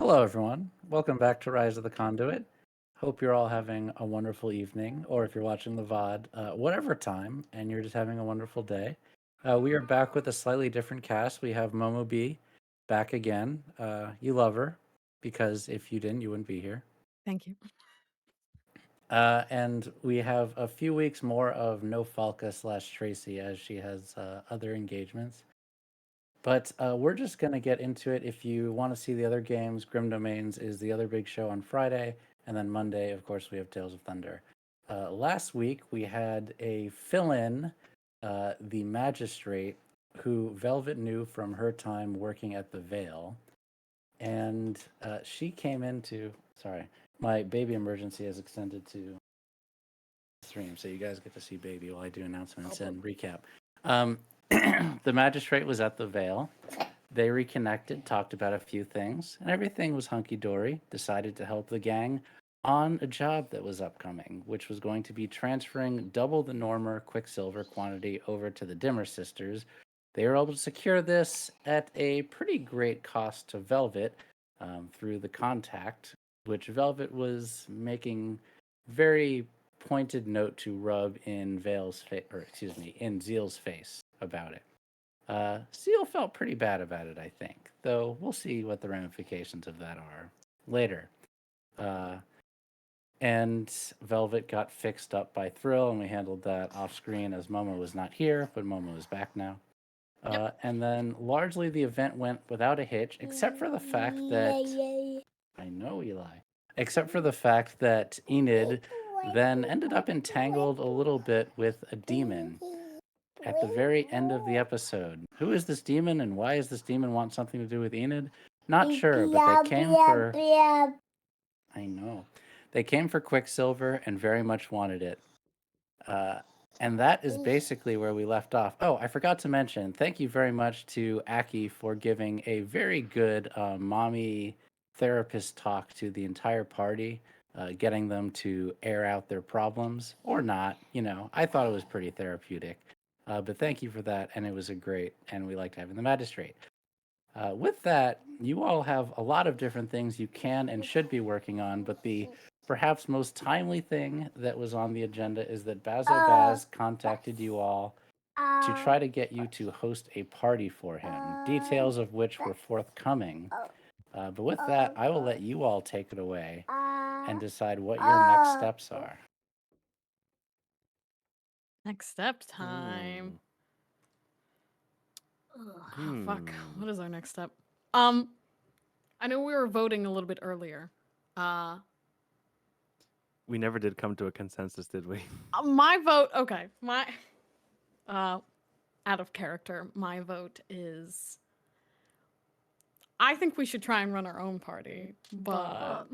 Hello, everyone. Welcome back to Rise of the Conduit. Hope you're all having a wonderful evening, or if you're watching the VOD, whatever time, and you're just having a wonderful day. We are back with a slightly different cast. We have momobee back again. You love her, because if you didn't, you wouldn't be here. Thank you. And we have a few weeks more of No Falca / Tracy as she has other engagements. But we're just going to get into it. If you want to see the other games, Grim Domains is the other big show on Friday. And then Monday, of course, we have Tales of Thunder. Last week, we had a fill-in, the Magistrate, who Velvet knew from her time working at the Veil. And she came into... Sorry, my baby emergency has extended to stream, so you guys get to see baby while I do announcements and recap. The Magistrate was at the Veil. They reconnected, talked about a few things, and everything was hunky-dory. Decided to help the gang on a job that was upcoming, which was going to be transferring double the Normer Quicksilver quantity over to the Dimmer sisters. They were able to secure this at a pretty great cost to Velvet through the contact, which Velvet was making very pointed note to rub in in Zeal's face about it. Zeal felt pretty bad about it, I think, though we'll see what the ramifications of that are later. And Velvet got fixed up by Thrill, and we handled that off screen as Momo was not here, but Momo is back now. And then largely the event went without a hitch, except for the fact that I know Eli, except for the fact that Enid then ended up entangled a little bit with a demon at the very end of the episode. Who is this demon, and why does this demon want something to do with Enid? Not sure, but they came for... I know. They came for Quicksilver and very much wanted it. And that is basically where we left off. Oh, I forgot to mention, thank you very much to Aki for giving a very good mommy therapist talk to the entire party, getting them to air out their problems, or not. I thought it was pretty therapeutic. But thank you for that, and it was and we liked having the Magistrate. With that, you all have a lot of different things you can and should be working on, but the perhaps most timely thing that was on the agenda is that Basil Baz contacted you all to try to get you to host a party for him, details of which were forthcoming. But with that, I will let you all take it away and decide what your next steps are. Next step time. Ugh, fuck. What is our next step? I know we were voting a little bit earlier. We never did come to a consensus, did we? My vote. Okay, out of character. My vote is. I think we should try and run our own party, but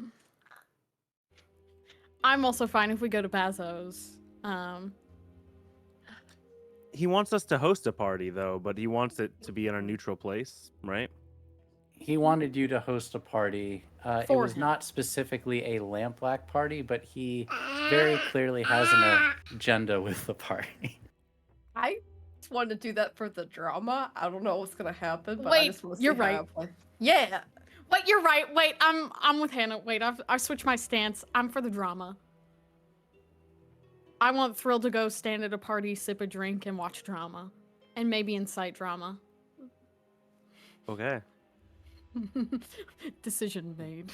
I'm also fine if we go to Bazos. He wants us to host a party, though, but he wants it to be in a neutral place, right? He wanted you to host a party. It For was him. not specifically a lampblack party, but he very clearly has an agenda with the party. I just wanted to do that for the drama. I don't know what's gonna happen, but I Wait, just want to you're see right. how I play. Yeah. Wait, you're right. Wait, I'm with Hannah. Wait, I've switched my stance. I'm for the drama. I want Thrill to go stand at a party, sip a drink, and watch drama. And maybe incite drama. Okay. Decision made.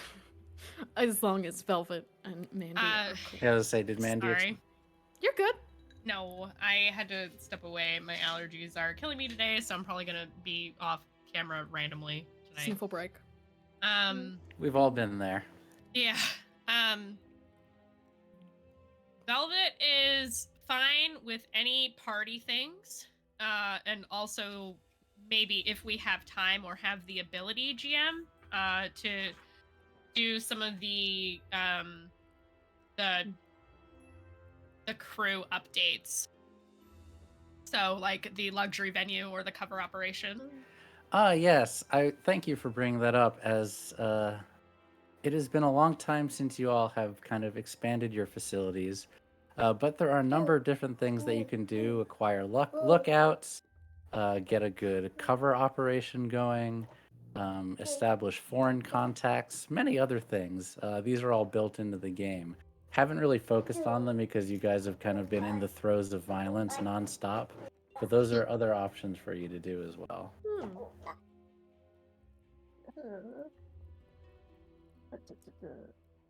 As long as Velvet and Mandy are cool. Yeah, I was say, did Mandy? Sorry. You're good. No, I had to step away. My allergies are killing me today, so I'm probably gonna be off camera randomly tonight. Sinful break. We've all been there. Yeah. Velvet is fine with any party things. And also maybe if we have time or have the ability, GM, to do some of the crew updates. So like the luxury venue or the cover operation. Yes. I thank you for bringing that up, as it has been a long time since you all have kind of expanded your facilities. But there are a number of different things that you can do. Acquire lookouts, get a good cover operation going. establish foreign contacts, many other things. These are all built into the game. Haven't really focused on them because you guys have kind of been in the throes of violence nonstop, but those are other options for you to do as well.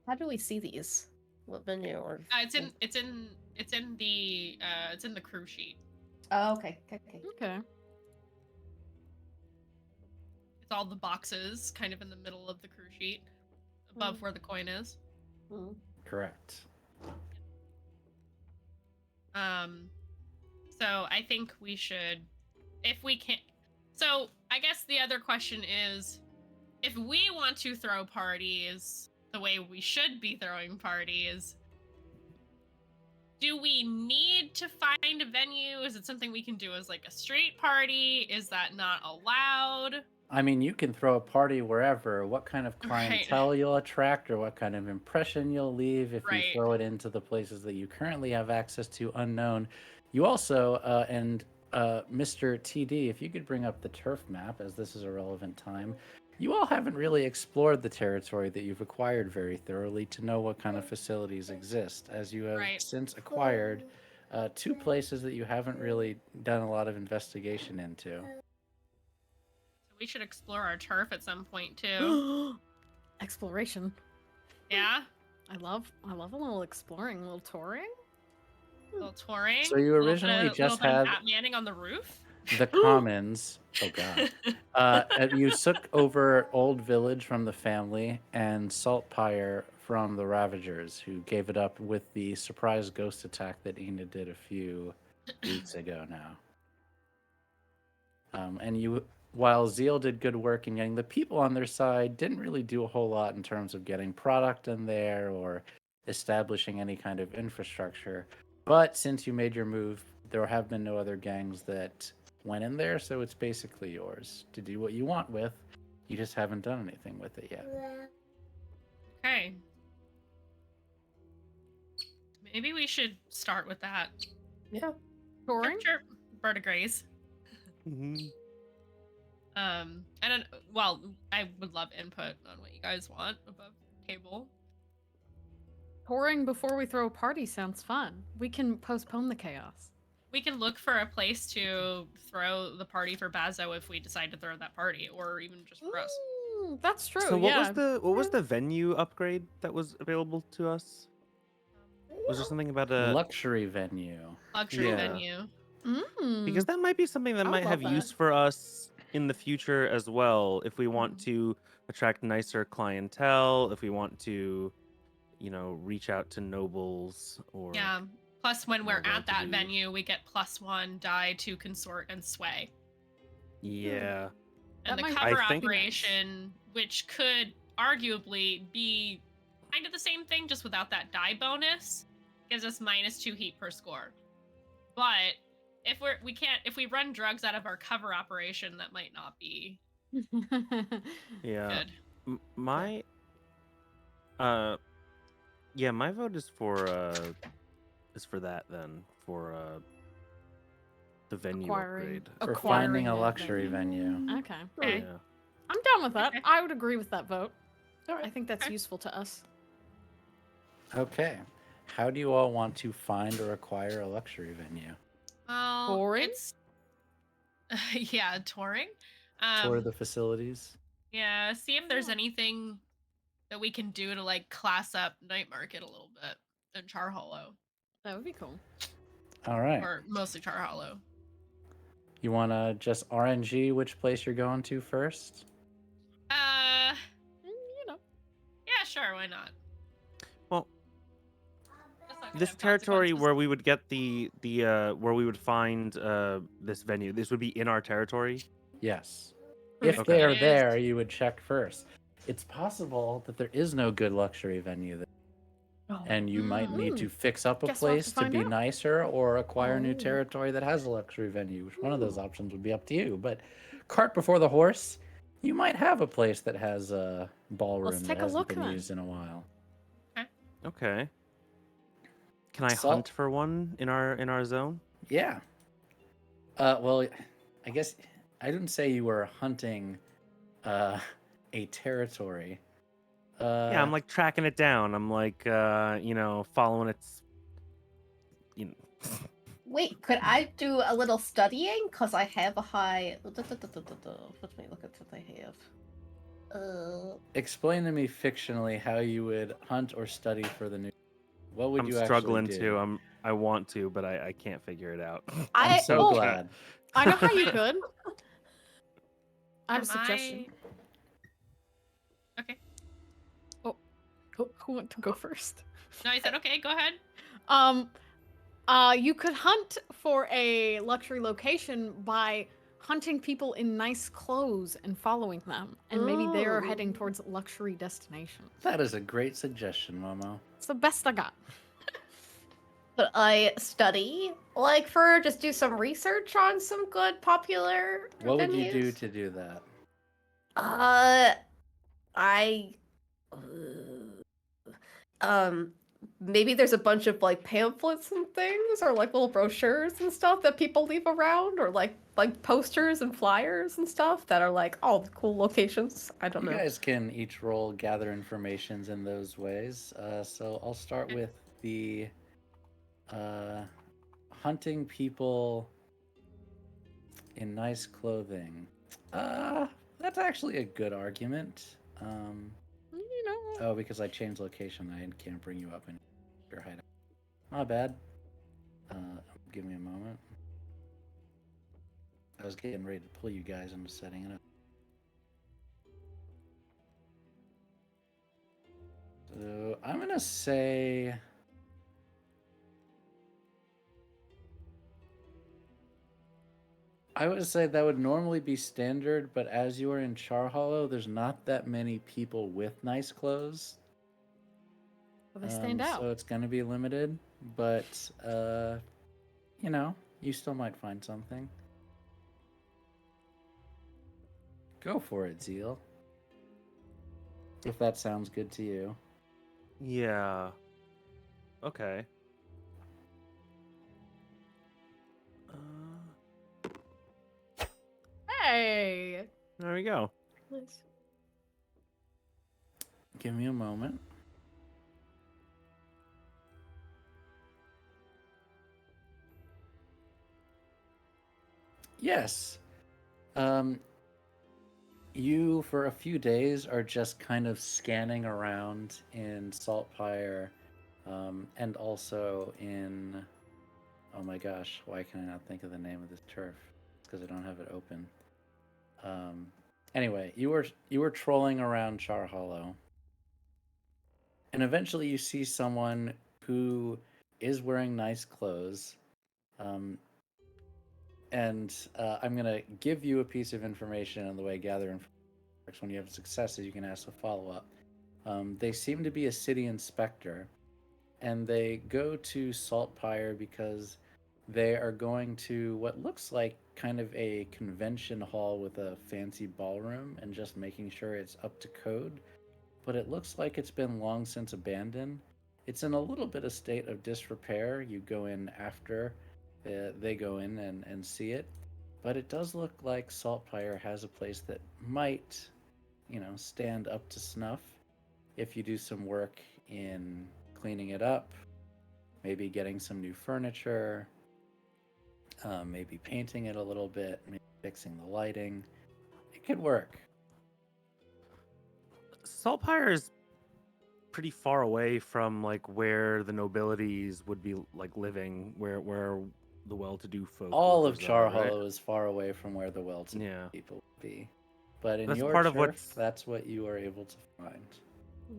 How do we see these? What venue or? It's in the crew sheet. Oh, okay. Okay. It's all the boxes kind of in the middle of the crew sheet, above where the coin is. Correct. So I think we should, if we can. So I guess the other question is, if we want to throw parties the way we should be throwing parties, do we need to find a venue? Is it something we can do as like a street party? Is that not allowed? I mean, you can throw a party wherever. What kind of Right. clientele you'll attract or what kind of impression you'll leave if you Right. throw it into the places that you currently have access to unknown. You also, Mr. TD, if you could bring up the turf map, as this is a relevant time, you all haven't really explored the territory that you've acquired very thoroughly to know what kind of facilities exist, as you have Right. since acquired 2 places that you haven't really done a lot of investigation into. So we should explore our turf at some point too. Exploration. Yeah? I love a little exploring, a little touring. A little touring. So you originally little just bit of had Batmaning on the roof. the commons. Oh god. You took over Old Village from the family and Saltpire from the Ravagers, who gave it up with the surprise ghost attack that Enid did a few weeks ago now. And you, while Zeal did good work in getting the people on their side, didn't really do a whole lot in terms of getting product in there or establishing any kind of infrastructure. But since you made your move, there have been no other gangs that went in there, so it's basically yours to do what you want with. You just haven't done anything with it yet. Okay. Maybe we should start with that. Yeah. Touring? Chirp, verdigris. Mhm. And well, I would love input on what you guys want above table. Touring before we throw a party sounds fun. We can postpone the chaos. We can look for a place to throw the party for Bazo if we decide to throw that party, or even just for us. That's true. So what yeah. was the venue upgrade that was available to us? Was there something about a Luxury venue. Luxury Yeah. venue. because that might be something that I would might love have that. use for us in the future as well if we want to attract nicer clientele, if we want to, reach out to nobles or Yeah. Plus, when we're more at that well-to-do. venue, we get +1 die to consort and sway. Yeah. And That the might cover I think- operation, which could arguably be kind of the same thing, just without that die bonus, gives us -2 heat per score. But if we run drugs out of our cover operation, that might not be Yeah. good. My my vote is for that then for the venue Acquiring. upgrade. For Acquiring finding a it, luxury then. venue. Okay. Okay. Yeah. I'm down with that. Okay. I would agree with that vote. All right. I think that's Okay. useful to us. Okay. How do you all want to find or acquire a luxury venue? Well, Touring? it's yeah, touring. Tour the facilities? Yeah, see if there's anything that we can do to like class up Night Market a little bit in Char Hollow, That would be cool. All right. or mostly Char Hollow. You want to just RNG which place you're going to first? Yeah, sure, why not? Well, That's not gonna this have territory consequences. where we would get the where we would find this venue, this would be in our territory. Yes. Okay. If they are It is. there, you would check first. It's possible that there is no good luxury venue there, and you might need to fix up a Guess we'll have place to to find be out. nicer or acquire new Oh. territory that has a luxury venue. Which one of those options would be up to you. But cart before the horse, you might have a place that has a ballroom take that a hasn't look been then. used in a while. Okay. Can I Salt- hunt for one in our zone? Yeah. Well, I guess I didn't say you were hunting a territory. Yeah, I'm like tracking it down. I'm like, following its. You know. Wait, could I do a little studying? Because I have a high. Let me look at what I have. Explain to me fictionally how you would hunt or study for the new. What would I'm you struggling actually do? to. I want to, but I can't figure it out. I'm so oh, glad. I know how you could. I have Am a suggestion. Okay. Oh, who want to go first? No, I said okay. Go ahead. You could hunt for a luxury location by hunting people in nice clothes and following them, and maybe they're heading Ooh. towards luxury destinations. That is a great suggestion, Momo. It's the best I got. But I study, like, for just do some research on some good popular What would you do venues. to do that? I maybe there's a bunch of like pamphlets and things, or like little brochures and stuff that people leave around, or like posters and flyers and stuff that are like all the cool locations. I don't You know. guys can each roll gather informations in those ways. So I'll start with the hunting people in nice clothing. That's actually a good argument. You know. Oh, because I changed location, I can't bring you up in your hideout. My bad. Give me a moment. I was getting ready to pull you guys into setting it up. So I'm gonna say I would say that would normally be standard, but as you are in Char Hollow, there's not that many people with nice clothes. Well, they stand out. So it's gonna be limited, but you still might find something. Go for it, Zeal. If that sounds good to you. Yeah. Okay. Hey. There we go. Nice. Give me a moment. Yes. You, for a few days, are just kind of scanning around in Saltpire, and also in... Oh my gosh, why can I not think of the name of this turf? It's because I don't have it open. Anyway, you were trolling around Char Hollow, and eventually you see someone who is wearing nice clothes, and I'm gonna give you a piece of information on the way gather information. When you have successes, you can ask a follow-up. They seem to be a city inspector, and they go to Saltpire because they are going to what looks like kind of a convention hall with a fancy ballroom and just making sure it's up to code. But it looks like it's been long since abandoned. It's in a little bit of state of disrepair. You go in after they go in and see it. But it does look like Saltpire has a place that might, stand up to snuff if you do some work in cleaning it up, maybe getting some new furniture, maybe painting it a little bit, maybe fixing the lighting. It could work. Saltpire is pretty far away from like where the nobilities would be like living, where the well-to-do folk. All of livers Char are, right? Hollow is far away from where the well-to-do Yeah. people would be. But in That's your part of turf, what's- that's what you are able to find.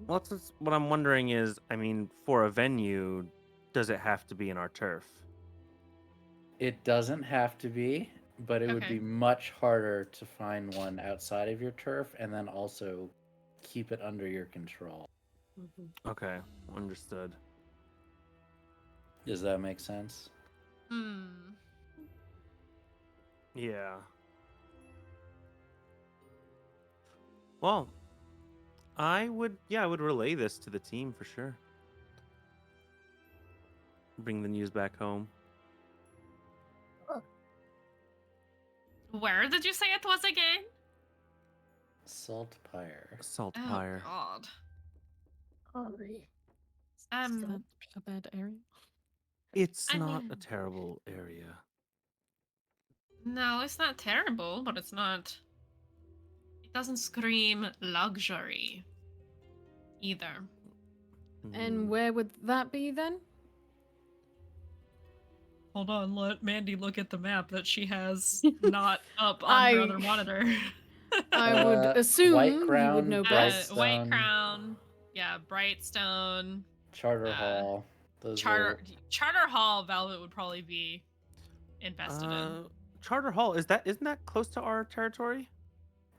Well, that's what I'm wondering is, I mean, for a venue, does it have to be in our turf? It doesn't have to be, but it would Okay. be much harder to find one outside of your turf and then also keep it under your control. Okay, understood. Does that make sense? Yeah. Well, I would relay this to the team for sure. Bring the news back home. Where did you say it was again? Saltpire. Saltpire. Oh God. Is Um, that a bad area? It's I not a mean- terrible area. no, it's not terrible, but it's not. It doesn't scream luxury either. And Mm. where would that be then? Hold on, let Mandy look at the map that she has not up on I- her other monitor. I would White assume you Crown, would know best. White Brightstone. Crown, yeah, Brightstone, Charter uh, Hall. Those Charter Hall. Velvet would probably be invested in. Charter Hall, isn't that close to our territory?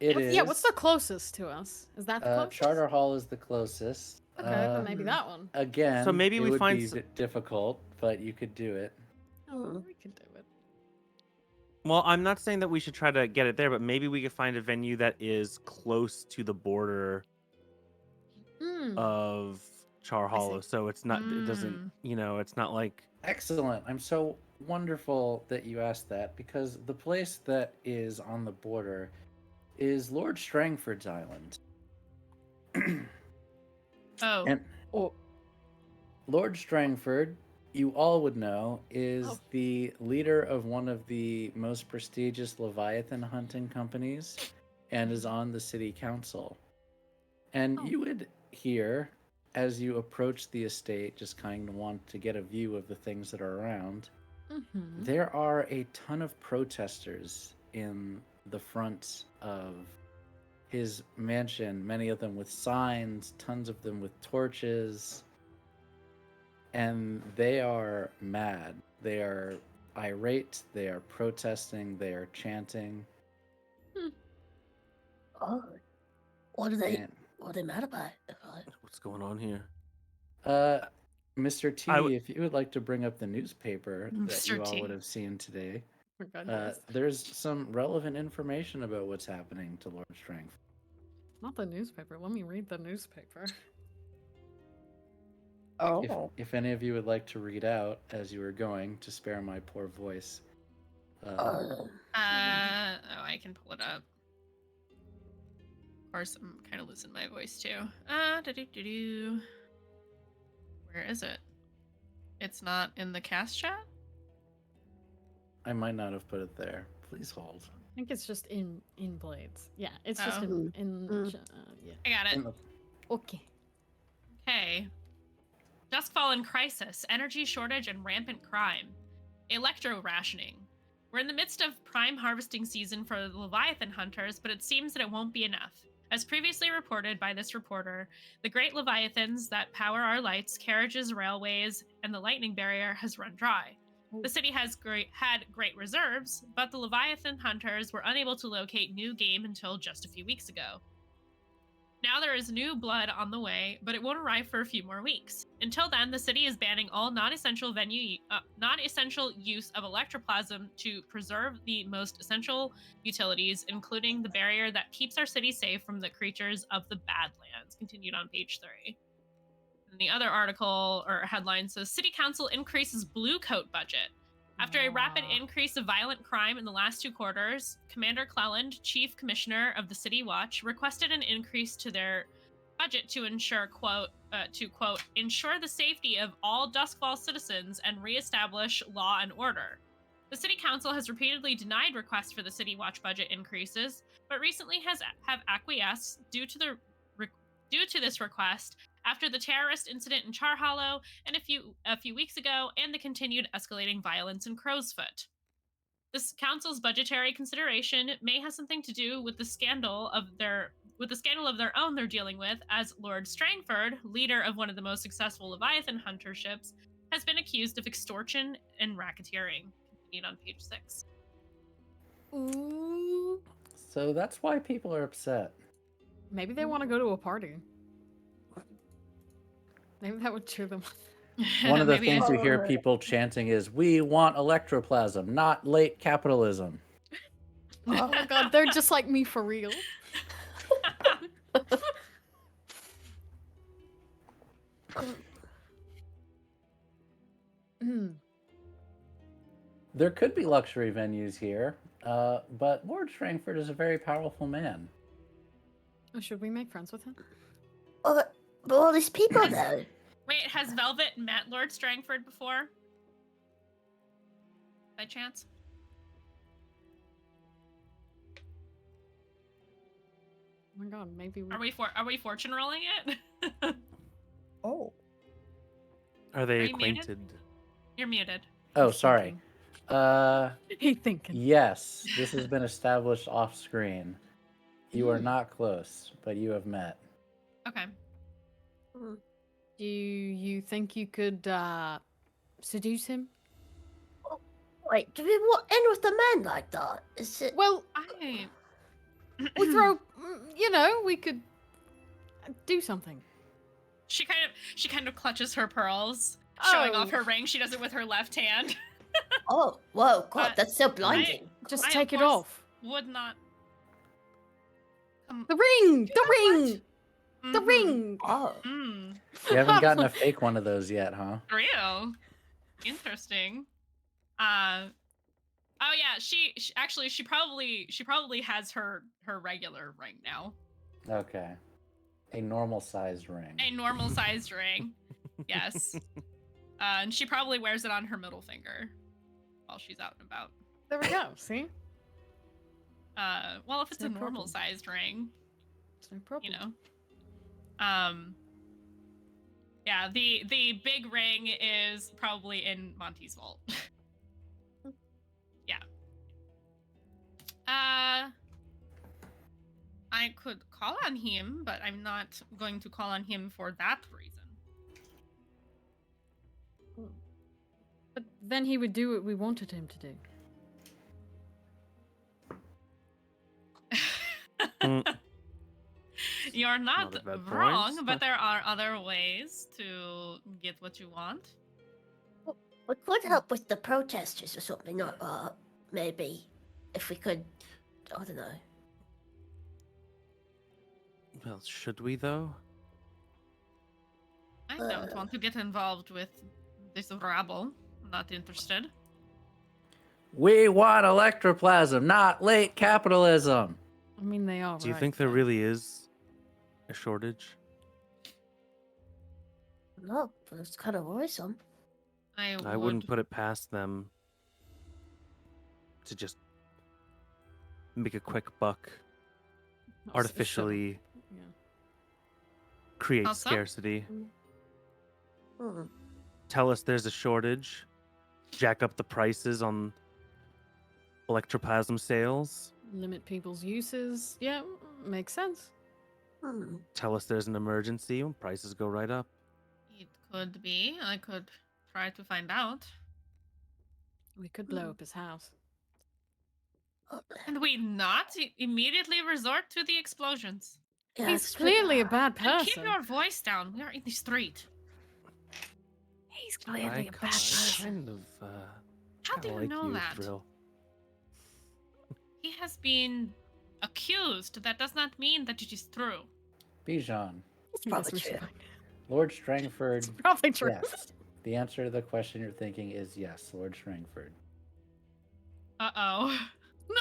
It is. Yeah, what's the closest to us? Is that the closest? Charter Hall is the closest. Okay, then maybe that one. Again, So maybe it we would find be s- difficult, but you could do it. Oh, we could do it. Well, I'm not saying that we should try to get it there, but maybe we could find a venue that is close to the border Hmm. of Char Hollow, so it's not. It doesn't. Mm. It's not like. Excellent. I'm so wonderful that you asked that because the place that is on the border is Lord Strangford's island. Oh, And Oh. Lord Strangford, you all would know, is Oh. the leader of one of the most prestigious Leviathan hunting companies and is on the city council. And Oh. you would hear, as you approach the estate, just kind of want to get a view of the things that are around, Mm-hmm. there are a ton of protesters in the front of his mansion, many of them with signs, tons of them with torches. And they are mad. They are irate. They are protesting. They are chanting. Oh, what are they? And, What are they mad about? What's going on here? Mr. T, I w- if you would like to bring up the newspaper that Mr. you all T. would have seen today, Oh, goodness. there's some relevant information about what's happening to Lord Strength. Not the newspaper. Let me read the newspaper. Oh, If any of you would like to read out as you were going, to spare my poor voice. oh, I can pull it up. Of course, I'm kind of losing my voice too. Where is it? It's not in the cast chat? I might not have put it there. Please hold. I think it's just in Blades. Yeah, it's just Oh. in Mm. yeah. I got it. In the- Okay. Okay. Duskfall in crisis, energy shortage, and rampant crime. Electro rationing. We're in the midst of prime harvesting season for the Leviathan hunters, but it seems that it won't be enough. As previously reported by this reporter, the great Leviathans that power our lights, carriages, railways, and the lightning barrier has run dry. The city has had great reserves, but the Leviathan hunters were unable to locate new game until just a few weeks ago. Now there is new blood on the way, but it won't arrive for a few more weeks. Until then, the city is banning all non-essential use of electroplasm to preserve the most essential utilities, including the barrier that keeps our city safe from the creatures of the Badlands. Continued on page 3. And the other article or headline says City Council increases Blue Coat budget. After a rapid increase of violent crime in the last 2 quarters, Commander Cleland, Chief Commissioner of the City Watch, requested an increase to their budget to ensure, quote, ensure the safety of all Duskfall citizens and reestablish law and order. The City Council has repeatedly denied requests for the City Watch budget increases, but recently have acquiesced due to this request after the terrorist incident in Char Hollow and a few weeks ago, and the continued escalating violence in Crowsfoot. This council's budgetary consideration may have something to do with the scandal of their own they're dealing with, as Lord Strangford, leader of one of the most successful Leviathan hunter ships, has been accused of extortion and racketeering. Continued on page 6. Ooh. So that's why people are upset. Maybe they want to go to a party. Maybe that would cheer them up. One of the Maybe things I- you hear people chanting is, "We want electroplasm, not late capitalism." Oh my god, they're just like me for real. There could be luxury venues here, but Lord Strangford is a very powerful man. Or should we make friends with him? But all these people though. Wait, has Velvet met Lord Strangford before? By chance? Oh my god, maybe we. Are we fortune rolling it? Oh. Are they Are you muted? acquainted? You're muted. Oh, He's sorry. He thinking. Yes, this has been established off screen. You are not close, but you have met. Okay. Do you think you could seduce him? Wait, do we want in with the man like that? Is it? Well, I we throw. You know, we could do something. She kind of clutches her pearls, showing off Oh. her ring. She does it with her left hand. Oh, whoa, God, that's so I- blinding. Just I, take of it course, off. Would not. The ring! The ring! The Mhm. ring! Oh, Mm. You haven't gotten a fake one of those yet, huh? Real. Interesting. Oh yeah, she actually she probably has her regular ring now. Okay. A normal sized ring. A normal sized ring. Yes. And she probably wears it on her middle finger while she's out and about. There we go, see? Well, if it's No a normal problem. sized ring, It's no problem. you know. Yeah, the big ring is probably in Monty's vault. Yeah. I could call on him, but I'm not going to call on him for that reason. But then he would do what we wanted him to do. Mm, You're not Not a bad wrong, point. but there are other ways to get what you want. we could help with the protesters or something, or maybe if we could. I don't know. well, should we though? I don't want to get involved with this rabble. I'm not interested. We want electroplasm, not late capitalism. I mean, they are. Do you right, think there but- really is a shortage? No, but it's kind of worrisome. I wouldn't put it past them to just make a quick buck, Not so- artificially Yeah. create Also? scarcity. Hmm. Tell us there's a shortage, jack up the prices on electroplasm sales. Limit people's uses. Yeah, makes sense. Hmm. Tell us there's an emergency, and prices go right up. It could be. I could try to find out. We could blow up his house. And we not immediately resort to the explosions. Yeah, He's it's clearly a bad And keep person. your voice down. We are in the street. He's clearly a bad I person. kind of, How do kinda you like know that? Thrill. He has been accused. That does not mean that it is true. Bijan, It's Yes, probably we should true. find- Lord Strangford. It's probably true. Yes. The answer to the question you're thinking is yes, Lord Strangford. Uh-oh.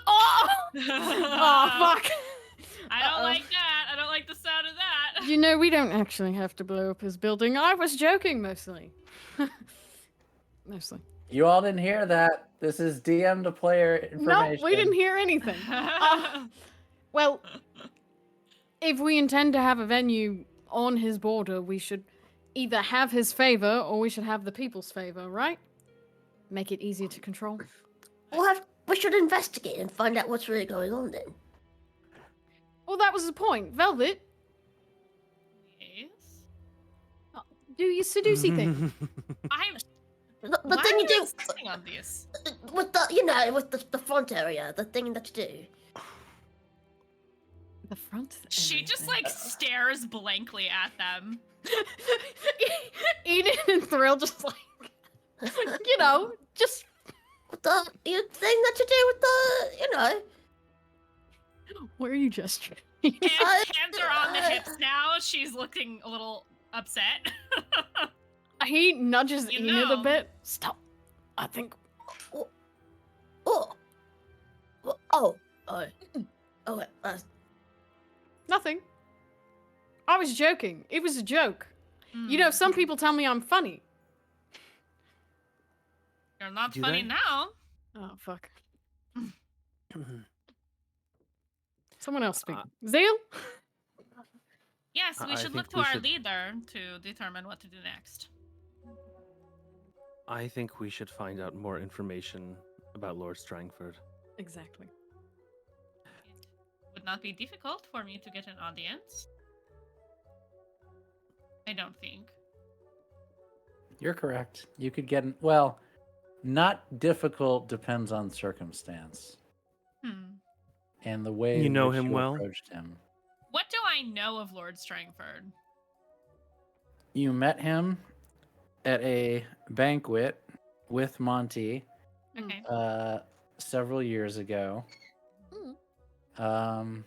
Oh! Oh, fuck! I don't Uh-oh. like that. I don't like the sound of that. You know, we don't actually have to blow up his building. I was joking mostly. Mostly. You all didn't hear that. This is DM to player information. No, we didn't hear anything. Well, if we intend to have a venue on his border, we should either have his favor or we should have the people's favor, right? Make it easier to control. We should investigate and find out what's really going on then. Well, that was the point. Velvet, Yes. do your seducey thing. I'm. The Why thing are you do insisting on this? with the front area, the thing that you do. The front. She just like stares blankly at them. Enid and Thrill just like, you know, just. The thing that you do with the, Where are you gesturing? Hands are on the hips now. She's looking a little upset. He nudges You Enid a know. bit. Stop. I think. oh, wait, Nothing. I was joking. It was a joke. You know, some people tell me I'm funny. You're not Do funny they? now. Oh, fuck. Someone else speak. Zeal? Yes, we I should think look to we our should- leader to determine what to do next. I think we should find out more information about Lord Strangford. Exactly. It would not be difficult for me to get an audience. I don't think. You're correct. You could get well, not difficult depends on circumstance and the way You in know which him you well? approached him. What do I know of Lord Strangford? You met him at a banquet with Monty Okay. several years ago. Um,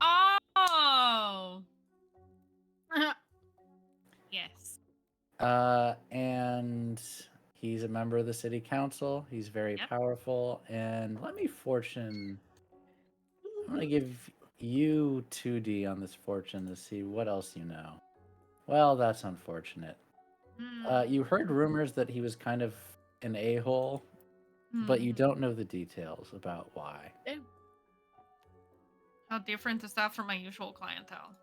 Oh! Yes. and he's a member of the city council. He's very Yep. powerful. And let me fortune. I'm gonna give you 2D on this fortune to see what else you know. Well, that's unfortunate. You heard rumors that he was kind of an a-hole, but you don't know the details about why. How different is that from my usual clientele?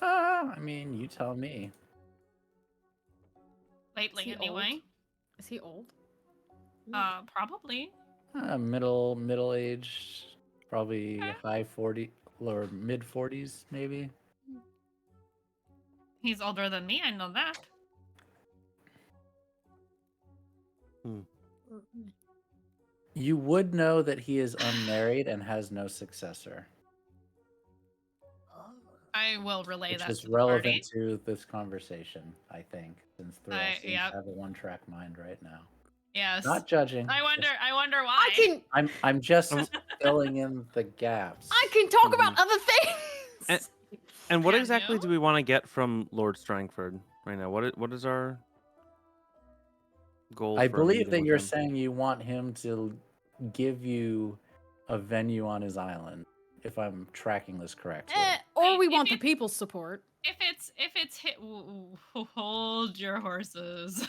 I mean, you tell me. Lately, he anyway. old? Is he old? Probably. Middle-aged, probably Okay. high 40 or mid 40s, maybe. He's older than me, I know that. You would know that he is unmarried and has no successor, I will relay which that is to the party. relevant to this conversation, I think, since Thrill seems yep. to have a one-track mind right now. Yes. Not judging. I wonder why. I'm just filling in the gaps. I can talk about other things. And what Can exactly you? do we want to get from Lord Strangford right now? What is our goal? I for a believe meeting that with you're him? saying you want him to give you a venue on his island, if I'm tracking this correctly. Or Wait, we if want the it's- people's support. If it's hit, hold your horses.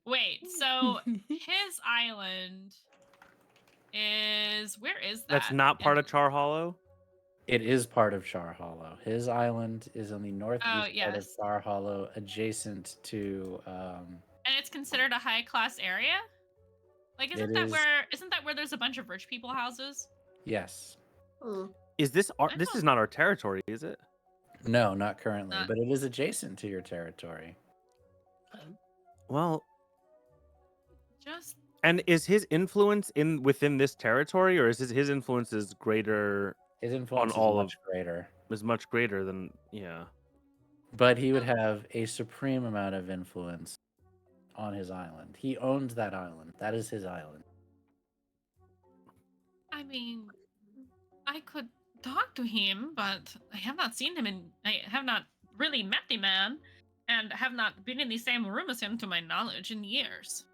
Wait, so his island is where is that? That's not part of Char Hollow? It is part of Char Hollow. His island is on the northeast part of yes. Char Hollow, adjacent to. And it's considered a high class area. Like, isn't It that where there's a bunch of rich people houses? Yes. Is this this is not our territory, is it? No, not currently, Not- but it is adjacent to your territory. Well, Just and is his influence within this territory, or is his influence is greater? His influence is all much greater, is much greater than but he would have a supreme amount of influence on his island. He owns that island. That is his island. I mean, I could talk to him, but I have not seen him I have not really met the man, and have not been in the same room as him to my knowledge in years.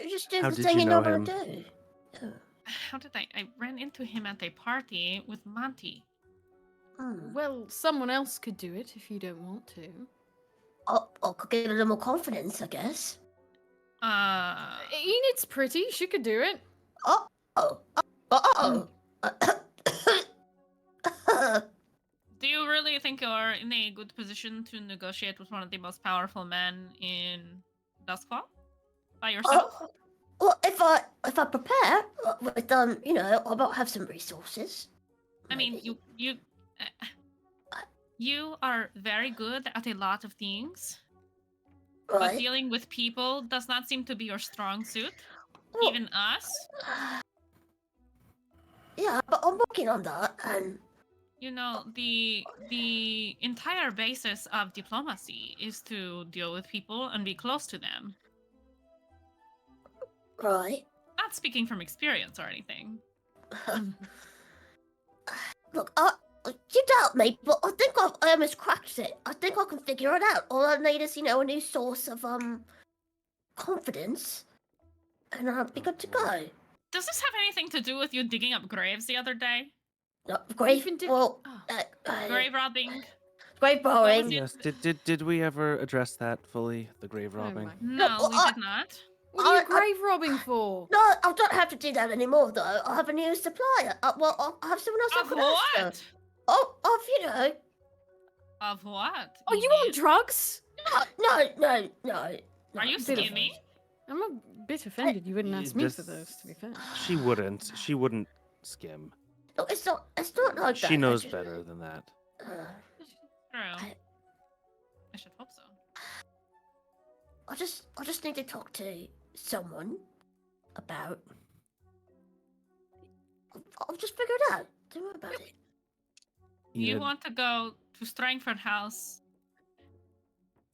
Just do How the did thing you you know know how him? to do. How did I ran into him at a party with Monty. Well, someone else could do it if you don't want to. I could get a little more confidence, I guess. Enid's pretty. She could do it. Do you really think you're in a good position to negotiate with one of the most powerful men in Duskfall? By yourself? Well, if I prepare with I might have some resources. I mean, you are very good at a lot of things, but right? dealing with people does not seem to be your strong suit. Well, Even us. Yeah, but I'm working on that, and You know, the entire basis of diplomacy is to deal with people and be close to them. right. Not speaking from experience or anything. Look, you doubt me, but I think I almost cracked it. I think I can figure it out. All I need is, a new source of confidence, and I'll be good to go. Does this have anything to do with you digging up graves the other day? grave. been di- Well, Oh. Grave robbing. grave was robbing. it? Yes. Did we ever address that fully? The grave Oh robbing. my- No, we I- did not. What are you I- grave robbing for? No, I don't have to do that anymore, though. I have a new supplier. Well, I'll have someone else Of look after. what? Oh, of you know. Of what? Are you on Enid? drugs? No. Are you Bit of- skimming? I'm a bit offended you wouldn't You ask me for just- those, to be fair. She wouldn't. She wouldn't skim. No, it's not like that. She I knows just- better than that. True. I should hope so. I just need to talk to someone about. I'll just figure it out. Don't worry about it. You Enid, want to go to Strangford House,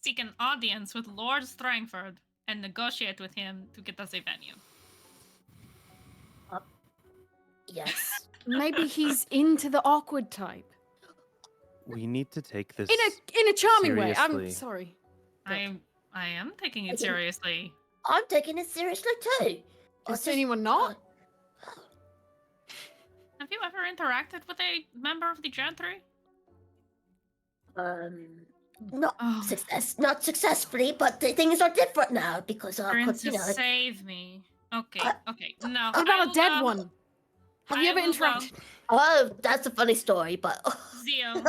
seek an audience with Lord Strangford, and negotiate with him to get us a venue. Yes. Maybe he's into the awkward type. we need to take this. In a charming way. I'm seriously. sorry. I am taking it Okay. seriously. I'm taking it seriously too. Does anyone not? Have you ever interacted with a member of the gentry? Not Oh. not successfully, but the things are different now because Princess, save me. Okay, okay. No. What I about a will dead go- one? Have you I ever will go. interacted? Oh, that's a funny story, but. Zeal,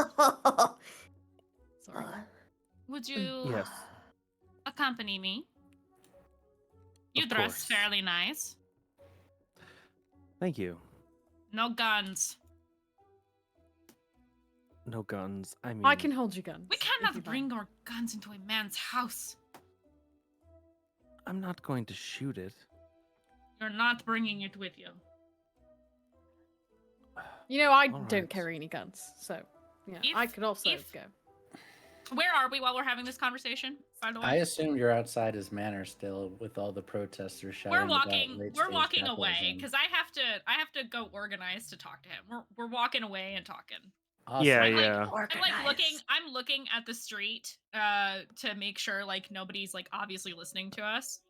Sorry. would you Yes. accompany me? You Of dress course. fairly nice. Thank you. No guns. No guns. I mean. I can hold your guns. We if you'd cannot like. bring our guns into a man's house. I'm not going to shoot it. You're not bringing it with you. You know, I All don't right. carry any guns, so yeah, If- I could also if- go. Where are we while we're having this conversation? By the way, I assume you're outside his manor still with all the protesters shouting. we're about walking. We're late-stage walking away capitalism. because I have to go organize to talk to him. We're walking away and talking. Awesome. Yeah, I'm like- yeah. I'm looking at the street to make sure like nobody's like obviously listening to us.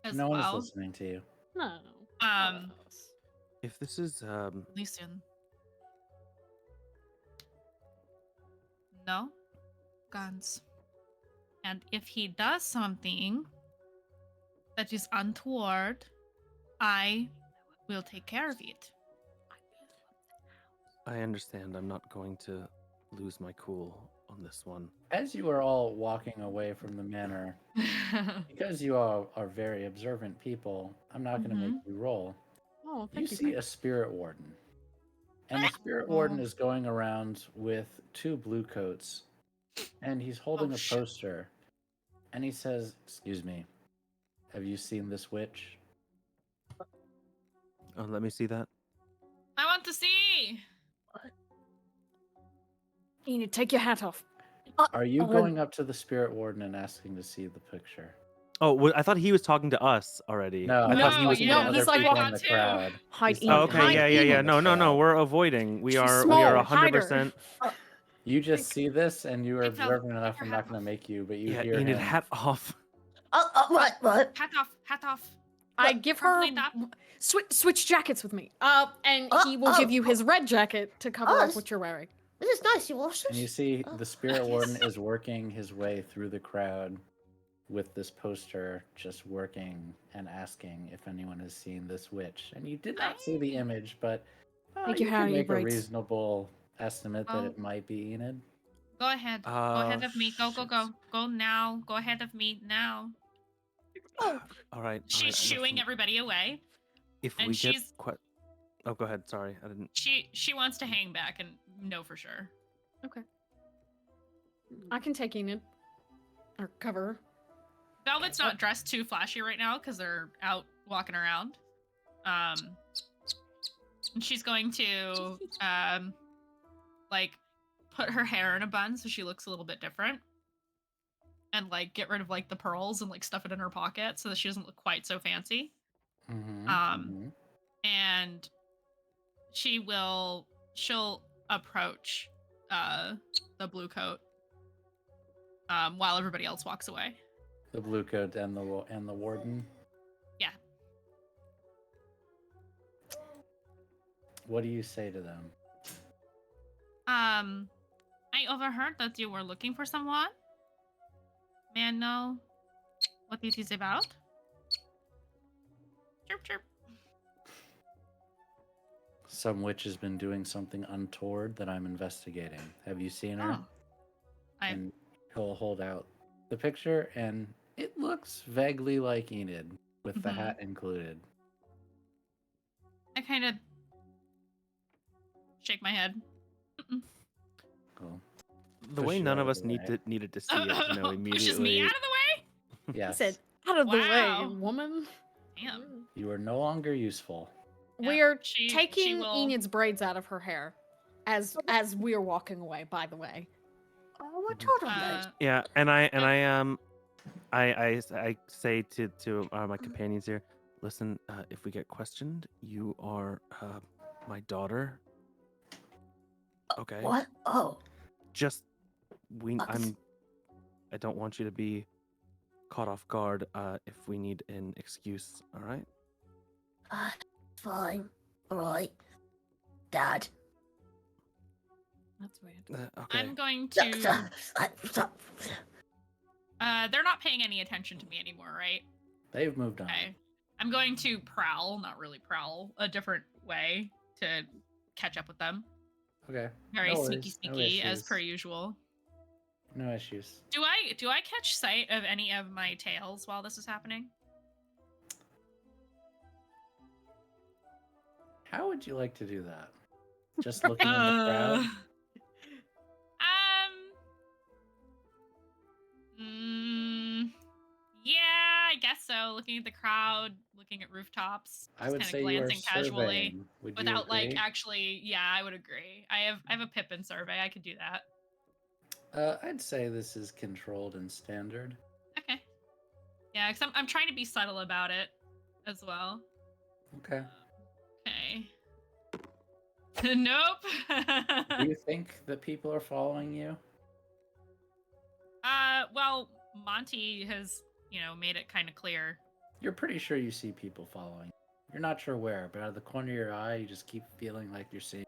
As No one is well. listening to you. No. Um, If this is Listen. No guns. And if he does something that is untoward, I will take care of it. I understand. I'm not going to lose my cool on this one. As you are all walking away from the manor, because you all are very observant people, I'm not going to make you roll. Oh, You thank you. see a spirit warden. And the spirit warden is going around with two blue coats, and he's holding a shit. poster, and he says, "Excuse me, have you seen this witch?" Oh, let me see that. I want to see. Enid, take your hat off. Are you going up to the spirit warden and asking to see the picture? Oh, I thought he was talking to us already. No, I I thought thought he he was. was no, other he's like people in walking the too. crowd. Hide He's Enid. Oh, talking okay, to yeah, hide yeah, people yeah. in the No, no, no. crowd. We're avoiding. We She's are small, hide her. 100%. You just see this, and you are Hey, Val, observant enough. your I'm hat not going to make you, but you Yeah, hear Enid, him. hat off. What? Hat off. Hat off. I give her Complete up. switch jackets with me. And he will Oh, give you his red jacket to cover up this- what you're wearing. This is nice. You wash And you this? see Oh, the spirit yes. warden is working his way through the crowd with this poster, just working and asking if anyone has seen this witch. And you did not see the image, but Thank you you, Harry, can you make a braids. reasonable estimate that Oh. it might be Enid. Go ahead. Go ahead of me. Go, go, go. Go now. Go ahead of me now. All right. She's shooing everybody away. If and we get she's- quite. Oh, go ahead. Sorry, I didn't. She wants to hang back and know for sure. I can take Enid. Or cover her. Velvet's not dressed too flashy right now because they're out walking around. And she's going to like put her hair in a bun so she looks a little bit different. And like get rid of like the pearls and like stuff it in her pocket so that she doesn't look quite so fancy. Mhm. And she'll approach the blue coat while everybody else walks away. The blue coat and the warden. Yeah. What do you say to them? I overheard that you were looking for someone. May I know what this is about? Chirp, chirp. Some witch has been doing something untoward that I'm investigating. Have you seen her? Oh. I And he'll hold out the picture, and it looks vaguely like Enid, with the Mhm. hat included. kind of shake my head. Cool. The Push way you none out of of us the needed way. to see it to know immediately. Pushes me out of the way? Yes. said, out of the way, Wow. woman. Damn. You are no longer useful. Yeah, We are she taking will- Enid's braids out of her hair as we are walking away, by the way. Oh, what told on those? Yeah, and I say to my companions here, listen, if we get questioned, you are my daughter. Okay. What? Oh, Just Us. I don't want you to be caught off guard if we need an excuse, all right? fine. All right. Dad. That's weird. Okay. I'm going Stop, to. stop, stop. They're not paying any attention to me anymore, right? They've moved on. Okay. I'm going to prowl, not really prowl, a different way to catch up with them. Okay. Very No sneaky, worries, no sneaky, as issues. per usual. No issues. Do I catch sight of any of my tails while this is happening? How would you like to do that? Just looking in the crowd? Yeah, I guess so. Looking at the crowd, looking at rooftops, I just would kind say of you are glancing casually, surveying. Would you without like agree? actually. Yeah, I would agree. I have a Pippin survey. I could do that. I'd say this is controlled and standard. Okay. Yeah, because I'm trying to be subtle about it as well. Okay. Okay. Nope. Do you think that people are following you? Well, Monty has, made it kind of clear. You're pretty sure you see people following. You're not sure where, but out of the corner of your eye, you just keep feeling like you're seeing.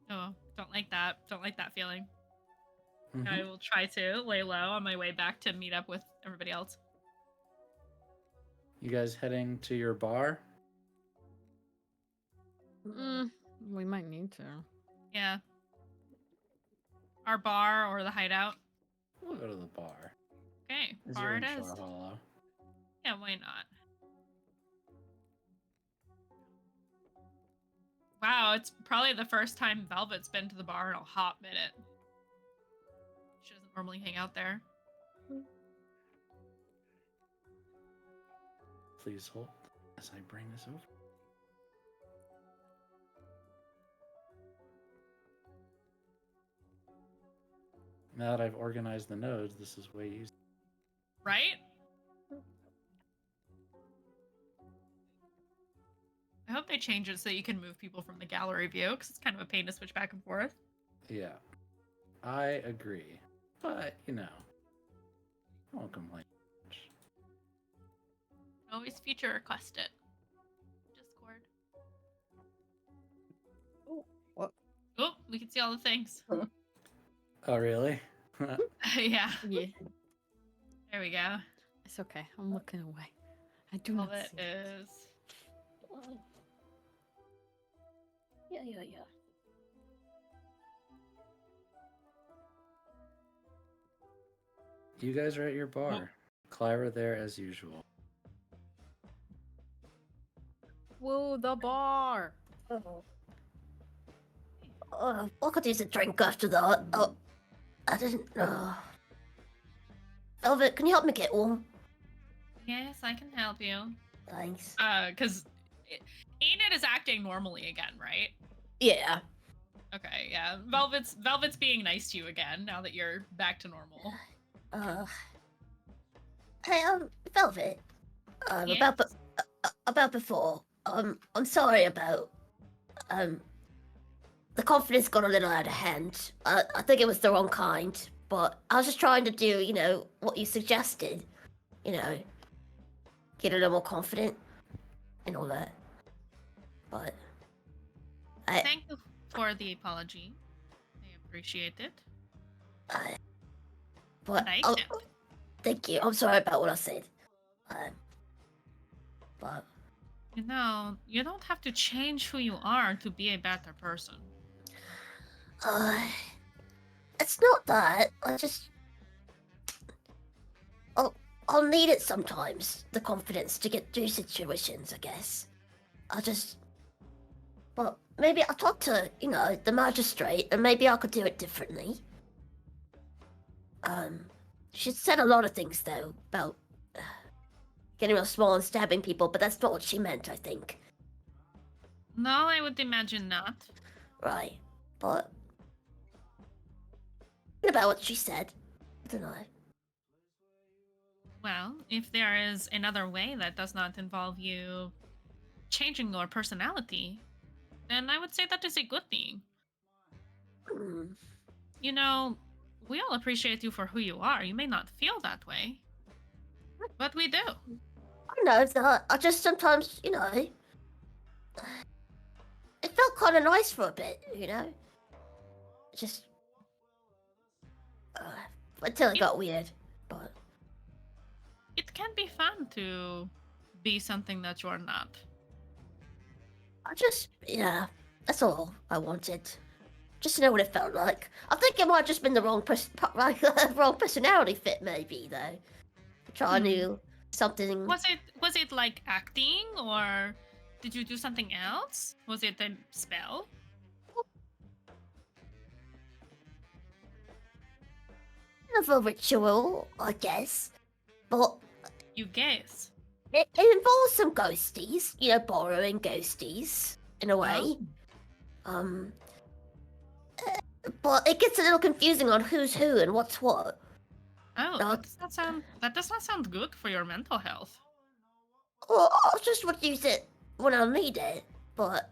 Oh, don't like that. Don't like that feeling. Mhm. I will try to lay low on my way back to meet up with everybody else. You guys heading to your bar? We might need to. Yeah. Our bar or the hideout. We'll go to the bar. Okay, As bar you're in it is. Shore Hollow. Yeah, why not? Wow, it's probably the first time Velvet's been to the bar in a hot minute. She doesn't normally hang out there. Please hold as I bring this over. Now that I've organized the nodes, this is way easier. Right? I hope they change it so that you can move people from the gallery view, because it's kind of a pain to switch back and forth. Yeah, I agree. But, I won't complain. Always feature request it. Discord. What? Oh, we can see all the things. Oh, really? Yeah, Yeah, there we go. it's okay. I'm looking away. I do All not that see it. is. Yeah. You guys are at your bar. Clyra there as usual. Woo, the bar. I could use a drink after that. Oh, I didn't know. Velvet, can you help me get warm? Yes, I can help you. Thanks. Because Enid is acting normally again, right? Yeah. Okay, yeah. Velvet's being nice to you again now that you're back to normal. Hey, Velvet. Yeah? About before. I'm sorry about. The confidence got a little out of hand. I think it was the wrong kind, but I was just trying to do, what you suggested. Get a little more confident and all that. But Thank you for the apology. I appreciate it. But And I oh, accept. thank you. I'm sorry about what I said. But You know, you don't have to change who you are to be a better person. it's not that. I'll need it sometimes. The confidence to get through situations, I guess. But maybe I'll talk to, the magistrate, and maybe I could do it differently. She said a lot of things, though, about getting real small and stabbing people, but that's not what she meant, I think. No, I would imagine not. Right. But what about what she said? I don't know. Well, if there is another way that does not involve you changing your personality, then I would say that is a good thing. Hmm. You know, we all appreciate you for who you are. You may not feel that way, but we do. I don't know, I just sometimes, it felt kind of nice for a bit, Just until it got weird. But It can be fun to be something that you're not. that's all I wanted. Just to know what it felt like. I think it might have just been the wrong wrong personality fit, maybe though. Try new something. Was it like acting, or did you do something else? Was it a spell? Kind of a ritual, I guess. But You guess. it involves some ghosties, borrowing ghosties in a way. Oh. But it gets a little confusing on who's who and what's what. Oh, No. that does not sound good for your mental health. Well, I just would use it when I need it, but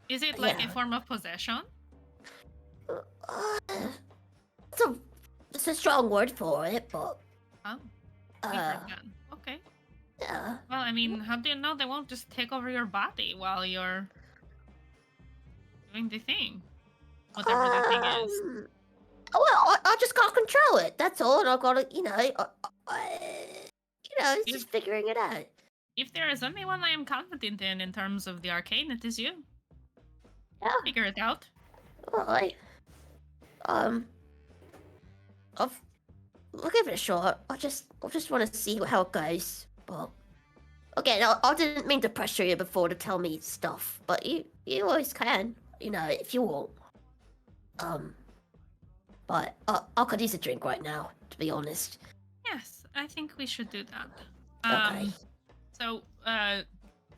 Is it like Yeah. a form of possession? it's a strong word for it, but Oh, uh, different then. Okay. yeah. Well, I mean, how do you know they won't just take over your body while you're doing the thing? Whatever the thing is. Well, I just gotta control it. That's all. And I gotta, it's just figuring it out. If there is anyone I am confident in terms of the arcane, it is you. Yeah. Figure it out. Alright. We'll give it a shot. I just want to see how it goes. But again, I didn't mean to pressure you before to tell me stuff, but you always can, if you want. But I could use a drink right now, to be honest. Yes, I think we should do that. Okay. So,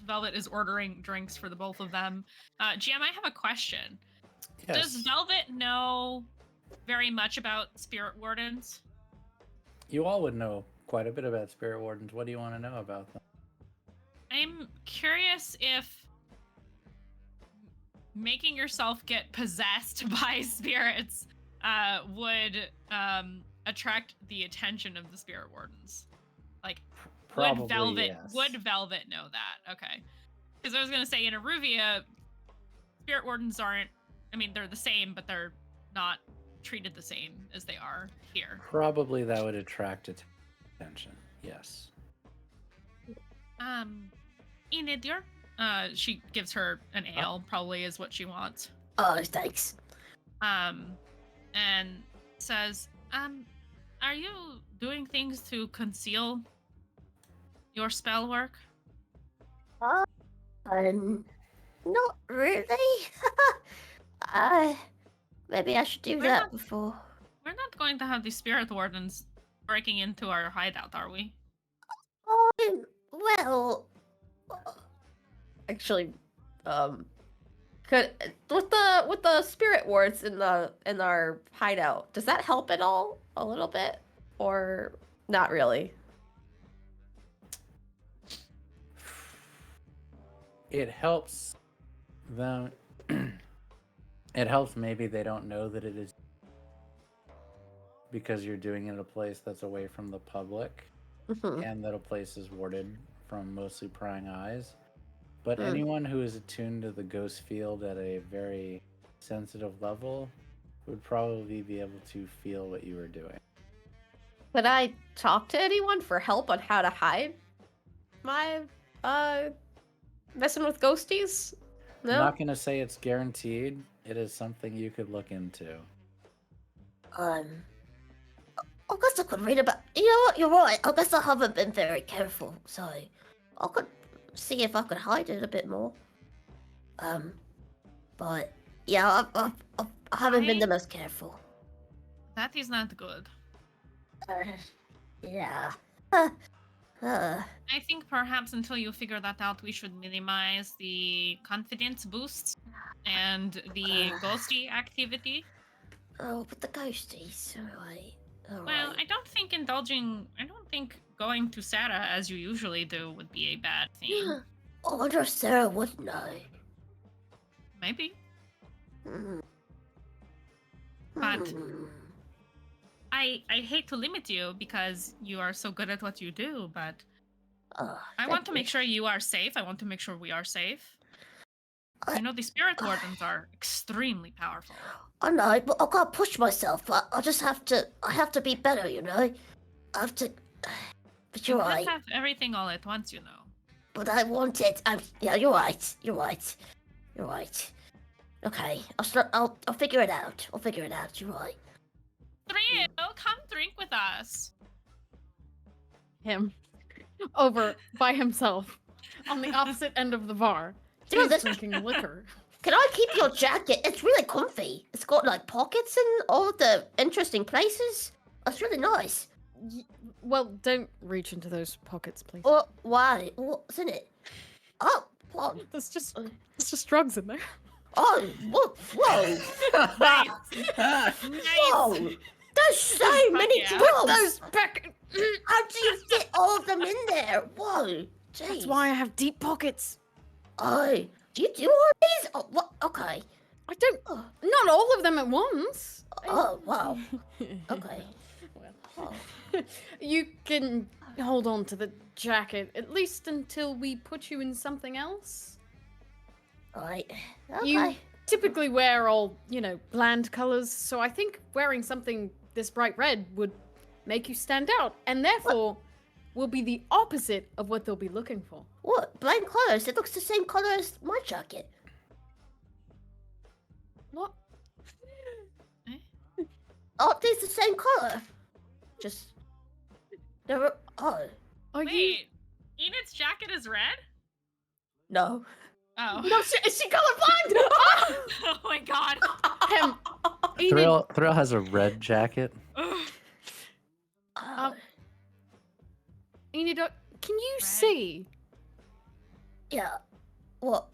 Velvet is ordering drinks for the both of them. GM, I have a question. Yes. Does Velvet know very much about spirit wardens? You all would know quite a bit about spirit wardens. What do you want to know about them? I'm curious if making yourself get possessed by spirits would attract the attention of the spirit wardens. Like, Probably, would Velvet know that? Okay. Because I was going to say, in Aruvia, spirit wardens aren't, I mean, they're the same, but they're not treated the same as they are here. Probably that would attract attention. Yes. Enid, she gives her an ale, probably is what she wants. Oh, thanks. And says, are you doing things to conceal your spell work? Not really. Maybe I should do We're that not- before. We're not going to have the spirit wardens breaking into our hideout, are we? Well, Actually, could with the spirit wards in our hideout, does that help at all? A little bit, or not really? It helps them. It helps maybe they don't know that it is because you're doing it in a place that's away from the public Mhm. and that a place is warded from mostly prying eyes. but anyone who is attuned to the ghost field at a very sensitive level would probably be able to feel what you were doing. Could I talk to anyone for help on how to hide my messing with ghosties? No. I'm not going to say it's guaranteed. It is something you could look into. I guess I could read about. You know what? You're right. I guess I haven't been very careful, so I could see if I could hide it a bit more. But yeah, I haven't been the most careful. That is not good. Yeah. I think perhaps until you figure that out, we should minimize the confidence boosts and the ghosty activity. Oh, but the ghosties. Alright. Well, I don't think going to Sarah as you usually do would be a bad thing. I wonder if Sarah would know. Maybe. Hmm. But Hmm. I hate to limit you because you are so good at what you do, but Oh, I want to make sure you are safe. I want to make sure we are safe. You know, the spirit wardens are extremely powerful. I know, but I can't push myself. I just have to. I have to be better, you know. I have to. But You you're can't right. have everything all at once, you know. But I want it. Yeah, you're right. You're right. You're right. Okay, I'll figure it out. I'll figure it out. You're right. Thrill, come drink with us. Him over by himself on the opposite end of the bar. Dude, He's this- drinking liquor. Can I keep your jacket? It's really comfy. It's got like pockets in all the interesting places. That's really nice. Well, don't reach into those pockets, please. Oh, why? What's in it? Oh, what? There's just drugs in there. Oh, whoa, whoa, Nice. whoa! There's so many yeah. drugs. Those back. How do you fit all of them in there? Whoa, jeez. That's why I have deep pockets. Oh, do you do all these? Oh, what? Okay. I don't. Oh, Not all of them at once. oh wow. Okay. Well, you can hold on to the jacket at least until we put you in something else. All right. Okay. You typically wear all, bland colors, so I think wearing something this bright red would make you stand out, and therefore will be the opposite of what they'll be looking for. What? Blind colors? It looks the same color as my jacket. What? Aren't these the same color? Just. Never. Oh. Are you? Wait, Enid's jacket is red? No. Oh. No, is she colorblind? Oh my god. Him. Enid, Thrill has a red jacket. Ugh. Oh. Enid, can you Red? see? Yeah. What?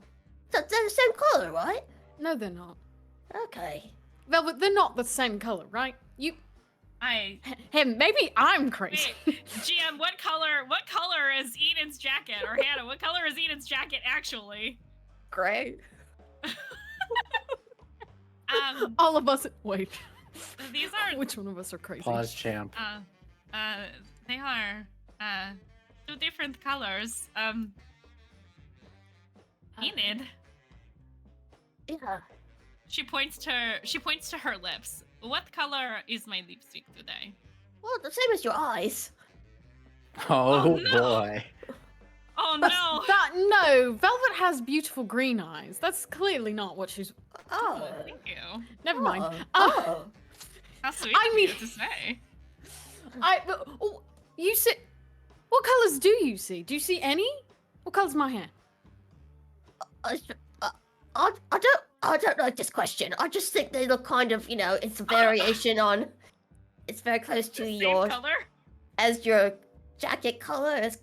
They're the same color, right? No, they're not. Okay. Velvet, they're not the same color, right? Him. Maybe I'm crazy. Wait, GM, what color is Enid's jacket? Or Hannah, what color is Enid's jacket actually? Gray. All of us. Wait. These are Which one of us are crazy? Pause, champ. they are two different colors. Enid. Yeah. She points to her lips. What color is my lipstick today? Well, the same as your eyes. Oh, no. boy. Oh no! No, Velvet has beautiful green eyes. That's clearly not what she's. Oh. Thank you. Never mind. Oh. How sweet I of you mean- to say. You see. What colors do you see? Do you see any? What color's my hair? I don't like this question. I just think they look kind of, it's a variation on. It's very close to Same yours. color? As your jacket color is,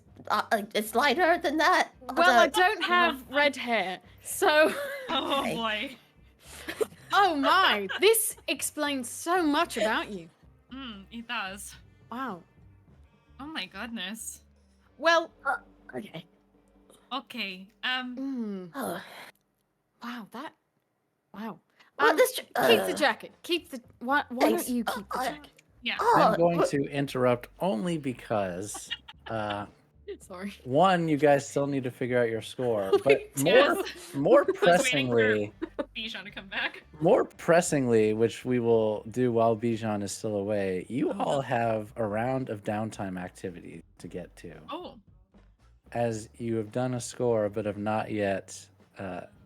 it's lighter than that. Well, I don't have red hair, so. Oh Okay. boy. Oh my! This explains so much about you. It does. Wow. Oh my goodness. Well. Okay. Okay. Oh. Wow. Wow. Well, this. Keep the jacket. Keep the. Why Thanks. don't you keep the I- jacket? Yeah. Oh, I'm going what- to interrupt only because Sorry. One, you guys still need to figure out your score, but We more do. more I was waiting for pressingly, Bijan to come back. more pressingly, which we will do while Bijan is still away, you Oh, all no. have a round of downtime activities to get to. Oh. As you have done a score but have not yet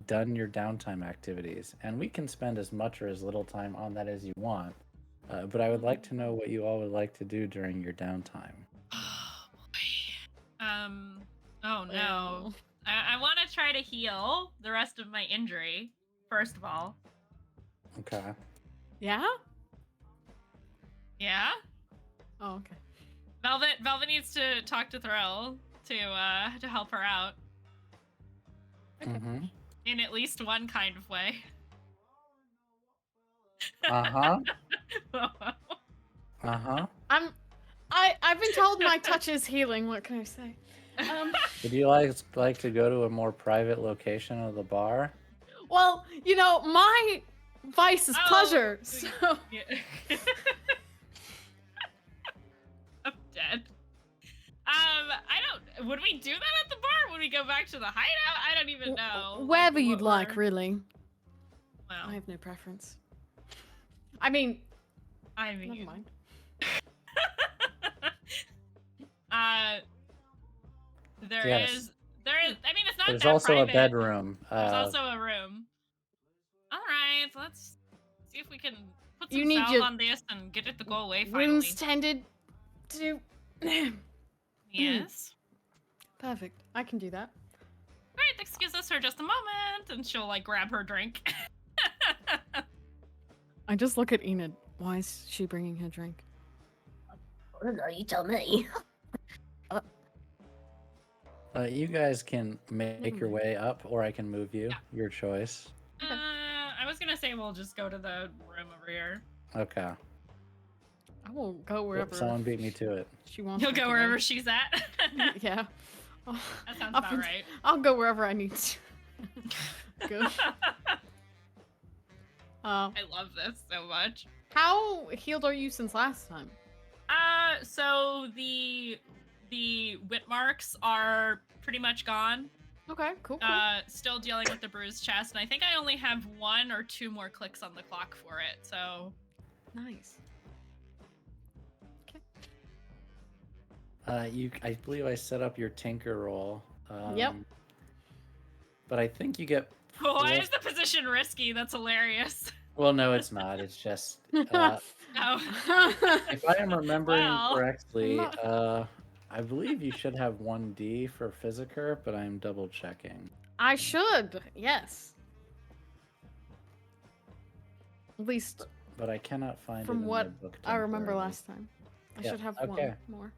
done your downtime activities, and we can spend as much or as little time on that as you want. But I would like to know what you all would like to do during your downtime. Oh boy. Oh no. Well, I want to try to heal the rest of my injury. First of all. Okay. yeah? Yeah. Oh, okay. Velvet needs to talk to Thrill to help her out Mm-hmm. in at least one kind of way. Uh-huh. Uh-huh. I've been told my touch is healing. What can I say? Would you like to go to a more private location of the bar? Well, my vice is Oh, pleasure. So Yeah. I'm dead. Would we do that at the bar? Would we go back to the hideout? I don't even know. wherever what you'd like, we're- really. Wow. I have no preference. I mean, I never mean, mind. there Yes. is. I mean, it's not There's that also private. a bedroom. There's also a room. All right, let's see if we can put You some need salve your on this and get it to go away finally. Wounds tended to. Yes. Perfect. I can do that. Great. Excuse us for just a moment, and she'll like grab her drink. I just look at Enid. Why is she bringing her drink? I don't know, you tell me. You guys can make your way up, or I can move you. Yeah. Your choice. I was gonna say we'll just go to the room over here. Okay. I will go wherever Someone beat me to it. she wants. You'll me to go wherever she's at. Yeah. That sounds Up about and- right. I'll go wherever I need to. Go. I love this so much. How healed are you since last time? So the whip marks are pretty much gone. Okay, cool. Still dealing with the bruised chest, and I think I only have 1 or 2 more clicks on the clock for it. So Nice. I believe I set up your tinker roll. Yep. But I think you get. why four- is the position risky? That's hilarious. Well, no, it's not. It's just. Oh, If I am remembering Well, correctly, not- I believe you should have 1d for Physiker, but I'm double checking. I should. Yes. At least But I cannot find it from in what my book. I remember temporarily. last time. I Yeah, should have okay. one more.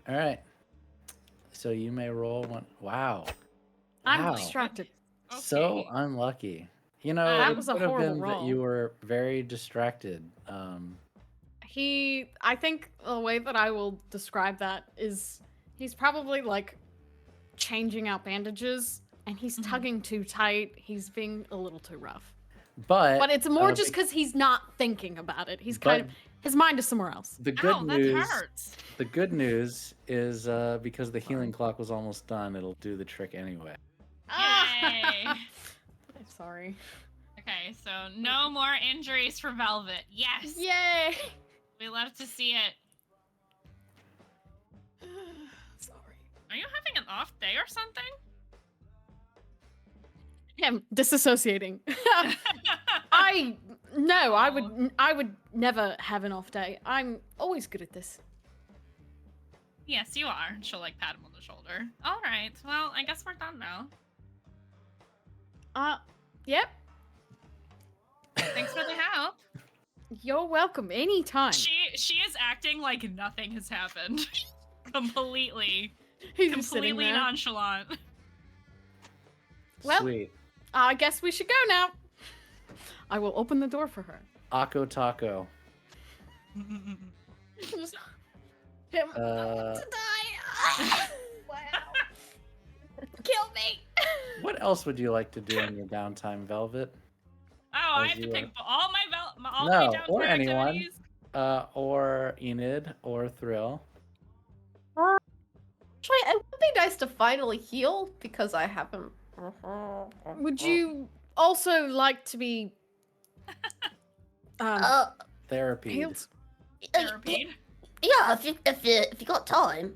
All right. So you may roll one. Wow. I'm Wow. distracted. So okay. unlucky. You know, That it was a could have horrible been that roll. you were very distracted. I think the way that I will describe that is he's probably like changing out bandages and he's Mhm. tugging too tight. He's being a little too rough. But But it's more uh, just be- because he's not thinking about it. He's but kind of, his mind is somewhere else. the good Ow, that news. hurts. The good news is because the healing clock was almost done, it'll do the trick anyway. Yay. I'm sorry. Okay, so no more injuries for Velvet. Yes. Yay! We love to see it. Sorry. Are you having an off day or something? Him disassociating. I would never have an off day. I'm always good at this. Yes, you are. And she'll like pat him on the shoulder. All right. Well, I guess we're done now. Yep. Thanks for the help. You're welcome anytime. She is acting like nothing has happened. completely He's just sitting completely there. nonchalant. Well- Sweet. I guess we should go now. I will open the door for her. Akko Taco. Just him Uh, to die. Wow. Kill me. what else would you like to do in your downtime, Velvet? Oh, I As have to you pick are- all my No, downtime or anyone. activities? Or Enid, or Thrill. to finally heal because I haven't. Would you also like to be Uh, Therapy. healed? Therapy. yeah, if you got time.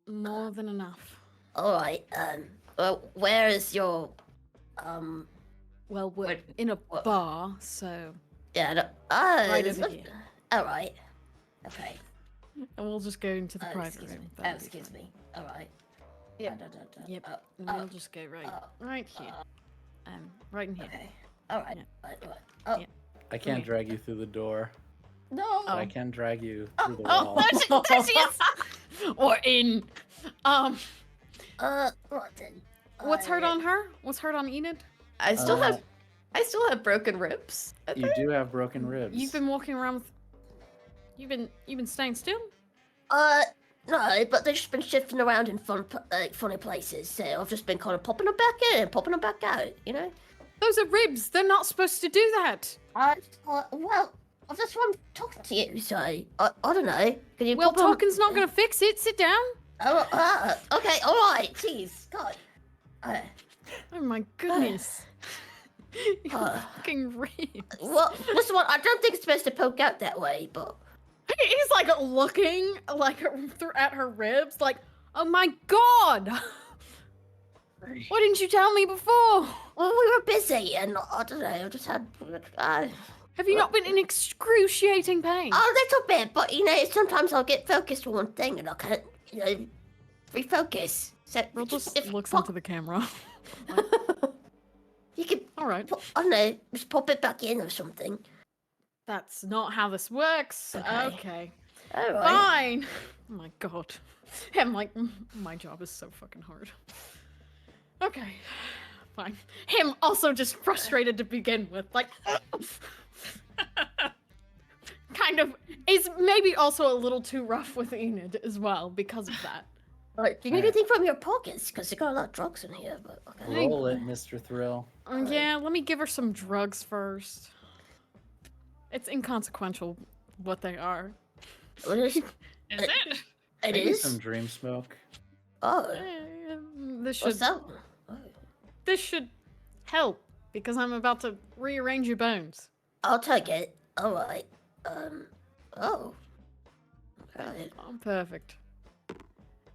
More than enough. All right. Well, where is your Well, we're Wait, in a what? bar, so Yeah. right there's over no- here. All right. Okay. And we'll just go into the private Excuse room. me. That'll be Excuse fine. me. All right. Yep. Yep. And we'll just go right here. Right in here. Okay. All right. Yeah. All right. Oh. Yeah. I can't Okay. drag you through the door. No. But I can drag you through the Oh, wall. there she is. Or in. Right then. What's hurt on her? What's hurt on Enid? I still Uh, have broken ribs. I You think. do have broken ribs. You've been walking around with. You've been staying still. No, but they've just been shifting around in funny places. So I've just been kind of popping them back in and popping them back out. You know. Those are ribs. They're not supposed to do that. Well, I just want to talk to you. So I don't know. Can you? Well, pop 'em- talking's not gonna fix it. Sit down. Oh, okay. All right. Jeez. God. Oh my goodness. Your Uh. fucking ribs. Well, listen, what? I don't think it's supposed to poke out that way, but. He's like looking like at her ribs, like, oh my god. Why didn't you tell me before? Well, we were busy, and I don't know. I just had. Have you not been in excruciating pain? A little bit, but sometimes I'll get focused on one thing and I can't, refocus. So Real just if looks pop, into the camera. you can, All right. I don't know, just pop it back in or something. That's not how this works. Okay. Okay. All right. Fine. Oh my god. I'm like, my job is so fucking hard. Okay. Fine. Him also just frustrated to begin with. Like, kind of is maybe also a little too rough with Enid as well because of that. Right. Do you need anything from your pockets? Because you got a lot of drugs in here. But okay. Roll it, Mr. Thrill. Yeah, let me give her some drugs first. It's inconsequential what they are. What is? Is it? It Maybe is. some dream smoke. Oh, This what's should that? Oh. this should help because I'm about to rearrange your bones. I'll take it. All right. Oh. Okay. Oh, perfect.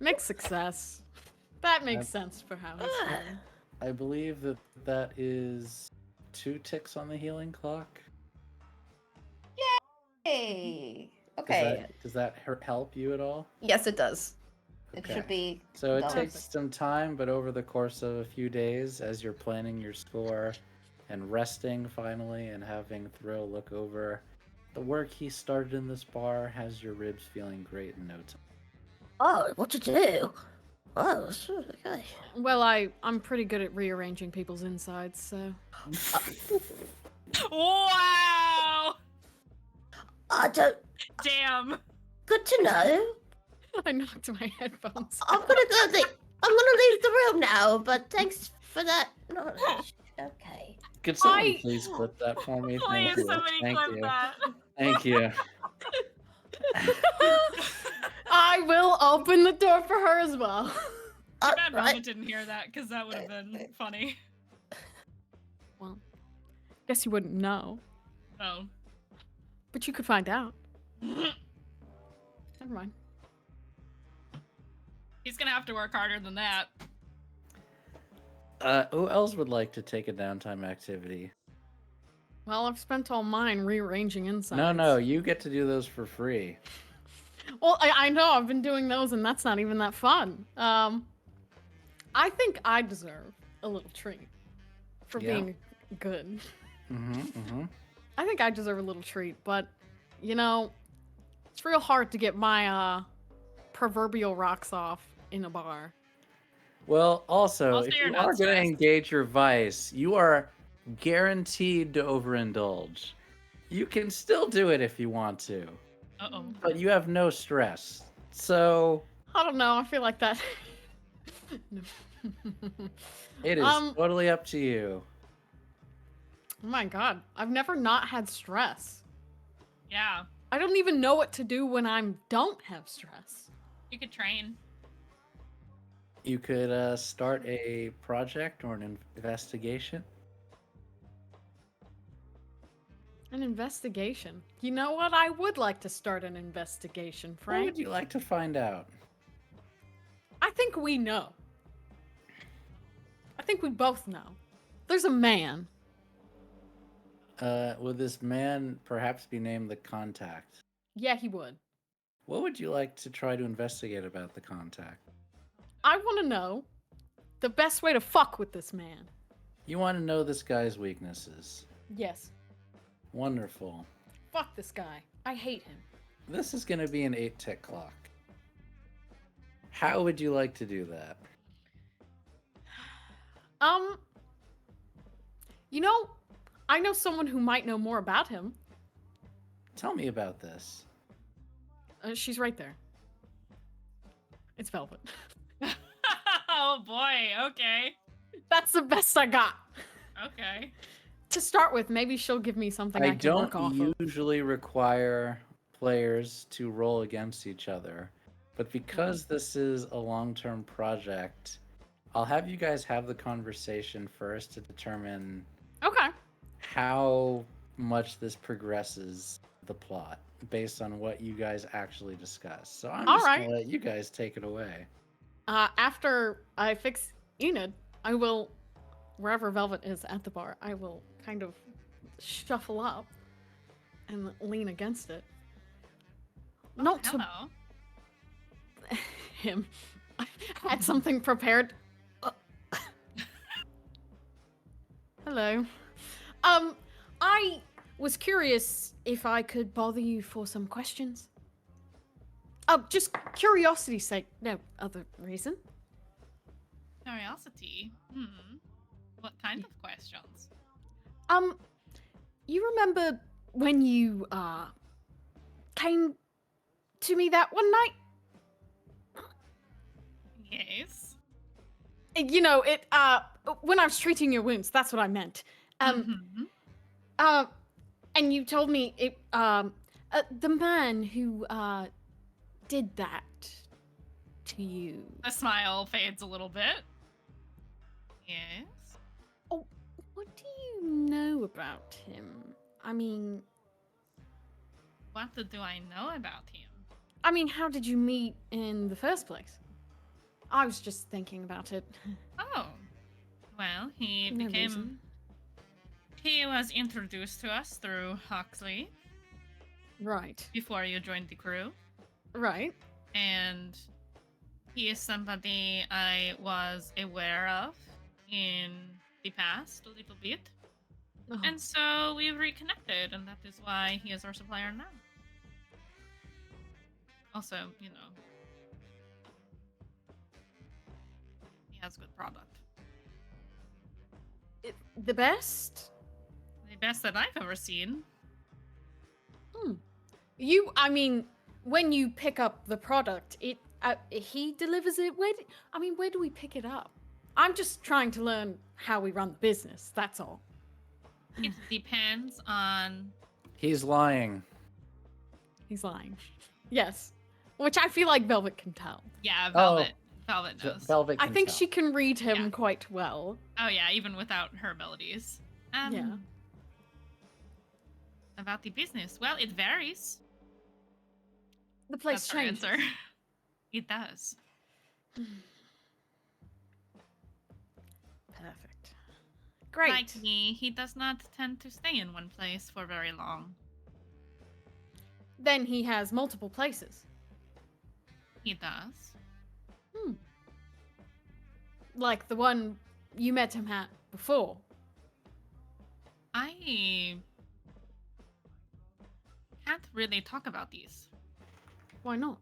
Mixed success. That makes sense for how it's Ah. going. I believe that is 2 ticks on the healing clock. Hey. Does Okay. Does that help you at all? Yes, it does. It Okay. should be. So it Done. takes some time, but over the course of a few days, as you're planning your score and resting finally and having Thrill look over the work he started in this bar, has your ribs feeling great in no time. Oh, what to do? Oh, okay. Well, I'm pretty good at rearranging people's insides, so Wow! I don't. Damn. Good to know. I knocked my headphones. I'm gonna go. I'm gonna leave the room now. But thanks for that knowledge. Okay. Could someone I- please clip that for me? Please, Thank you. somebody Thank clip you. that. Thank you. I will open the door for her as well. Too bad Mama Right. didn't hear that, because that would have been funny. Well, guess you wouldn't know, Oh. but you could find out. Never mind. He's gonna have to work harder than that. Who else would like to take a downtime activity? Well, I've spent all mine rearranging insides. No, you get to do those for free. Well, I know I've been doing those, and that's not even that fun. I think I deserve a little treat for Yeah. being good. Mm-hmm. I think I deserve a little treat, but it's real hard to get my proverbial rocks off in a bar. Well, also, Also, if you're you not are going to stressed. engage your vice, you are guaranteed to overindulge. You can still do it if you want to, Uh-oh. but you have no stress. So I don't know. I feel like that. No. it is totally up to you. Oh my god, I've never not had stress. Yeah. I don't even know what to do when I don't have stress. You could train. You could start a project or an investigation. An investigation. You know what? I would like to start an investigation, What Frank. would you like to find out? I think we know. I think we both know. There's a man. Would this man perhaps be named the contact? Yeah, he would. What would you like to try to investigate about the contact? I want to know the best way to fuck with this man. You want to know this guy's weaknesses. Yes. Wonderful. Fuck this guy. I hate him. This is going to be an 8-tick clock. How would you like to do that? You know, I know someone who might know more about him. Tell me about this. She's right there. It's Velvet. Oh boy, okay. That's the best I got. Okay. To start with, maybe she'll give me something I, I can work don't off of. usually require players to roll against each other, but because this is a long-term project, I'll have you guys have the conversation first to determine Okay. how much this progresses the plot based on what you guys actually discuss. So I'm just Alright. gonna let you guys take it away. After I fix Enid, I will, wherever Velvet is at the bar, I will kind of shuffle up and lean against it. Not to Hello. him. I had something prepared. Hello. I was curious if I could bother you for some questions. Just curiosity's sake. No other reason. Curiosity. What kind of questions? You remember when you, came to me that one night? Yes. You know, when I was treating your wounds, that's what I meant. Mhm. And you told me the man who, did that to you. The smile fades a little bit. Yes. Oh, what do you know about him? I mean, What do I know about him? how did you meet in the first place? I was just thinking about it. Oh. Well, he No became. reason. He was introduced to us through Huxley Right. before you joined the crew. Right. And he is somebody I was aware of in the past a little bit. Oh, And so we've reconnected, and that is why he is our supplier now. Also, you know, he has good product. the best? The best that I've ever seen. When you pick up the product, he delivers it. Where do we pick it up? I'm just trying to learn how we run the business. That's all. It depends on. He's lying. He's lying. Yes, which I feel like Velvet can tell. Yeah, Velvet. Velvet knows. Velvet I can think tell. she can read him Yeah. quite well. Oh yeah, even without her abilities. Yeah. About the business. Well, it varies. The place That's our changes. answer. It does. Perfect. Great. Like me, he does not tend to stay in one place for very long. Then he has multiple places. He does. Like the one you met him at before. I can't really talk about these Why not?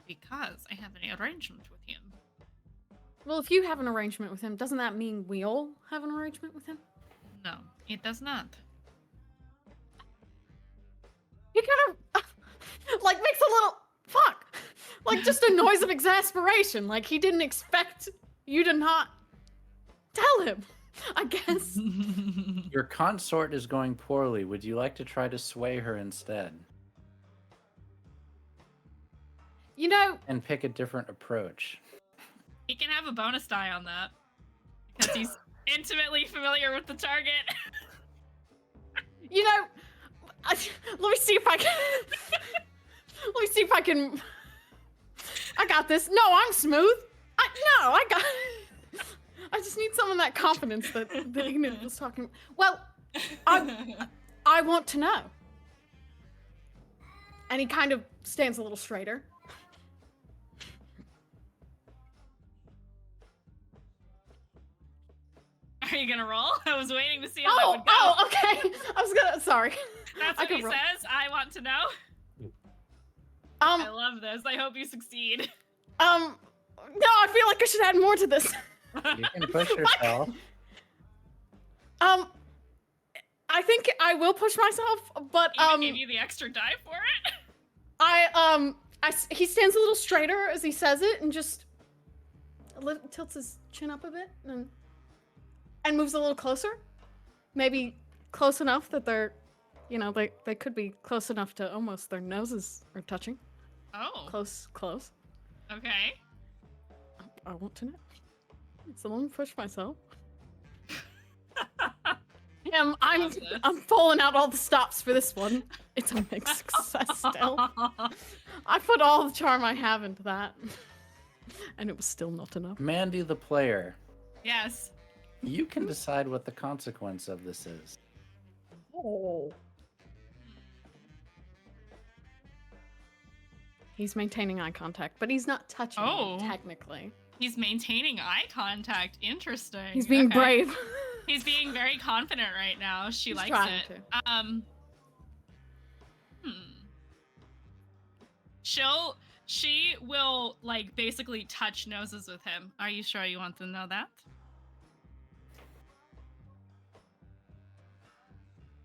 because I have an arrangement with him. Well, if you have an arrangement with him, doesn't that mean we all have an arrangement with him? No, it does not. He kind of makes a little fuck, like just a noise of exasperation, like he didn't expect you to not tell him. I guess. Your consort is going poorly. Would you like to try to sway her instead? You know, and pick a different approach. He can have a bonus die on that because he's intimately familiar with the target. you know, let me see if I can. Let me see if I can. I got this. No, I'm smooth. I got. I just need some of that confidence that Enid was talking. Well, I want to know. And he kind of stands a little straighter. Are you gonna roll? I was waiting to see how that would go. Oh, okay. I was gonna. Sorry. That's I what could he roll. says. I want to know. Um. I love this. I hope you succeed. No, I feel like I should add more to this. You can push yourself. I think I will push myself, but Even gave you the extra die for it. he stands a little straighter as he says it, and just tilts his chin up a bit, and moves a little closer. Maybe close enough that they're, they could be close enough to almost their noses are touching. Oh. Close. Okay. I want to know. So let me push myself. I'm pulling out all the stops for this one. It's a mixed success still. I put all the charm I have into that. And it was still not enough. Mandy the player, Yes. you can decide what the consequence of this is. Oh. He's maintaining eye contact, but he's not touching Oh. me, technically. He's maintaining eye contact. Interesting. He's being Okay. brave. He's being very confident right now. She He's likes trying it. She will like basically touch noses with him. Are you sure you want to know that?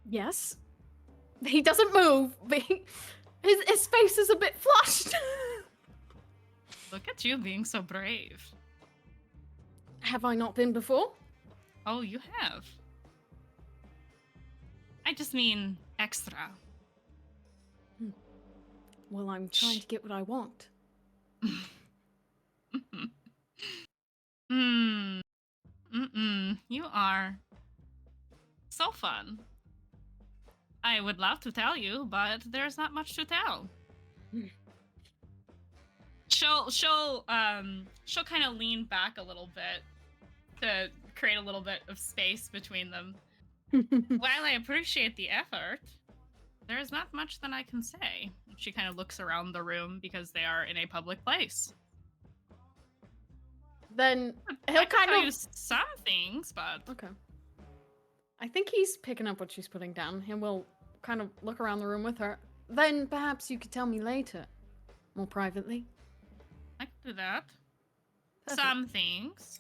Yes. He doesn't move, but his face is a bit flushed. Look at you being so brave. Have I not been before? Oh, you have. I just mean extra. Well, I'm trying to get what I want. You are so fun. I would love to tell you, but there's not much to tell. She'll kind of lean back a little bit to create a little bit of space between them. While I appreciate the effort, there is not much that I can say. She kind of looks around the room because they are in a public place. Then I he'll can kind tell of you some things, but Okay. I think he's picking up what she's putting down. He will kind of look around the room with her. Then perhaps you could tell me later, more privately. I can do that. Perfect. Some things.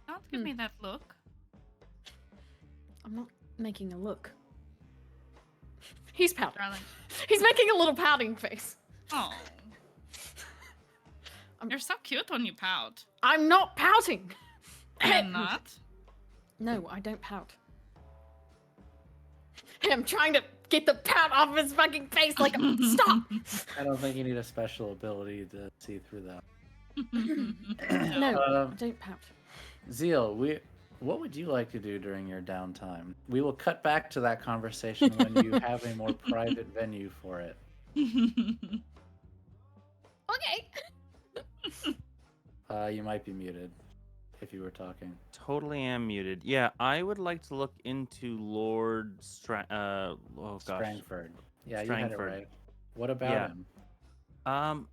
Don't give me that look. I'm not making a look. He's pouting. Darling. He's making a little pouting face. Oh. You're so cute when you pout. I'm not pouting. You're not? No, I don't pout. I'm trying to get the pout off his fucking face. Like, stop. I don't think you need a special ability to see through that. No, Um, I don't pout. Zeal, what would you like to do during your downtime? We will cut back to that conversation when you have a more private venue for it. Okay. You might be muted if you were talking. Totally am muted. Yeah, I would like to look into Lord Strangford. Yeah, you had it Strangford. right. What about Yeah. him?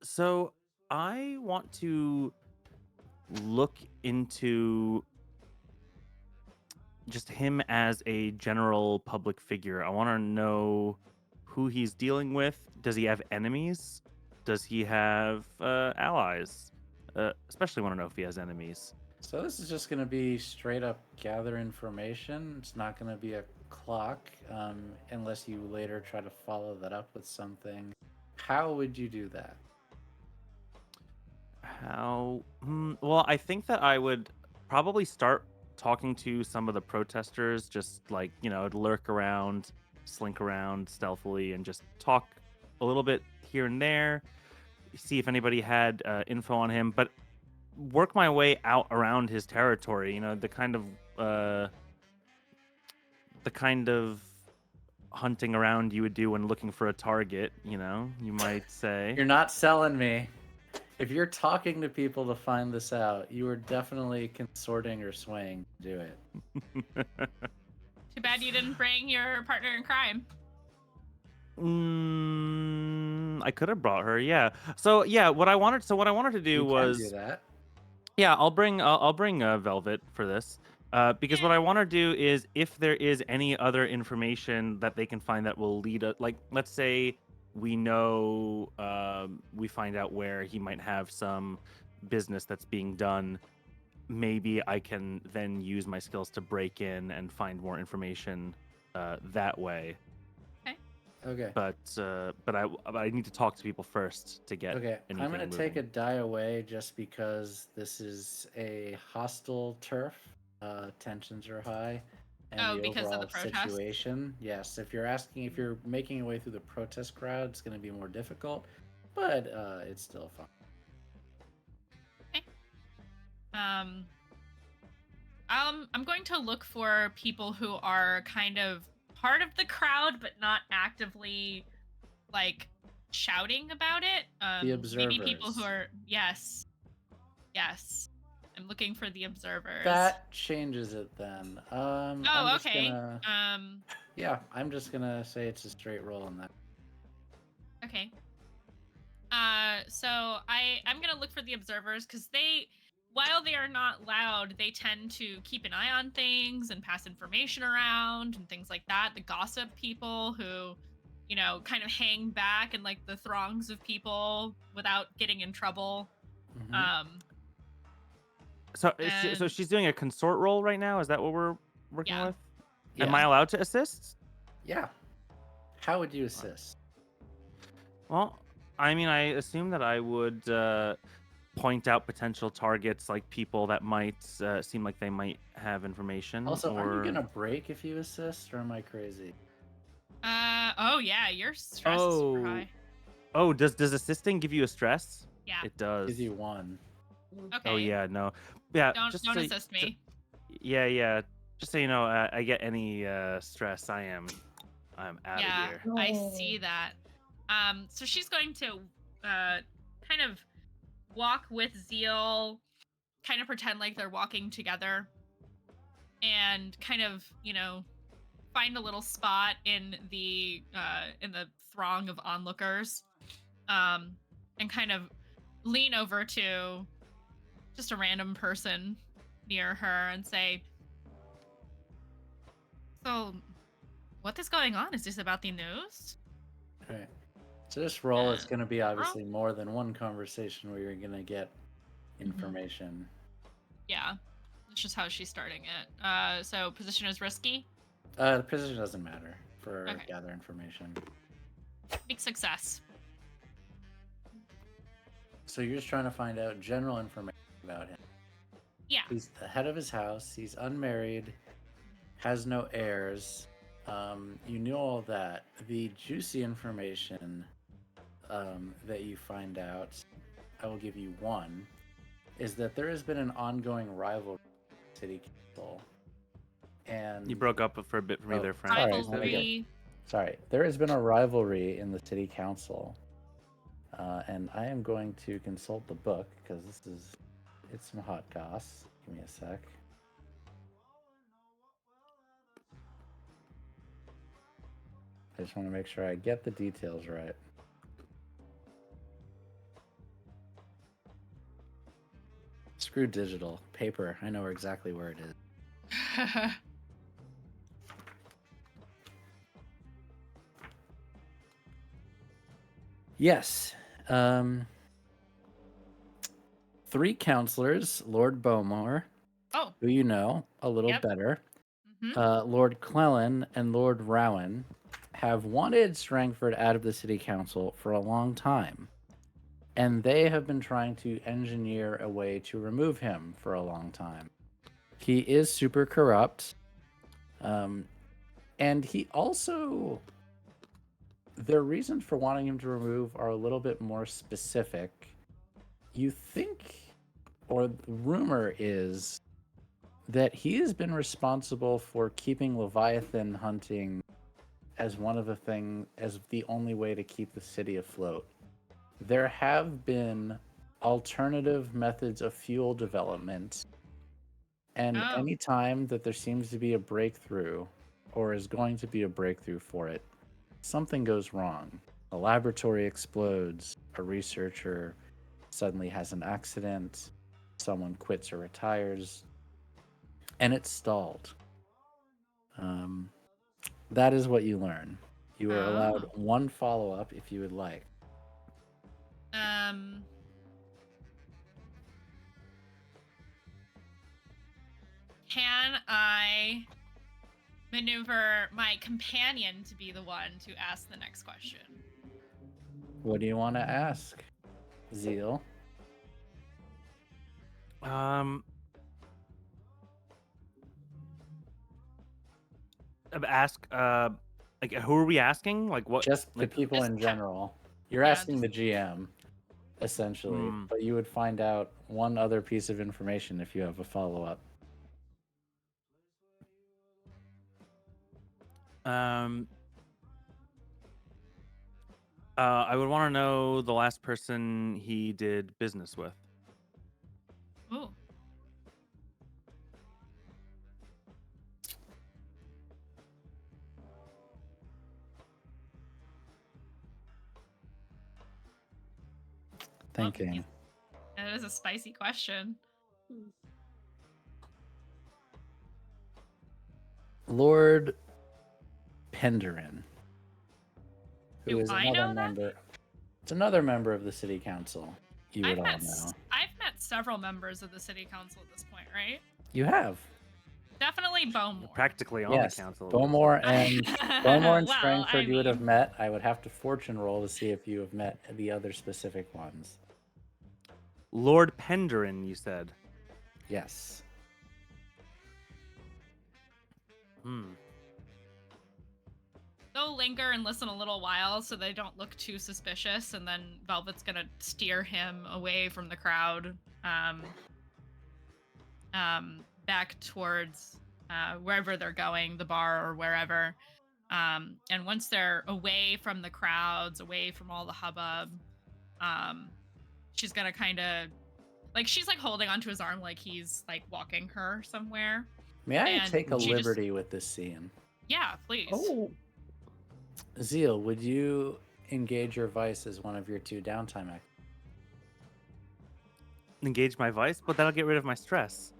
So I want to look into just him as a general public figure. I want to know who he's dealing with. Does he have enemies? Does he have allies? Especially want to know if he has enemies. So this is just going to be straight up gather information. It's not going to be a clock unless you later try to follow that up with something. How would you do that? How? Well, I think that I would probably start talking to some of the protesters, just like, lurk around, slink around stealthily, and just talk a little bit here and there, see if anybody had info on him, but work my way out around his territory. You know, the kind of hunting around you would do when looking for a target. You know, you might say. You're not selling me. If you're talking to people to find this out, you are definitely consorting or swaying to do it. Too bad you didn't bring your partner in crime. I could have brought her, yeah. So yeah, what I wanted to do You was, can do that. yeah, I'll bring Velvet for this, because what I want to do is, if there is any other information that they can find that will lead us, like let's say we know, we find out where he might have some business that's being done. Maybe I can then use my skills to break in and find more information that way. Okay. But I need to talk to people first to get. Okay. anything I'm going to take a moving. die away just because this is a hostile turf. Tensions are high. And Oh, the because of the overall protests? situation. Yes. If you're making your way through the protest crowd, it's going to be more difficult. But it's still fun. I'm going to look for people who are kind of part of the crowd, but not actively, like, shouting about it. Maybe people who observers. are, yes. I'm looking for the observers. That changes it then. I'm Oh, just okay. Gonna, yeah, I'm just gonna say it's a straight roll on that. Okay. So I'm gonna look for the observers because while they are not loud, they tend to keep an eye on things and pass information around and things like that. The gossip people who, you know, kind of hang back in like the throngs of people without getting in trouble. Mhm. So and- she's doing a consort role right now. Is that what we're working Yeah. with? Yeah. Am I allowed to assist? Yeah. How would you assist? Well, I mean, I assume that I would point out potential targets, like people that might seem like they might have information. Also, aren't you or... gonna break if you assist, or am I crazy? Oh yeah, your stress is super high. Oh, does assisting give you a stress? Yeah. It does. Gives you one. Okay. Oh yeah, no, yeah. Don't so, assist me. Yeah. Just so you know, I get any stress, I'm out of here. I see that. So she's going to kind of walk with Zeal, kind of pretend like they're walking together, and kind of, you know, find a little spot in the throng of onlookers, and kind of lean over to just a random person near her and say, "So, what is going on? Is this about the news?" Okay. So this roll is Uh, gonna be obviously more than one conversation where you're gonna get information. Yeah, that's just how she's starting it. So position is risky. The position doesn't matter for Okay. gather information. Big success. So you're just trying to find out general information about him. Yeah. He's the head of his house. He's unmarried, has no heirs. You knew all that. The juicy information that you find out, I will give you one, is that there has been an ongoing rivalry with the city council. And You broke up for a bit for me Oh, there, Frank. sorry. Rivalry. Sorry, there has been a rivalry in the city council, and I am going to consult the book because it's some hot goss. Give me a sec. I just want to make sure I get the details right. Screw digital. Paper, I know exactly where it is. Yes. 3 counselors, Lord Beaumont, Oh. who you know a little Yep. better, Mhm. Lord Clellan and Lord Rowan, have wanted Strangford out of the city council for a long time. And they have been trying to engineer a way to remove him for a long time. He is super corrupt. And he also their reasons for wanting him to remove are a little bit more specific. You think, or the rumor is, that he has been responsible for keeping Leviathan hunting as the only way to keep the city afloat. There have been alternative methods of fuel development, and Oh. any time that there seems to be a breakthrough, or is going to be a breakthrough for it, something goes wrong. A laboratory explodes, a researcher suddenly has an accident, someone quits or retires, and it's stalled. That is what you learn. You are allowed Oh. one follow-up if you would like. Can I maneuver my companion to be the one to ask the next question? What do you want to ask, Zeal? Ask like who are we asking? Like what? Just the like people Just in general. You're yeah, asking the GM, essentially, but you would find out one other piece of information if you have a follow-up. I would want to know the last person he did business with. Ooh. Thinking. That is a spicy question. Lord Penderin, who Do is I another know that? member. It's another member of the city council. You would I've all met know. I've met several members of the city council at this point, right? You have. Definitely Bowmore. Practically on Yes, the council. Bowmore and Well, Strangford you would have mean, met. I would have to fortune roll to see if you have met the other specific ones. Lord Penderin, you said. Yes. They'll linger and listen a little while so they don't look too suspicious, and then Velvet's gonna steer him away from the crowd, back towards wherever they're going, the bar or wherever. And once they're away from the crowds, away from all the hubbub, she's gonna kind of she's like holding onto his arm like he's like walking her somewhere. May I And take a she just- liberty with this scene? Yeah, please. Oh, Zeal, would you engage your vice as one of your 2 downtime actions? Engage my vice, but that'll get rid of my stress.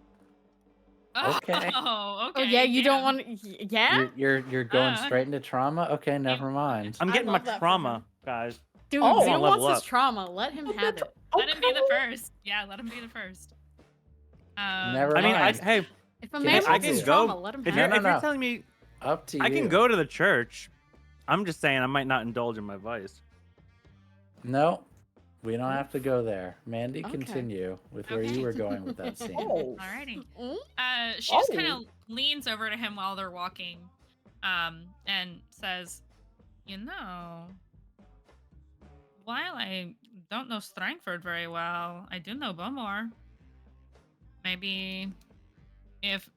Okay. Oh, okay. Oh yeah, you don't damn. want. Yeah, You're going Uh. straight into trauma? Okay, never mind. I'm I getting my love that for trauma, him. guys. dude, Oh. Zeal Level wants his up. trauma. Let him have it. Let him be the first. Yeah, let him be the first. Never I mean, mind. hey, If a Can man I wants can his go- trauma, let him if have you're it. No, if you're no. telling me Up to you. I can go to the church, I'm just saying I might not indulge in my vice. No, we don't have to go there. Mandy, Okay. continue with where Okay. you were going with that scene. oh. Alrighty. Mm? She just kind Oh. of leans over to him while they're walking, and says, "You know, while I don't know Strangford very well, I do know Bowmore. Maybe if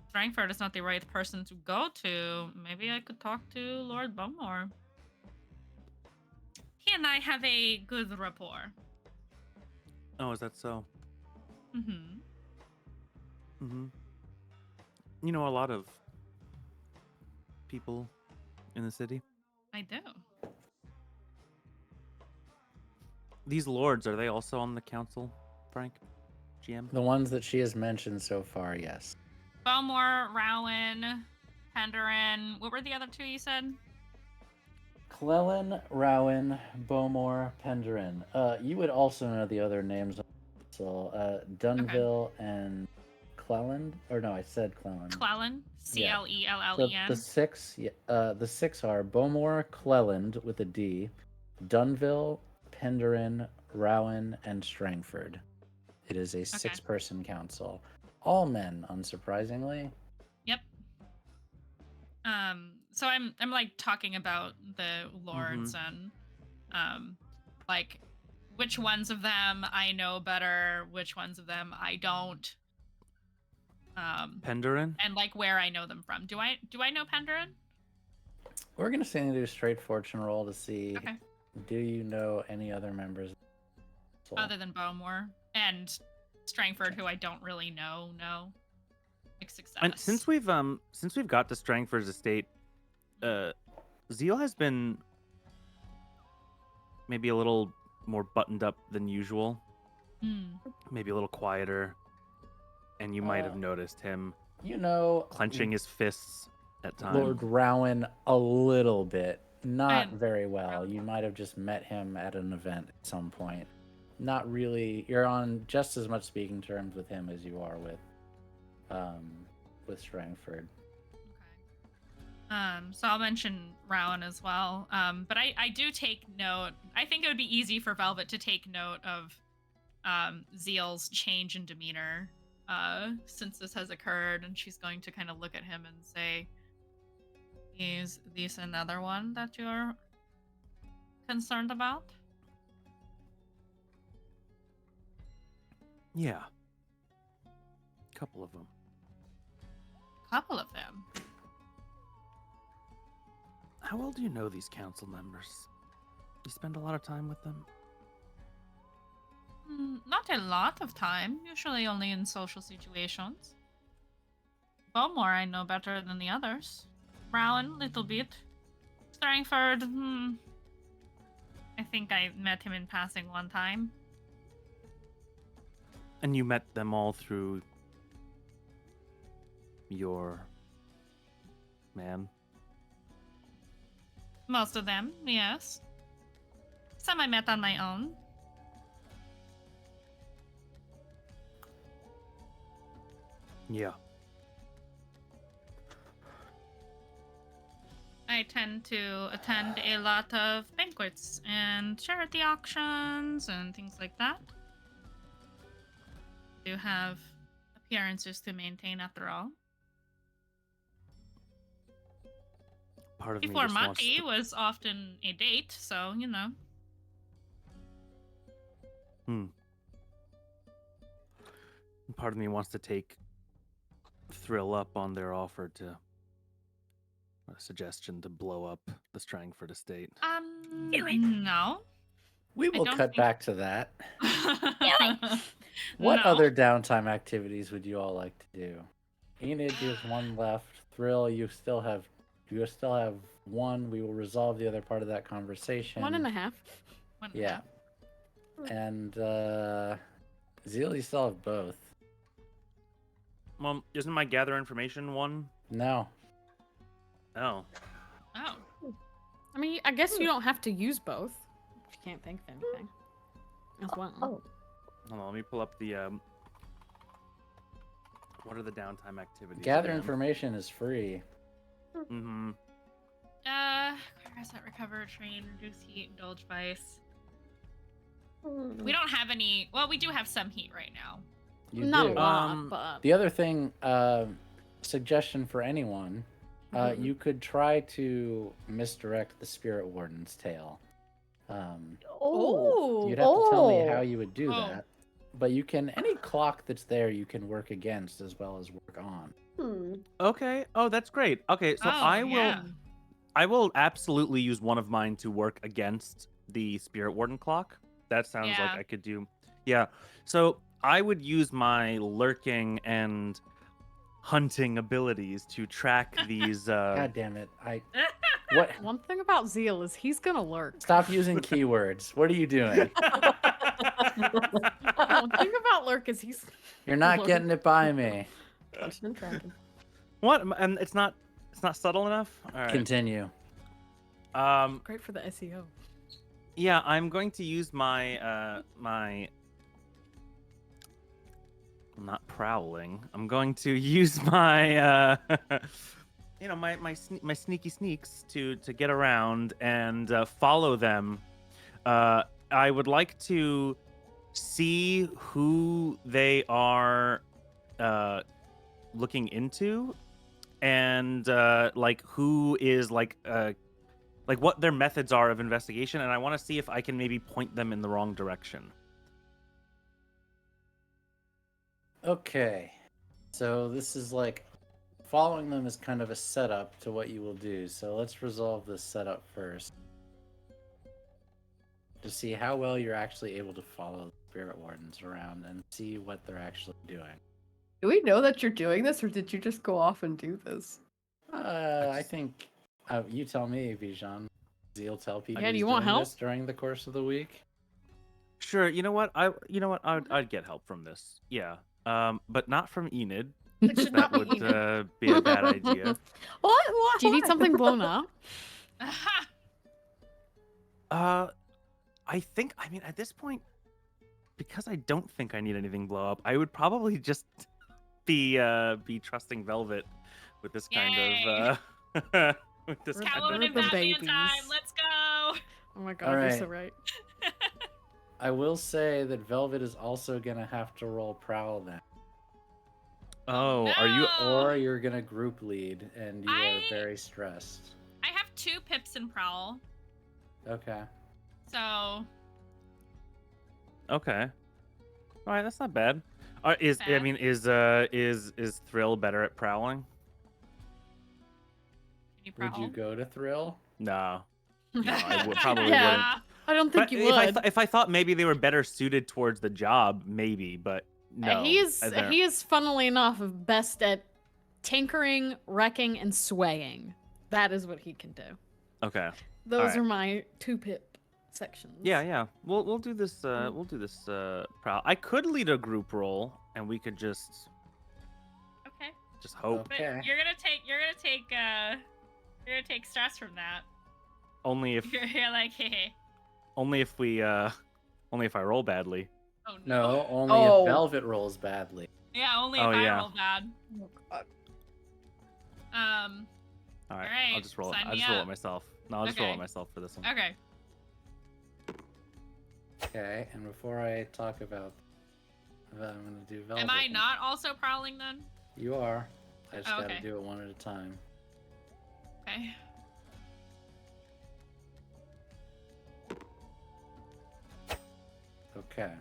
Strangford is not the right person to go to, maybe I could talk to Lord Bowmore. He and I have a good rapport." Oh, is that so? Mm-hmm. You know a lot of people in the city. I do. These lords, are they also on the council, Frank? GM? The ones that she has mentioned so far, yes. Bowmore, Rowan, Penderin. What were the other 2 you said? Clellan, Rowan, Bowmore, Penderin. You would also know the other names. So, Dunville and Cleland. Or no, I said Cleland. Clellan. Yeah. Clellen. The 6 are Bowmore, Cleland with a D, Dunville, Penderin, Rowan, and Strangford. It is a 6-person council. All men, unsurprisingly. Yep. So I'm like talking about the lords and like which ones of them I know better, which ones of them I don't. Penderin? And like where I know them from. Do I know Penderin? We're gonna say do a straight fortune roll to see. Okay. Do you know any other members? Other than Bowmore and Strangford, who I don't really know. No. Big success. And since we've got to Strangford's estate, Zeal has been maybe a little more buttoned up than usual. Maybe a little quieter. And you might have noticed him, You know, clenching his fists at times. Lord Rowan a little bit, not very well. You might have just met him at an event at some point. Not really. You're on just as much speaking terms with him as you are with Strangford. Okay. So I'll mention Rowan as well. But I do take note. I think it would be easy for Velvet to take note of Zeal's change in demeanor since this has occurred, and she's going to kind of look at him and say, "Is this another one that you're concerned about?" Yeah. Couple of them. Couple of them. How well do you know these council members? You spend a lot of time with them? Not a lot of time, usually only in social situations. Bowmore I know better than the others. Rowan, little bit. Strangford, I think I met him in passing one time. And you met them all through your man? Most of them, yes. Some I met on my own. Yeah. I tend to attend a lot of banquets and charity auctions and things like that. Do have appearances to maintain after all. Part of Before me just wants Monty to... was often a date, so you know. Part of me wants to take Thrill up on their offer to a suggestion to blow up the Strangford estate. No. We will don't cut think- back to that. What No. other downtime activities would you all like to do? Enid, there's one left. Thrill, you still have one. We will resolve the other part of that conversation. 1.5. Yeah. And Zeal, you still have both. Well, isn't my gather information one? No. Oh. Oh. I mean, I guess you don't have to use both. If you can't think of anything. As well. Oh, Hold on, let me pull up the what are the downtime activities? Gather again? information is free. Mm-hmm. Reset, recover, train, reduce heat, indulge vice. hmm. We don't have any. Well, we do have some heat right now. You Not do. a lot, but The other thing, suggestion for anyone, Mhm. you could try to misdirect the Spirit Warden's tail. Oh, You'd have to tell me Oh. how you would do Oh. that. But you can, any clock that's there, you can work against as well as work on. Okay. Oh, that's great. Okay, so yeah. I will absolutely use one of mine to work against the Spirit Warden clock. That sounds like Yeah. I could do. Yeah. So I would use my lurking and hunting abilities to track these. God damn it! What? one thing about Zeal is he's gonna lurk. Stop using keywords. What are you doing? One thing about lurk is he's You're not Lord. getting it by me. Constant tracking. What? And it's not subtle enough. All right. Continue. great for the SEO. Yeah, I'm going to use my my. I'm not prowling. I'm going to use my my sneaky sneaks to get around and follow them. I would like to see who they are looking into, and like who is like what their methods are of investigation, and I want to see if I can maybe point them in the wrong direction. Okay. So this is like following them is kind of a setup to what you will do. So let's resolve this setup first. To see how well you're actually able to follow the spirit wardens around and see what they're actually doing. Do we know that you're doing this, or did you just go off and do this? I think you tell me, Bijan. Zeal tell people Yeah, do he's you want doing help? this during the course of the week. Sure, you know what? I'd get help from this. Yeah. But not from Enid. It should That not be would Enid. be a bad idea. What? Do you need something blown up? I think, I mean, at this point, because I don't think I need anything blow up, I would probably just be trusting Velvet with this kind of with this We're kind Calhoun the and of Batman babies. time. Let's go. Oh my god, you're so right. I will say that Velvet is also gonna have to roll prowl then, Oh, are you? No. or you're gonna group lead, and you are very stressed. I have 2 pips in prowl, Okay. so Okay. All right, that's not bad. Is Bad. is Thrill better at prowling? can you prowl? Would you go to Thrill? No. No, I probably Yeah. wouldn't. I don't think But you would. if I thought maybe they were better suited towards the job, maybe, but no. He is, they're- he is, funnily enough, best at tinkering, wrecking, and swaying. That is what he can do. Okay. Those Alright. are my 2-pip sections. Yeah. We'll do this. We'll do this. Prowl. I could lead a group roll, and we could just Okay, hope. but Okay. you're gonna take stress from that. Only if You're like, hey. only if we only if I roll badly. Oh No, only Oh. if Velvet rolls badly. Yeah, only Oh, if I yeah. roll bad. All right. Alright, I'll just roll. sign I'll me just roll up. it myself. No, I'll just roll it Okay. myself for this one. Okay. Okay, and before I talk about that, I'm gonna do Velvet. Am I not also prowling then? You are. I just Oh, gotta okay. do it one at a time. Okay. Okay.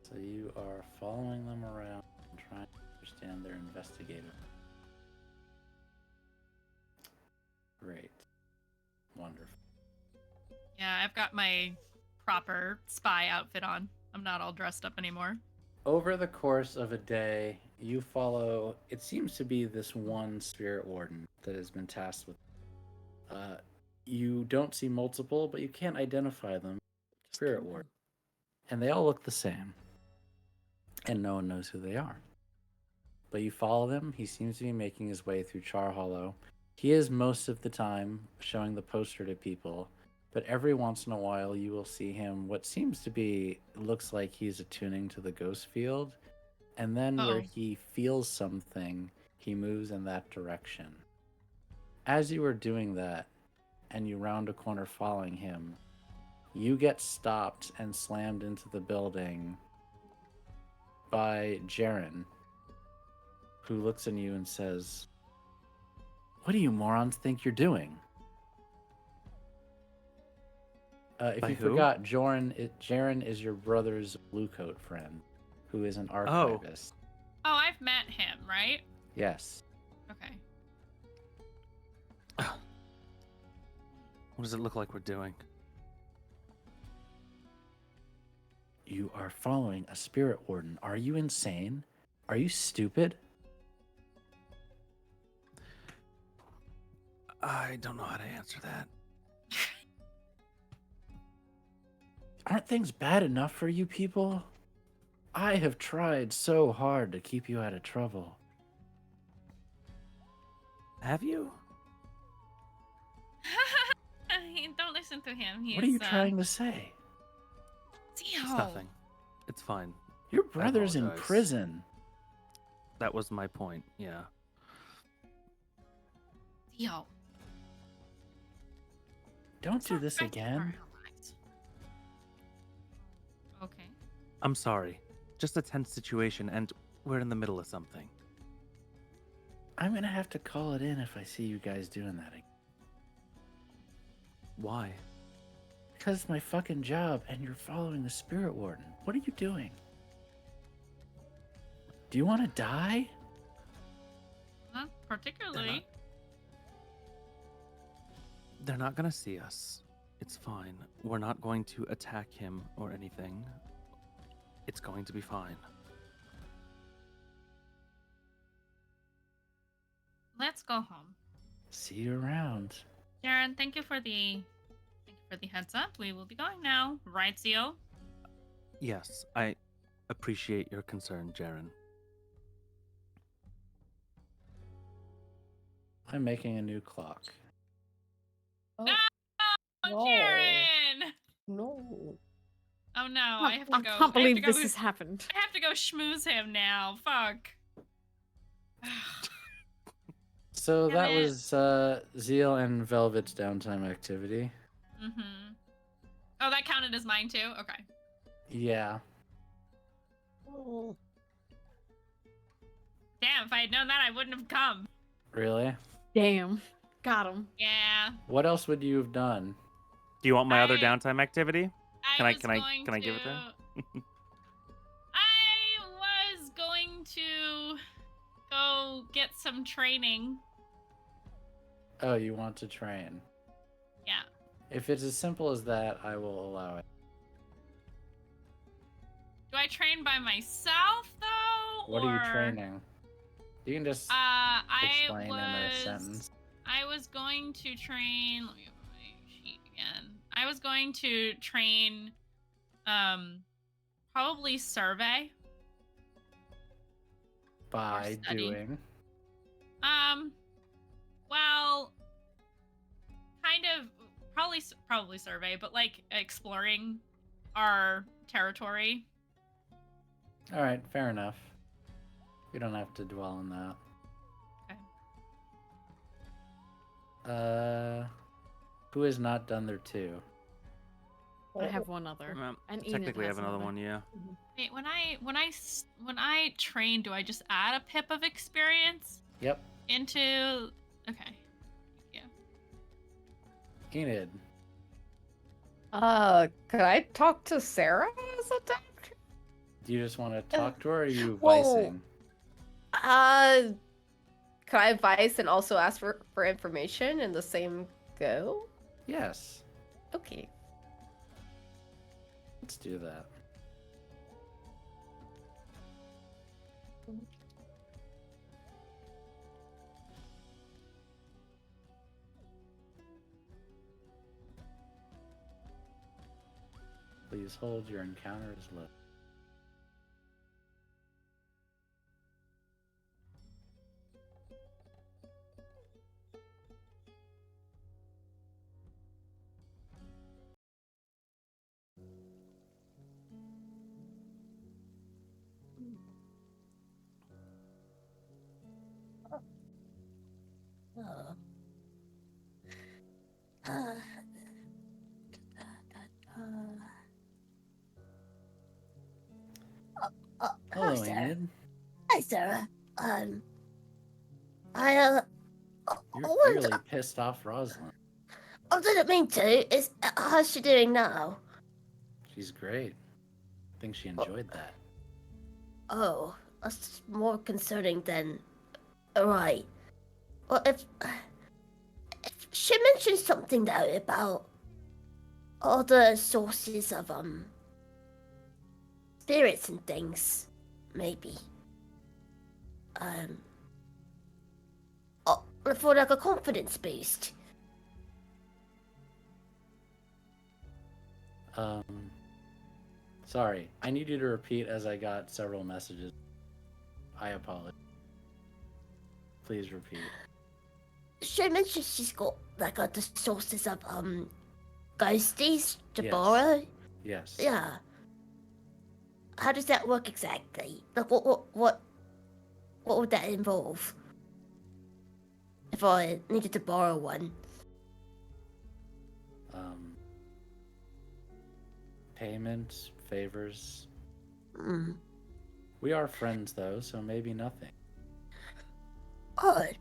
So you are following them around and trying to understand their investigative. Great. Wonderful. Yeah, I've got my proper spy outfit on. I'm not all dressed up anymore. Over the course of a day, you follow, it seems to be this one spirit warden that has been tasked with. You don't see multiple, but you can't identify them. Spirit warden. And they all look the same. And no one knows who they are. But you follow them. He seems to be making his way through Char Hollow. He is most of the time showing the poster to people. But every once in a while, you will see him, what seems to be, looks like he's attuning to the ghost field. And then where he feels something, he moves in that direction. As you are doing that, and you round a corner following him, you get stopped and slammed into the building by Jaren, who looks at you and says, "What do you morons think you're doing?" If By you who? forgot, Jaren is your brother's blue coat friend, who is an archivist. Oh, I've met him, right? Yes. Okay. What does it look like we're doing? You are following a spirit warden. Are you insane? Are you stupid? I don't know how to answer that. Aren't things bad enough for you people? I have tried so hard to keep you out of trouble. Have you? Don't listen to him. What are you trying to say? Zeal. It's nothing. It's fine. Your brother's in apologize. prison. That was my point. Yeah. Zeal. Don't do this Respect again. our allies. Okay. I'm sorry. Just a tense situation, and we're in the middle of something. I'm gonna have to call it in if I see you guys doing that again. Why? Because it's my fucking job, and you're following the Spirit Warden. What are you doing? Do you want to die? Not particularly. They're not gonna see us. It's fine. We're not going to attack him or anything. It's going to be fine. Let's go home. See you around. Jaren, thank you for the heads up. We will be going now. Right, Zeal? Yes, I appreciate your concern, Jaren. I'm making a new clock. Oh, No, No. Jaren! no. Oh no, I have to go. I can't believe have to this go, has happened. I have to go schmooze him now. Fuck. So Damn that it. was Zeal and Velvet's downtime activity. Mm-hmm. Oh, that counted as mine too? Okay. Yeah. Oh, Damn, if I had known that, I wouldn't have come. Really? Damn. Got him. Yeah. What else would you have done? Do you want my other I- downtime activity? Can I going give it to him? I was going to go get some training. Oh, you want to train? Yeah. If it's as simple as that, I will allow it. Do I train by myself though? What are you or- training? You can just I explain in a sentence. I was going to train. Let me open my sheet again. I was going to train, probably survey. By study. doing. Well, kind of probably survey, but like exploring our territory. All right, fair enough. We don't have to dwell on that. Okay. Who has not done their two? I have one other. And Enid Technically, I has have another another. one. Yeah. Wait, when I train, do I just add a pip of experience Yep. into? Okay. Enid. Could I talk to Sarah as a doctor? Do you just want to talk to her, or are you well, vicing? Could I advise and also ask for information in the same go? Yes. Okay. Let's do that. Please hold your encounter is low. oh. Hello, Sarah. Enid. Hi, Sarah. I You're wanted really to- pissed off Rosalind. I didn't mean to. How's she doing now? She's great. I think she enjoyed that. Oh, that's more concerning than. Right. Well, if she mentioned something though about all the sources of spirits and things, maybe. For like a confidence boost. Sorry. I need you to repeat as I got several messages. I apologize. Please repeat. She mentioned she's got like the sources of ghosties to Yes. borrow. Yes. Yeah. How does that work exactly? Like what would that involve? If I needed to borrow one. Payment, favors. We are friends, though, so maybe nothing. Alright.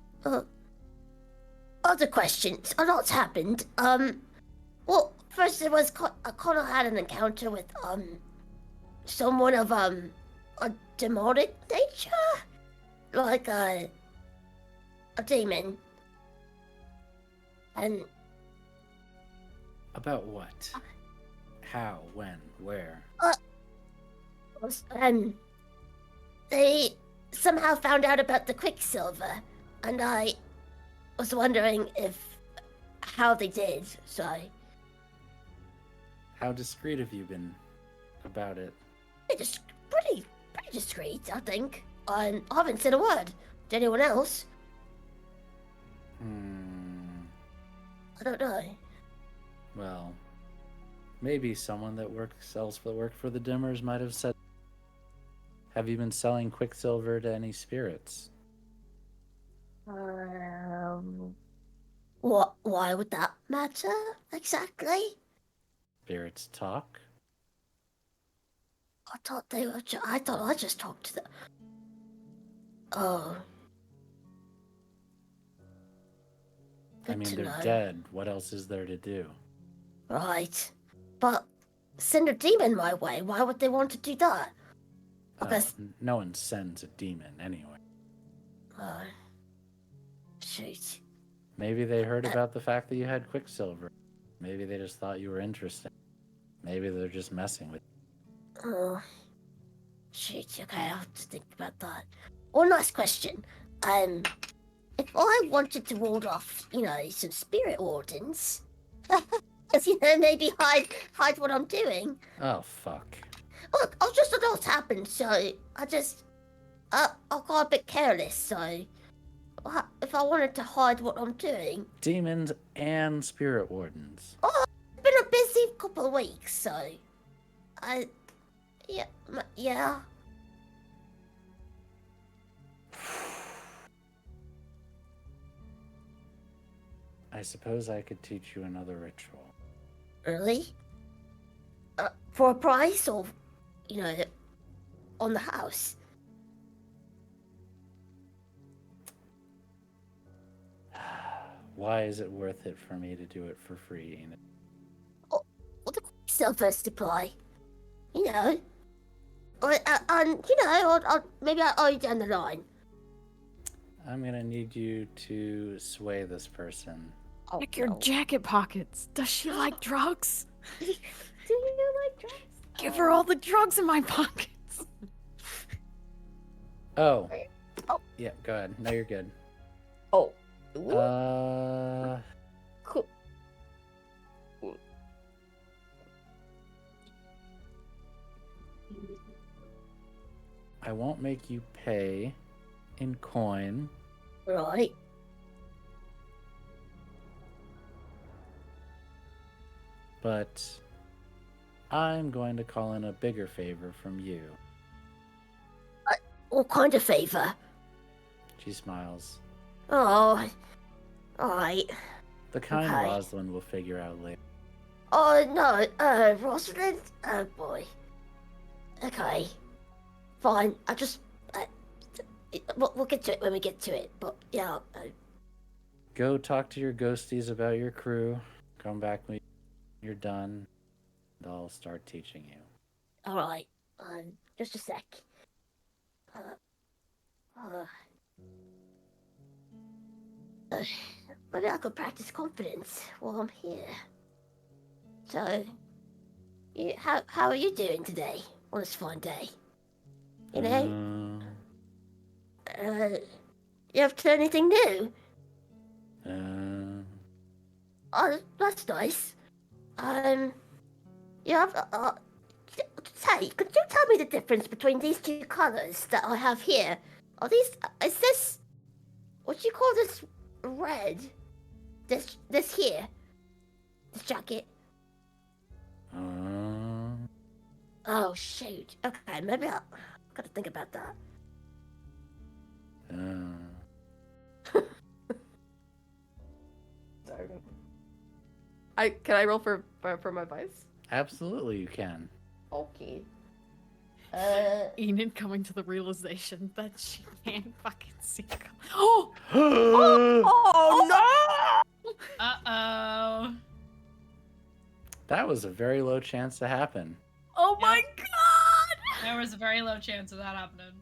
Other questions. A lot's happened. Well, first it was Connor had an encounter with someone of a demonic nature, like a demon. And About what? How? When? Where? they somehow found out about the Quicksilver, and I was wondering how they did. So How discreet have you been about it? just pretty discreet, I think. I haven't said a word to anyone else. I don't know. Well, maybe someone that worked for the Dimmers might have said. Have you been selling Quicksilver to any spirits? What? Why would that matter exactly? Spirits talk? I thought they were. I thought I just talked to them. Oh. I Good mean, to they're know. dead. What else is there to do? Right. But send a demon my way. Why would they want to do that? Because No one sends a demon anyway. Shoot. Maybe they heard about the fact that you had Quicksilver. Maybe they just thought you were interesting. Maybe they're just messing with you. Oh. Shoot. Okay, I'll have to think about that. One last question. If I wanted to ward off, some spirit wardens, maybe hide what I'm doing. Oh, fuck. Look, I just don't know what's happened, so I got a bit careless, so if I wanted to hide what I'm doing. Demons and spirit wardens. Oh, it's been a busy couple of weeks, so yeah. I suppose I could teach you another ritual. Really? For a price, or on the house? Why is it worth it for me to do it for free, Enid? Well, the silver supply. Or maybe I'll owe you down the line. I'm gonna need you to sway this person. Oh, Check your no. jacket pockets. Does she like drugs? Do you like drugs? Give her all the drugs in my pockets. Oh. Oh. Yeah, go ahead. No, you're good. Oh. Cool. I won't make you pay in coin. Right. But I'm going to call in a bigger favor from you. What kind of favor? She smiles. Oh. Alright. The kind Okay. Rosalind will figure out later. Oh, no. Rosalind? Oh, boy. Okay. Fine. We'll get to it when we get to it, but yeah. Go talk to your ghosties about your crew. Come back when you're done, and I'll start teaching you. Alright. Just a sec. Maybe I could practice confidence while I'm here. So, how are you doing today on this fine day? You have to learn anything new? Oh, that's nice. Say, could you tell me the difference between these two colours that I have here? Is this, what do you call this red? This here? This jacket? Oh, shoot. Okay, maybe I've got to think about that. Sorry. Can I roll for my advice? Absolutely, you can. Okay. Enid coming to the realization that she can't fucking see. Oh! Oh no! Uh-oh. That was a very low chance to happen. Oh my Yep. god! There was a very low chance of that happening.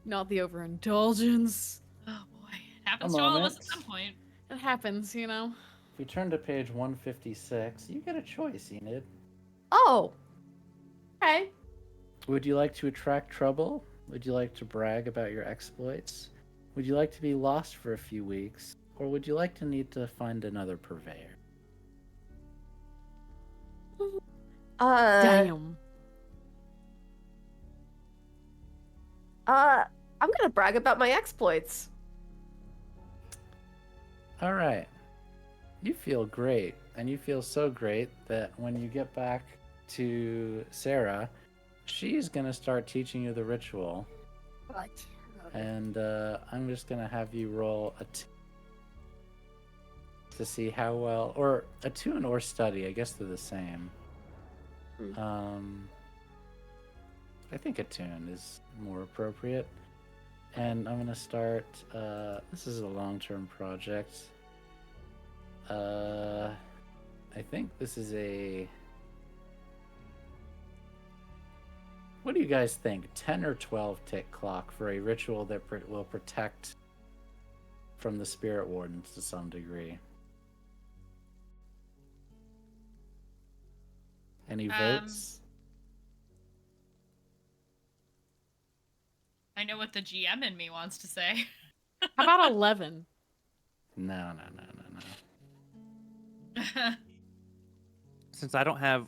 Not the overindulgence. Oh boy. It happens A to all of us moment. at some point. It happens, you know. If we turn to page 156, you get a choice, Enid. Oh. Okay. Would you like to attract trouble? Would you like to brag about your exploits? Would you like to be lost for a few weeks? Or would you like to need to find another purveyor? Damn. I'm gonna brag about my exploits. All right. You feel great, and you feel so great that when you get back to Sarah, she's going to start teaching you the ritual. Right. And I'm just going to have you roll a to see how well, or a tune or study. I guess they're the same. I think a tune is more appropriate. And I'm going to start, this is a long-term project. I think this is a... What do you guys think? 10 or 12 tick clock for a ritual that will protect from the spirit wardens to some degree. Any votes? I know what the GM in me wants to say. How about 11? No. Since I don't have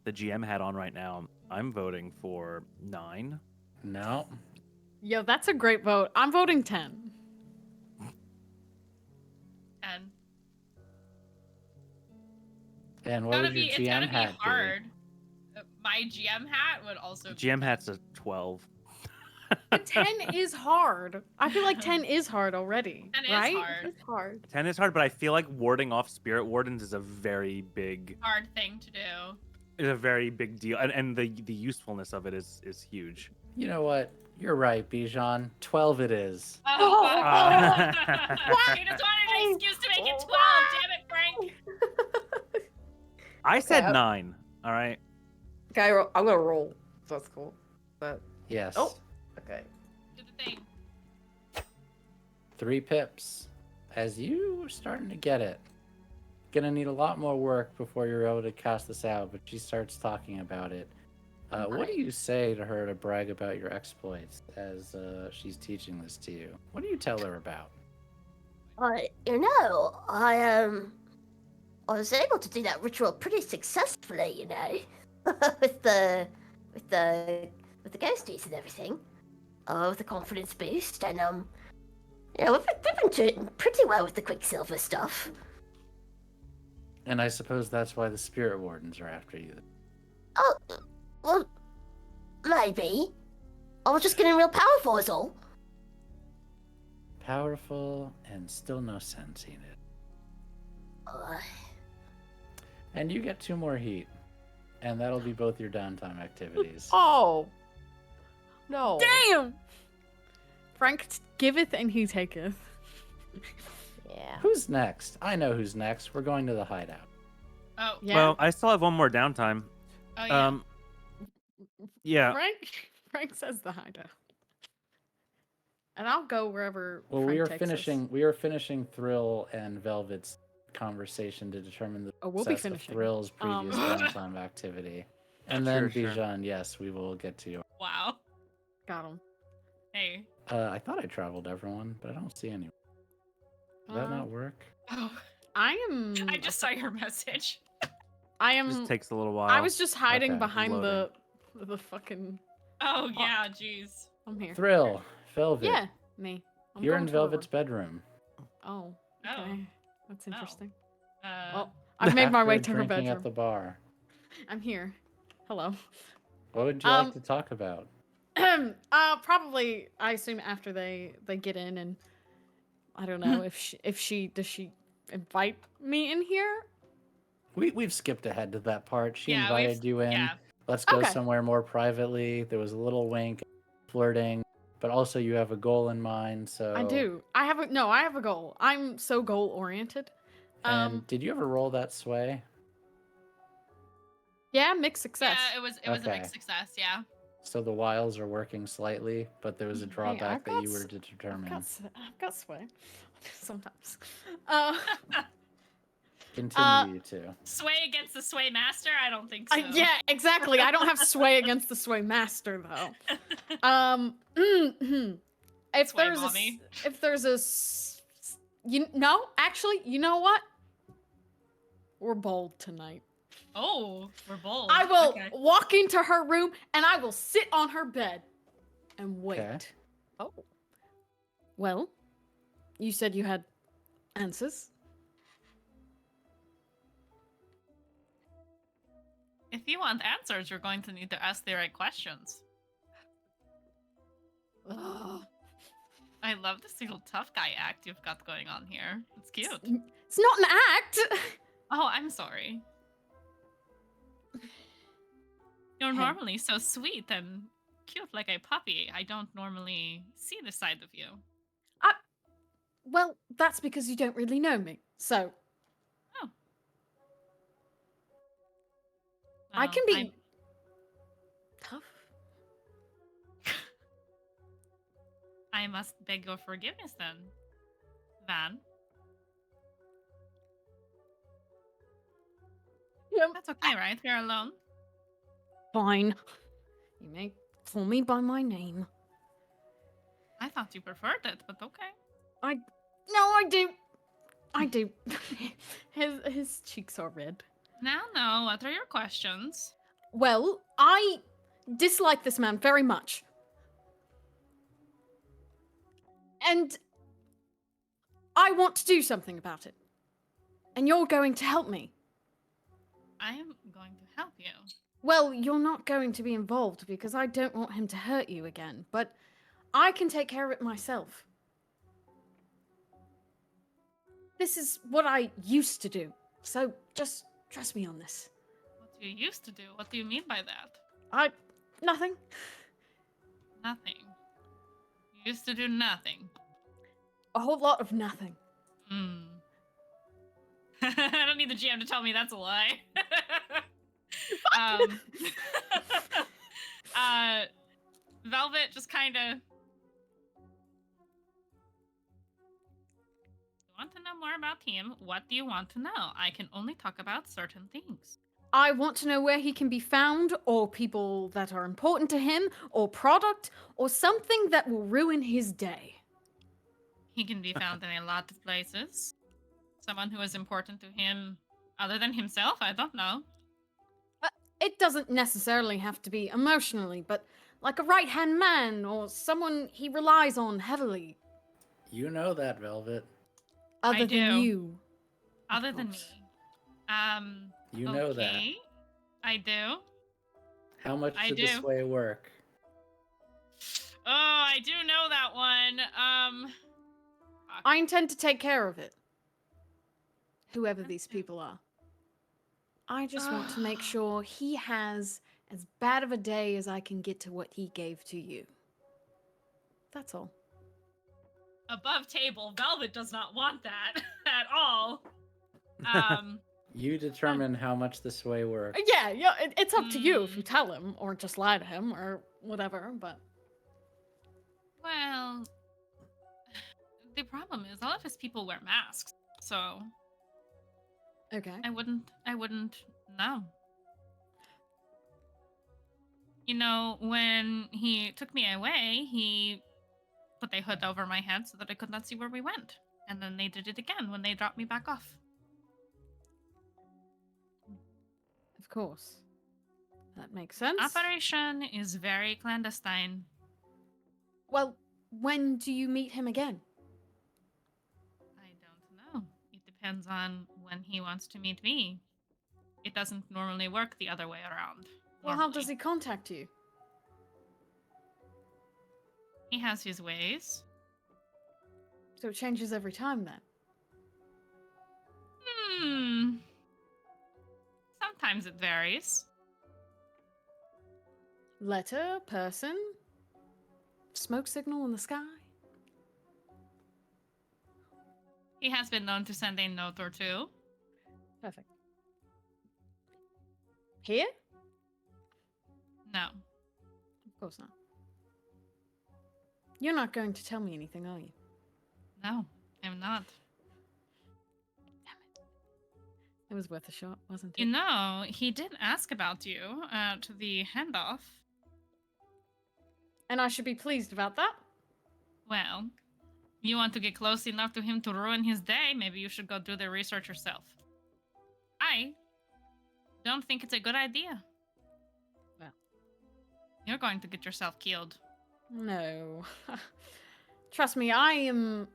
the GM hat on right now, I'm voting for 9. No. Yo, that's a great vote. I'm voting 10. And what Gotta would your be, it's GM gotta be hat hard. My GM hat would also be GM hat's a 12. But 10 is hard. I feel like 10 is hard already. 10 is right? hard. It's hard. 10 is hard, but I feel like warding off spirit wardens is a very big hard thing to do. deal, and the usefulness of it is huge. You know what? You're right, Bijan. 12 it is. Oh, Uh, he just wanted an excuse to make it 12. Damn it, Frank. I said Yeah. 9. All right. Okay, I'm gonna roll. So that's cool. But Yes. Oh. okay. Do the thing. 3 pips. As you are starting to get it. Gonna need a lot more work before you're able to cast this out, but she starts talking about it. What do you say to her to brag about your exploits as she's teaching this to you? What do you tell her about? You know, I was able to do that ritual pretty successfully, you know, with the ghosties and everything, with the confidence boost, and you know, we've been doing pretty well with the Quicksilver stuff. And I suppose that's why the spirit wardens are after you. Oh, well, maybe. I was just getting real powerful, is all. Powerful and still no sense in it. Uh, And you get 2 more heat. And that'll be both your downtime activities. Oh. No. Damn! Frank giveth and he taketh. Yeah. Who's next? I know who's next. We're going to the hideout. Oh, Yeah. Well, I still have one more downtime. oh yeah. Yeah. Frank says the hideout. And I'll go wherever Well, Frank we are takes finishing. us. We are finishing Thrill and Velvet's conversation to determine the Oh, we'll be success of finishing. Thrill's previous downtime activity, and then Sure. Bijan. Yes, we will get to you. Wow. Got him. Hey. I thought I traveled everyone, but I don't see anyone. Does that not work? Oh, I am. I just saw your message. I It am. just takes a little while. I was just hiding Okay, behind loading. the fucking. Oh yeah, jeez. I'm here. Thrill, Velvet. Yeah, me. I'm You're going in to the Velvet's bedroom. room. Oh. Oh. Okay. That's interesting. Uh, Well, I've made my way After to her drinking bedroom. at the bar. I'm here. Hello. What would you like to talk about? Probably. I assume after they get in, and I don't know if she does she invite me in here. We've skipped ahead to that part. She Yeah, invited you in. yeah. let's go Okay. somewhere more privately. There was a little wink, flirting, but also you have a goal in mind. So I do. I have a goal. I'm so goal oriented. And did you ever roll that sway? Yeah, mixed success. Yeah, it was a Okay. mixed success. Yeah. So the wiles are working slightly, but there was a Hey, drawback that you were to determine. I've got sway. Sometimes. Continue to. Sway against the sway master? I don't think so. Yeah, exactly. I don't have sway against the sway master though. If Sway there's mommy. actually, you know what? We're bold tonight. Oh, we're bold. I will Okay. walk into her room and I will sit on her bed and wait. Okay. Oh. Well, you said you had answers. If you want answers, you're going to need to ask the right questions. Ugh. I love this little tough guy act you've got going on here. It's cute. It's not an act. Oh, I'm sorry. You're Hey. normally so sweet and cute like a puppy. I don't normally see this side of you. Well, that's because you don't really know me. So, I Well, can be I'm- tough. I must beg your forgiveness then, Van. Yeah. That's okay, right? We're alone. Fine. You may call me by my name. I thought you preferred it, but okay. No, I do. I do. His cheeks are red. Now, what are your questions? Well, I dislike this man very much. And I want to do something about it. And you're going to help me. I am going to help you. Well, you're not going to be involved because I don't want him to hurt you again, but I can take care of it myself. This is what I used to do, so just trust me on this. What you used to do? What do you mean by that? Nothing. Nothing. You used to do nothing. A whole lot of nothing. Hmm. I don't need the GM to tell me that's a lie. Velvet just kind of. Want to know more about him? What do you want to know? I can only talk about certain things. I want to know where he can be found, or people that are important to him, or product, or something that will ruin his day. He can be found in a lot of places. Someone who is important to him other than himself? I don't know. It doesn't necessarily have to be emotionally, but like a right-hand man, or someone he relies on heavily. You know that, Velvet. Other I than do. you. of Other than me. course. You know that. Okay. I do. How much I did do. the sway work? Oh, I do know that one. I intend to take care of it. Whoever these people are. I just want to make sure he has as bad of a day as I can get to what he gave to you. That's all. Above table, Velvet does not want that at all. You determine how much the sway worked. Yeah, it's up to you if you tell him, or just lie to him, or whatever, but... Well, the problem is all of his people wear masks, so Okay. I wouldn't know. You know, when he took me away, he put a hood over my head so that I could not see where we went. And then they did it again when they dropped me back off. Of course. That makes sense. Operation is very clandestine. Well, when do you meet him again? I don't know. It depends on when he wants to meet me. It doesn't normally work the other way around. Well, how does he contact you? He has his ways. So it changes every time then? Sometimes it varies. Letter, person, smoke signal in the sky. He has been known to send a note or two. Perfect. Here? No. Of course not. You're not going to tell me anything, are you? No, I'm not. It was worth a shot, wasn't it? You know, he did ask about you at the handoff. And I should be pleased about that. Well, you want to get close enough to him to ruin his day, maybe you should go do the research yourself. I don't think it's a good idea. Well. You're going to get yourself killed. No. Trust me, I am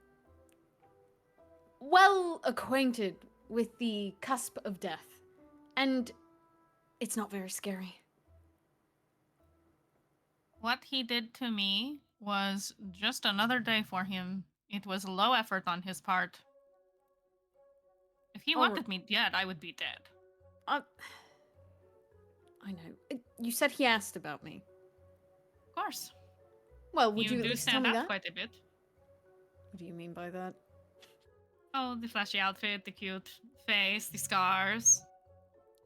well acquainted with the cusp of death. And it's not very scary. What he did to me was just another day for him. It was low effort on his part. If he Oh. wanted me dead, I would be dead. I know. You said he asked about me. Of course. Well, would you at do least tell stand me out that? quite a bit. What do you mean by that? Oh, the flashy outfit, the cute face, the scars.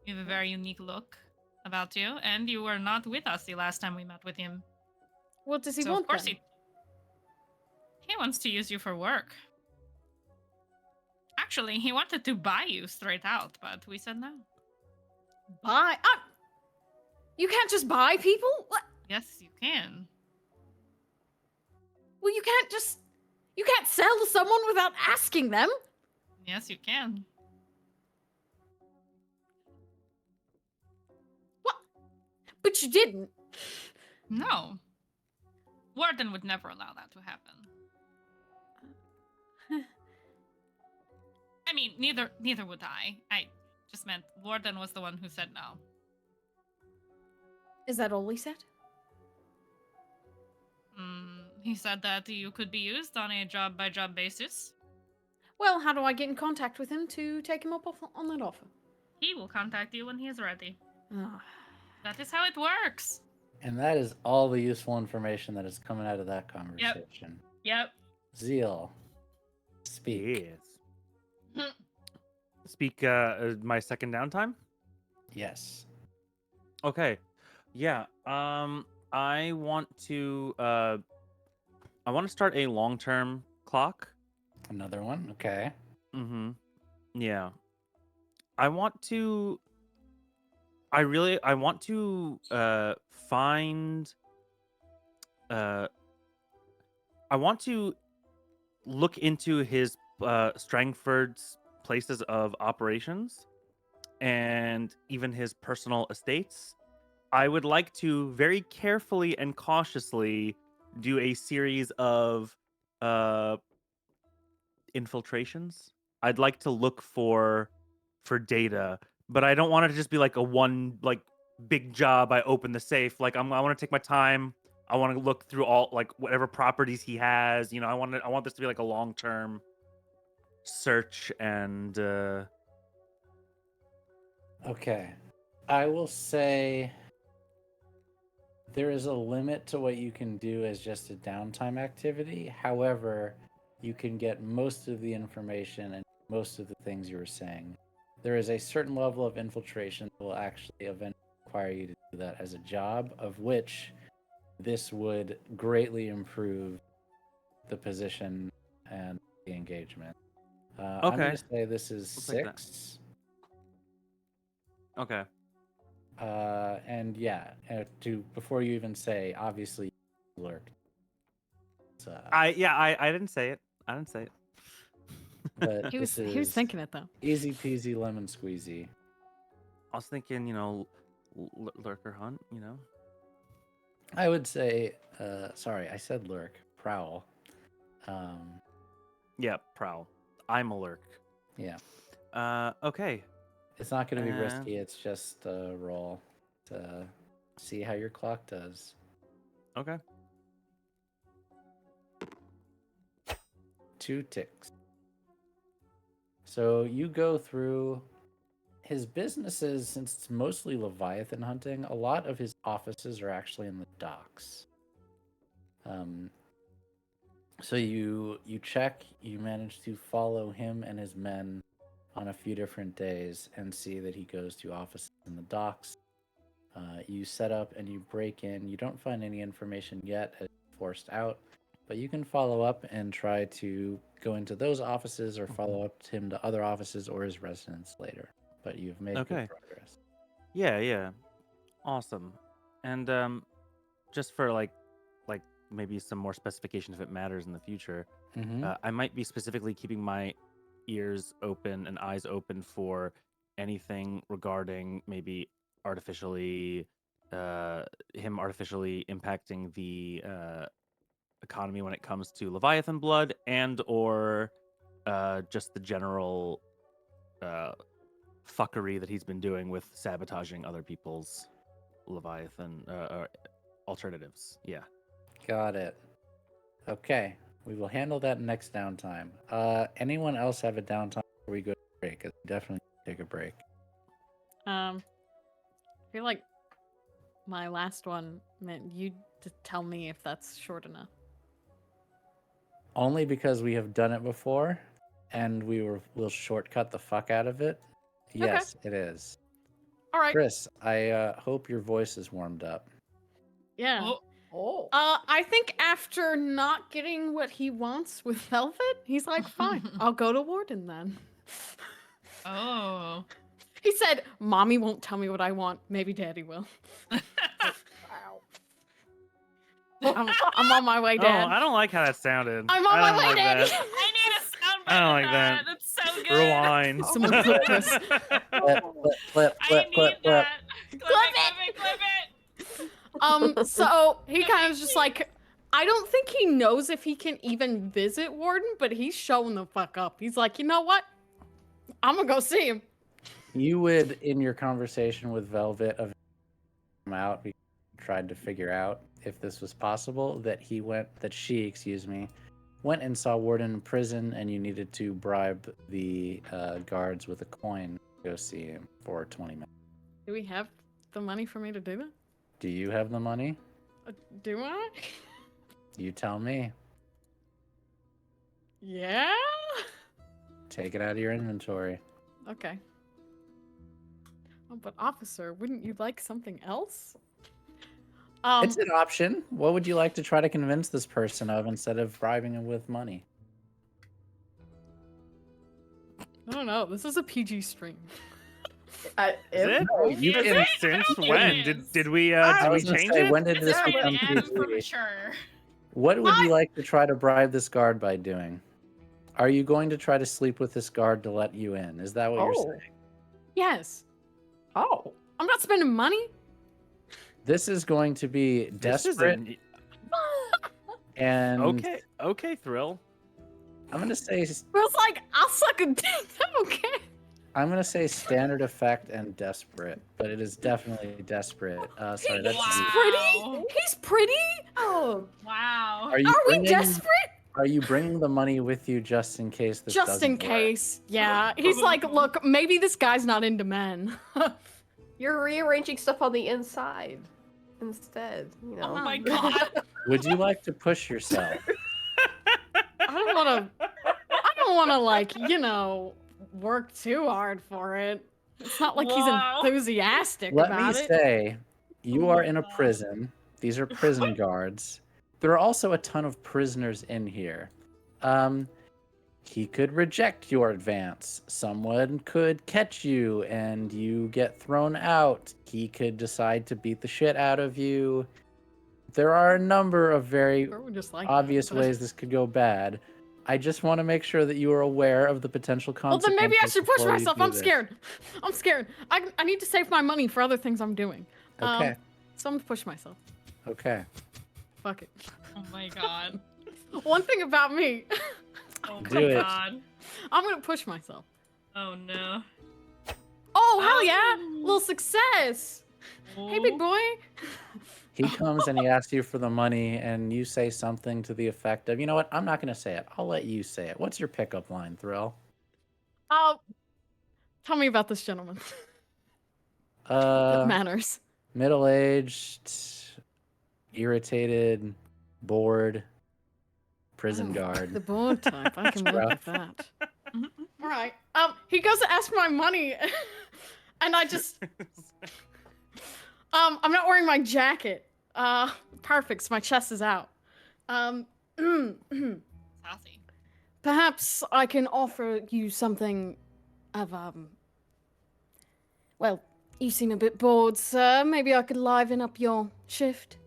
You have a very unique look about you, and you were not with us the last time we met with him. What does he So want of course then? he wants to use you for work. Actually, he wanted to buy you straight out, but we said no. Buy? You can't just buy people? What? Yes, you can. Well, you can't sell to someone without asking them. Yes, you can. What? But you didn't. No. Warden would never allow that to happen. I mean, neither would I. I just meant Warden was the one who said no. Is that all he said? He said that you could be used on a job-by-job basis. Well, how do I get in contact with him to take him up on that offer? He will contact you when he is ready. Ah. That is how it works. And that is all the useful information that is coming out of that conversation. Yep. Zeal, speak. Yes. Speak my second downtime? Yes. Okay. Yeah. I want to start a long-term clock. Another one. Okay. Mm-hmm. Yeah. I want to find I want to look into his Strangford's places of operations and even his personal estates. I would like to very carefully and cautiously do a series of infiltrations. I'd like to look for data, but I don't want it to just be like a one big job. I open the safe. Like I want to take my time. I want to look through all whatever properties he has. I want this to be like a long-term search and Okay. I will say there is a limit to what you can do as just a downtime activity. However, you can get most of the information and most of the things you were saying. There is a certain level of infiltration that will actually eventually require you to do that as a job, of which this would greatly improve the position and the engagement. I'm going Okay. to say this is We'll take that. 6. okay. And yeah, before you even say, obviously, Lurk. I didn't say it. I didn't say it. But He was this he was is thinking it though. easy peasy lemon squeezy. I was thinking, lurker hunt, I would say, sorry, I said Lurk. Prowl. Yeah, prowl. I'm a lurk. Yeah. Okay. It's not going to be risky. It's just a roll to see how your clock does. Okay. 2 ticks. So you go through his businesses, since it's mostly Leviathan hunting, a lot of his offices are actually in the docks. So you check, you manage to follow him and his men on a few different days and see that he goes to offices in the docks. You set up and you break in. You don't find any information yet as forced out, but you can follow up and try to go into those offices or follow up to him to other offices or his residence later. But you've made Okay. good progress. Yeah. Awesome. And just for like maybe some more specification if it matters in the future, I might be specifically keeping my ears open and eyes open for anything regarding maybe artificially him artificially impacting the economy when it comes to Leviathan blood and or just the general fuckery that he's been doing with sabotaging other people's Leviathan alternatives. Yeah. Got it. Okay. We will handle that next downtime. Anyone else have a downtime before we go to break? 'Cause we definitely take a break. I feel like my last one meant you to tell me if that's short enough. Only because we have done it before, and we'll shortcut the fuck out of it. Yes, it is. All right. Chris, I hope your voice is warmed up. Yeah. Oh, Oh. I think after not getting what he wants with Velvet, he's like, fine, I'll go to Warden then. oh. He said, Mommy won't tell me what I want. Maybe Daddy will. I'm on my way, Oh, Dad. I don't like how that sounded. I'm on I my don't way, like Daddy. that. I need a soundbite I don't of like that. That's so good. Rewind. Someone clip this. Flip, I need that. Clip it. So he kind of just like, I don't think he knows if he can even visit Warden, but he's showing the fuck up. He's like, you know what? I'm gonna go see him. You would, in your conversation with Velvet, of him out, we tried to figure out if this was possible. That she went and saw Warden in prison, and you needed to bribe the guards with a coin to go see him for 20 minutes. Do we have the money for me to do that? Do you have the money? Do I? You tell me. Yeah? Take it out of your inventory. Okay. Oh, but officer, wouldn't you like something else? It's an option. What would you like to try to convince this person of instead of bribing him with money? I don't know. This is a PG stream. Is it? You Is can- it? Since I don't when? think Did we I was gonna change say, it? when did It's this rated become M for PG? mature. What would you like to try to bribe this guard by doing? Are you going to try to sleep with this guard to let you in? Is that what you're saying? Yes. Oh. I'm not spending money. This is going to be This is desperate and okay, Thrill. I'm gonna say It was like, I'll suck a dick. Okay. I'm gonna say standard effect and desperate, but it is definitely desperate. Sorry, that's Wow. Pretty? He's pretty? Oh. Wow. Are you Are we bringing, desperate? Are you bringing the money with you just in case this Just doesn't in work? case. Yeah. He's like, look, maybe this guy's not into men. You're rearranging stuff on the inside instead, you know. Oh my god. Would you like to push yourself? I don't wanna like, work too hard for it. It's not like Wow. he's enthusiastic Let me about it. say, you Oh are my in a God. prison. These are prison guards. There are also a ton of prisoners in here. He could reject your advance. Someone could catch you and you get thrown out. He could decide to beat the shit out of you. There are a number of very Or we just like obvious that, but- ways this could go bad. I just want to make sure that you are aware of the potential Well, consequences. then maybe I should push before you myself. do I'm this. scared. I'm scared. I need to save my money for other things I'm doing. Okay. So I'm gonna push myself. Okay. Fuck it. Oh my god. One thing about me, Oh Do my it. god. I'm gonna push myself. Oh no. Oh, hell yeah! Oh. Little success! Hey, big boy! He comes and he asks you for the money, and you say something to the effect of, you know what, I'm not going to say it. I'll let you say it. What's your pickup line, Thrill? Tell Tell me about this gentleman. Uh, Manners. middle-aged, irritated, bored, prison Oh, guard. The board type. I can work rough. with that. All right. He goes to ask for my money, and I just I'm not wearing my jacket. Perfect. So my chest is out. Saucy. Perhaps I can offer you something of well, you seem a bit bored, sir. Maybe I could liven up your shift.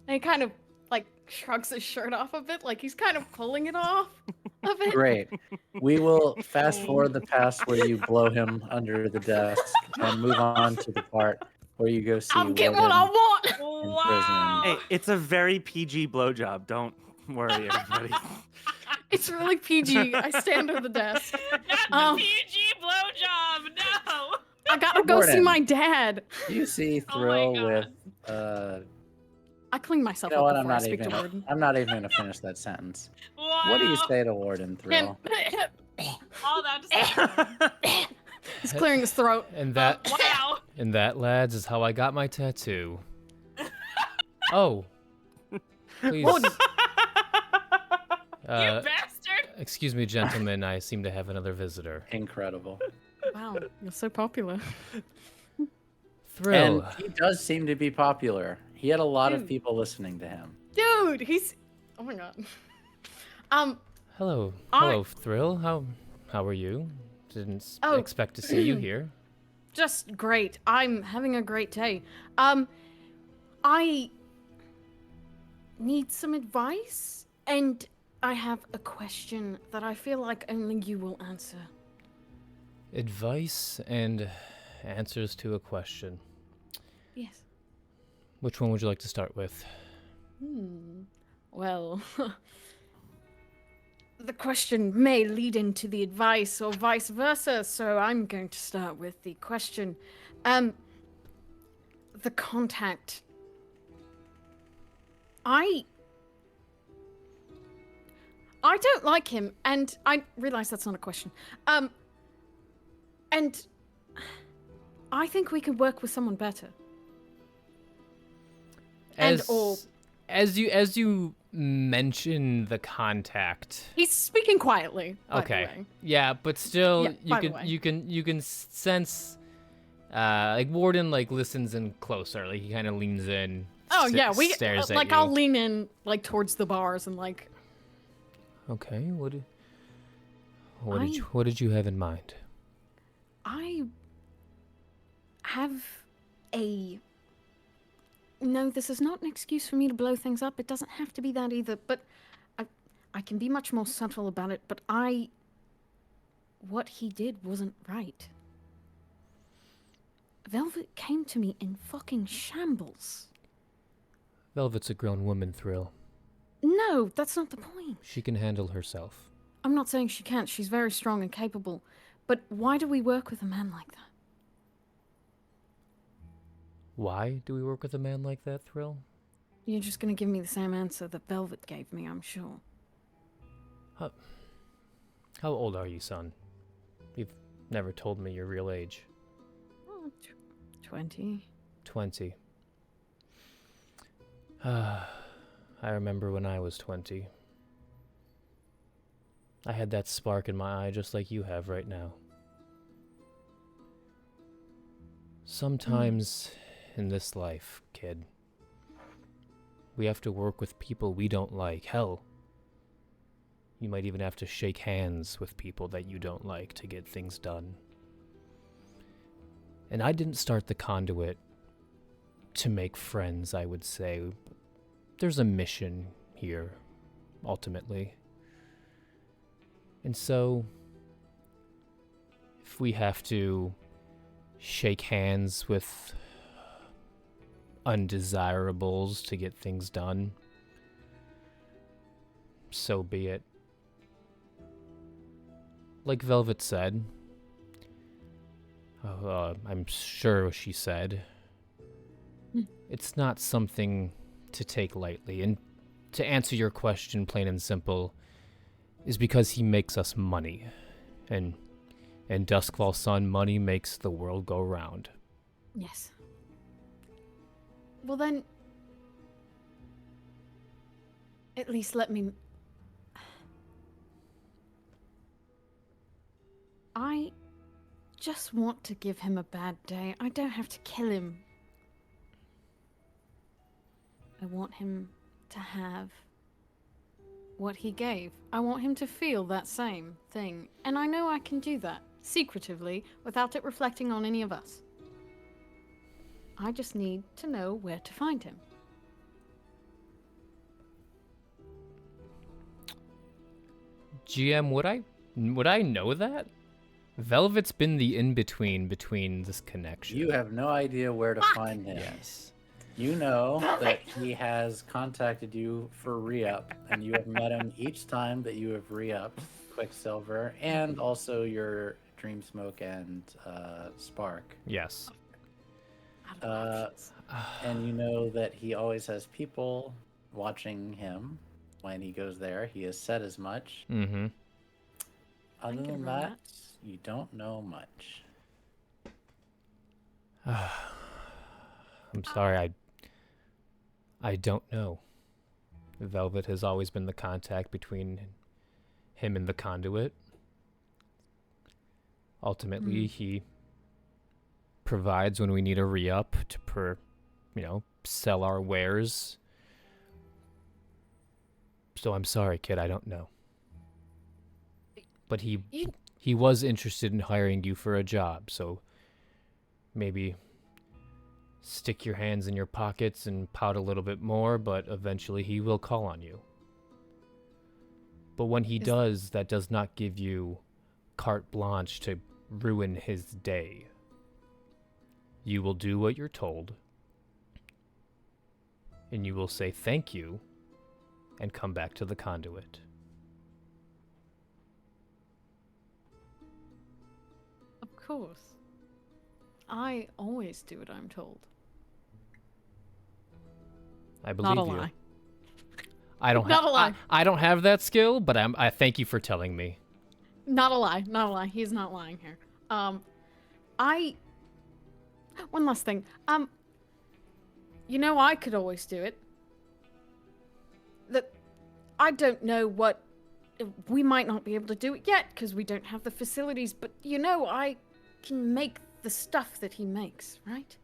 And he kind of like shrugs his shirt off a bit, like he's kind of pulling it off a bit. Great. We will fast forward the past where you blow him under the desk and move on to the part where you go see I'm getting what Warden I want. in Wow. Hey, it's a very PG blowjob. Don't worry, everybody. It's really PG. I stand under the desk. Not the PG blowjob. No. I gotta go see Warden. my dad. You see Oh my Thrill with God. I clean myself you know up what? before I speak to Warden. I'm not even gonna finish that sentence. Wow. What do you say to Warden, Thrill? All that to say. He's clearing his throat. And that, Wow. and that, lads, is how I got my tattoo. Oh, please. You Uh, bastard. excuse me, gentlemen. I seem to have another visitor. Incredible. Wow, you're so popular. Thrill. And he does seem to be popular. He had a lot of Dude. people listening to him. Dude, he's oh my god. Hello, I- hello, Thrill. How are you? Didn't Oh. expect to see you here. Just great. I'm having a great day. I need some advice, and I have a question that I feel like only you will answer. Advice and answers to a question. Yes. Which one would you like to start with? Well, the question may lead into the advice or vice versa, so I'm going to start with the question. The contact. I don't like him, and I realize that's not a question. And I think we could work with someone better. And or as you mention the contact. he's speaking quietly. By the Okay. way. Yeah, but still, Yeah, by the way. you can sense, like Warden like listens in closer. Like he kind of leans in. Oh yeah, we stares at like you. I'll lean in like towards the bars and like Okay, what did I- what did you have in mind? I have a no, this is not an excuse for me to blow things up. It doesn't have to be that either, but I can be much more subtle about it, but what he did wasn't right. Velvet came to me in fucking shambles. Velvet's a grown woman, Thrill. No, that's not the point. She can handle herself. I'm not saying she can't. She's very strong and capable. But why do we work with a man like that? Why do we work with a man like that, Thrill? You're just gonna give me the same answer that Velvet gave me, I'm sure. How old are you, son? You've never told me your real age. 20. 20. I remember when I was 20. I had that spark in my eye just like you have right now. Sometimes in this life, kid, we have to work with people we don't like. Hell, you might even have to shake hands with people that you don't like to get things done. And I didn't start the Conduit to make friends, I would say. There's a mission here, ultimately. And so, if we have to shake hands with undesirables to get things done, so be it. Like Velvet said, I'm sure she said, it's not something to take lightly. And to answer your question plain and simple, is because he makes us money. And And Duskfall Sun, money makes the world go round. Yes. Well then, at least let me... I just want to give him a bad day. I don't have to kill him. I want him to have what he gave. I want him to feel that same thing. And I know I can do that, secretively, without it reflecting on any of us. I just need to know where to find him. GM, would I know that? Velvet's been the in-between between this connection. You have no idea where to find him. Yes. You know that he has contacted you for re-up, and you have met him each time that you have re-upped Quicksilver, and also your Dream Smoke and Spark. Yes. And you know that he always has people watching him when he goes there. He has said as much. Mm-hmm. Other can than run that, you don't know much. I'm sorry, I don't know. Velvet has always been the contact between him and the Conduit. Ultimately, he provides when we need a re-up to, sell our wares. So I'm sorry, kid, I don't know. But he was interested in hiring you for a job, so maybe stick your hands in your pockets and pout a little bit more, but eventually he will call on you. But when he does, that does not give you carte blanche to ruin his day. You will do what you're told, and you will say thank you and come back to the Conduit. Of course. I always do what I'm told. I believe Not a you. lie. I don't Not a lie. I don't have that skill, but I thank you for telling me. Not a lie. Not a lie. He's not lying here. One last thing. I could always do it. I don't know what... We might not be able to do it yet, because we don't have the facilities, but, I can make the stuff that he makes, right?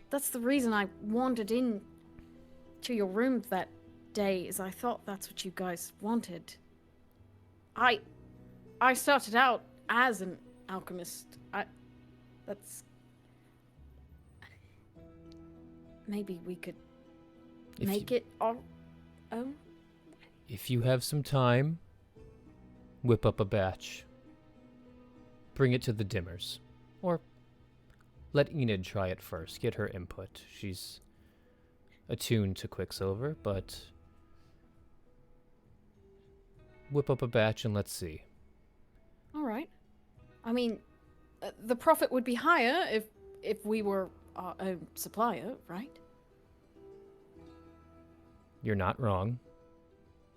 That's the reason I wandered in to your room that day, is I thought that's what you guys wanted. I started out as an alchemist. Maybe we could make it our own? If you have some time, whip up a batch. Bring it to the dimmers. Or let Enid try it first. Get her input. She's attuned to Quicksilver, but whip up a batch and let's see. All right. I mean, the profit would be higher if we were our own supplier, right? You're not wrong,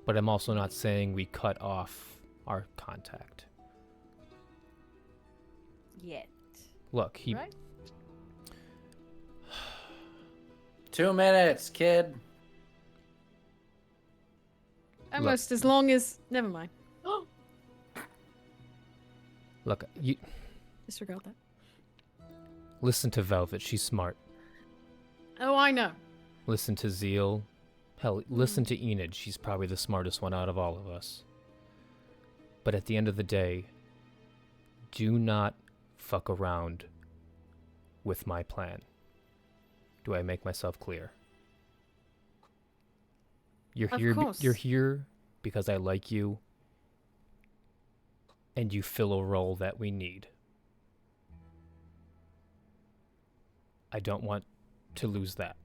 but I'm also not saying we cut off our contact. Yet. Look, he... Right? 2 minutes, kid. Almost as long as... Never mind. Look, you... Disregard that. Listen to Velvet, she's smart. Oh, I know. Listen to Zeal. Hell, listen to Enid, she's probably the smartest one out of all of us. But at the end of the day, do not fuck around with my plan. Do I make myself clear? You're Of here. course. You're here because I like you, and you fill a role that we need. I don't want to lose that.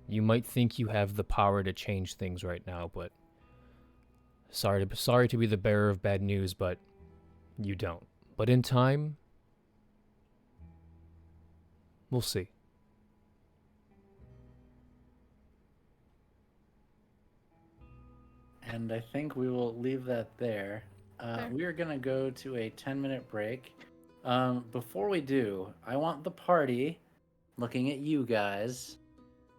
You might think you have the power to change things right now, but sorry to be the bearer of bad news, but you don't. But in time, we'll see. And I think we will leave that there. Fair. We are going to go to a 10-minute break. Before we do, I want the party looking at you guys.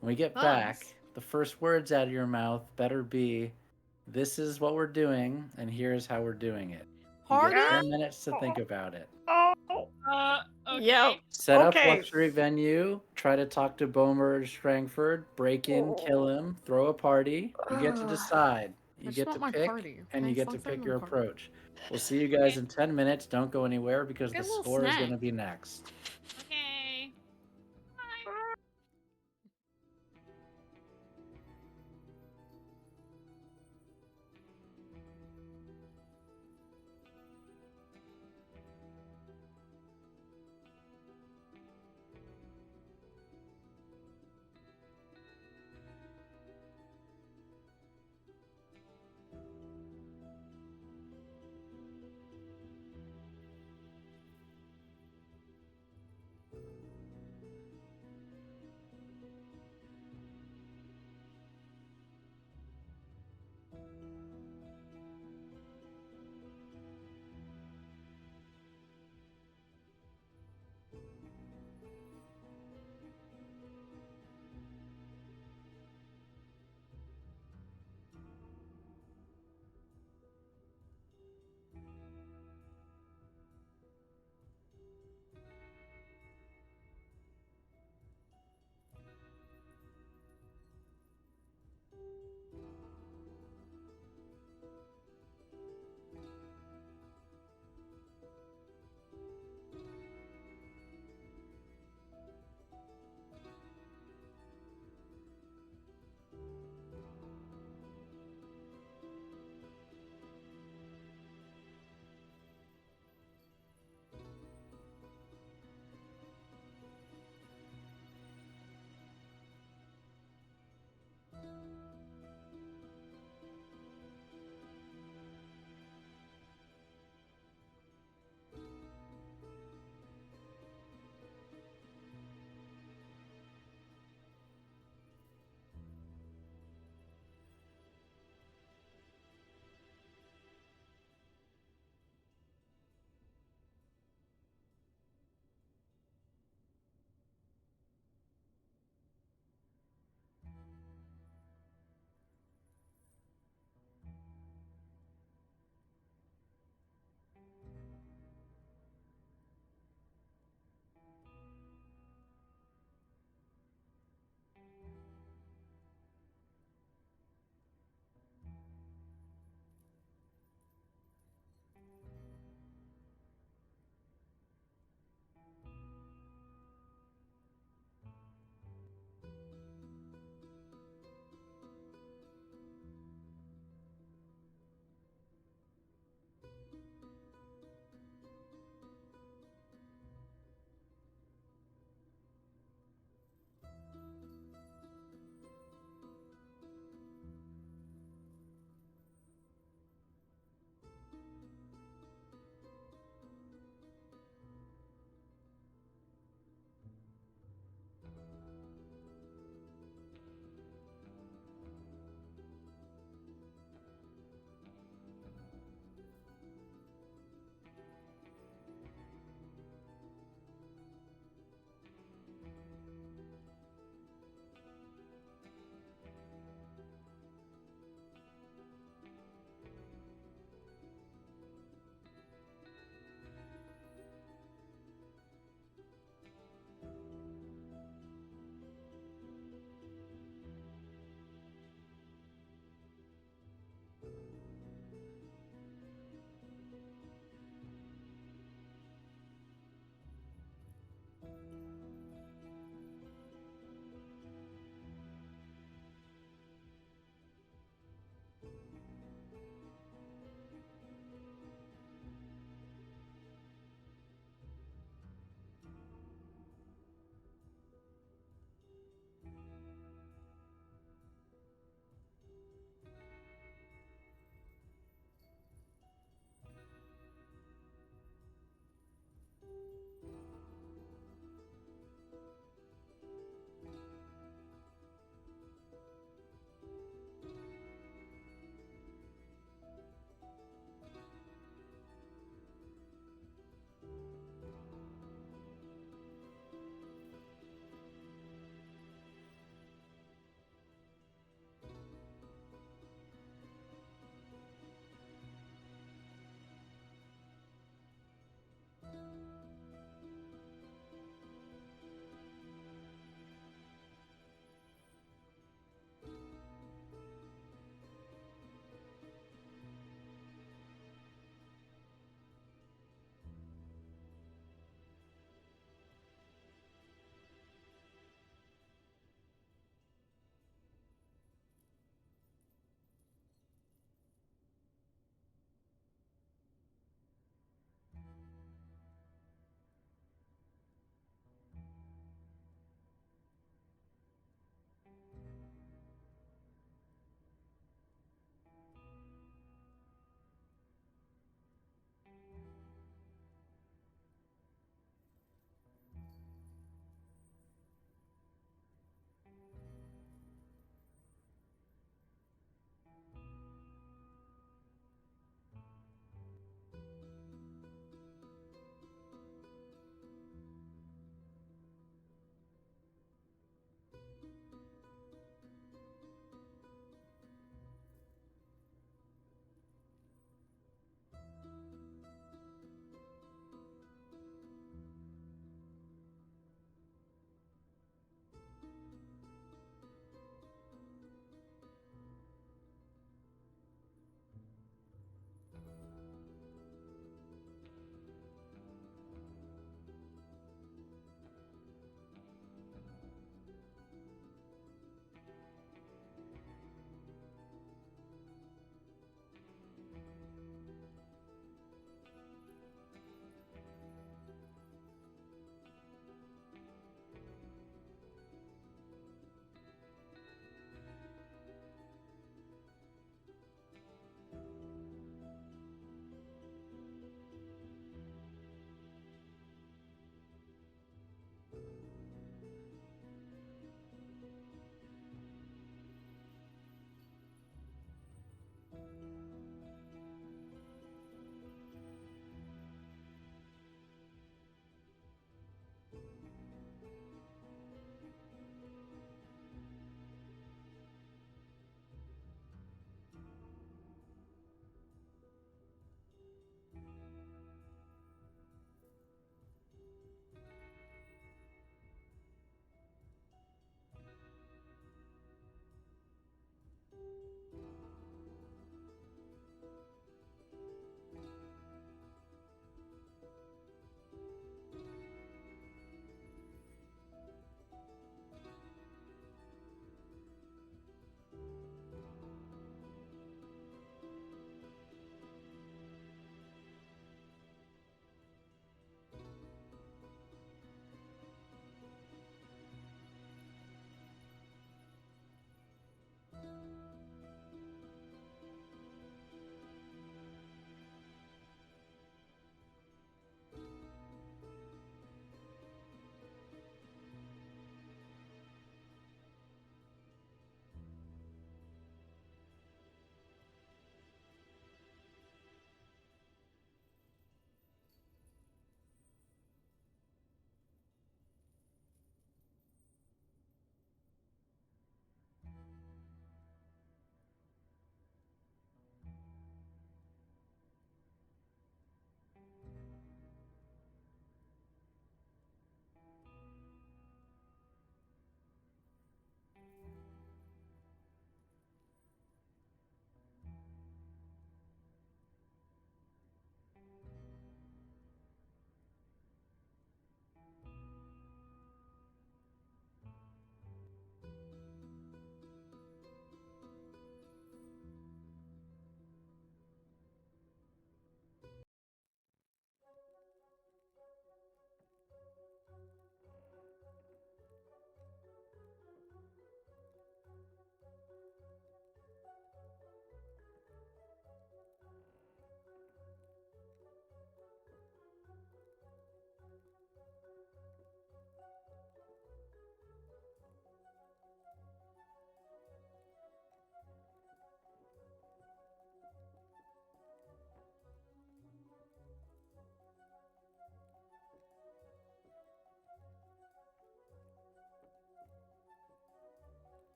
When we get back, Us? the first words out of your mouth better be, "This is what we're doing, and here's how we're doing it." You Party? get 10 minutes to think about it. Okay. Yep. Set up Okay. luxury venue, try to talk to Bomer or Strangford, break in, kill him, throw a party. You get to decide. I You just get want to my pick, party, and you okay? get to Stop saying pick my your party. approach. We'll see you guys in 10 minutes. Don't go anywhere because Get the a little score is snack. going to be next. Okay. Bye.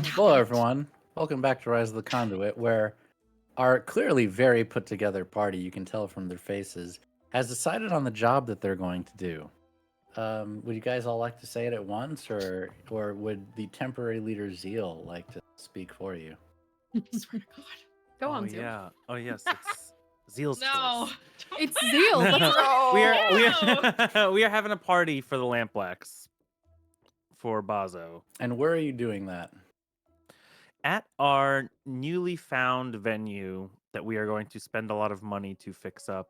Hello, everyone. Welcome back to Rise of the Conduit, where our clearly very put together party, you can tell from their faces, has decided on the job that they're going to do. Would you guys all like to say it at once, or would the temporary leader Zeal like to speak for you? Swear to God. Go Oh on, Zeal. yeah. Oh yes. It's Zeal's No. choice. It's Zeal. Let's We are having a party for the Lampblacks for Bazo And where are you doing that? at our newly found venue that we are going to spend a lot of money to fix up.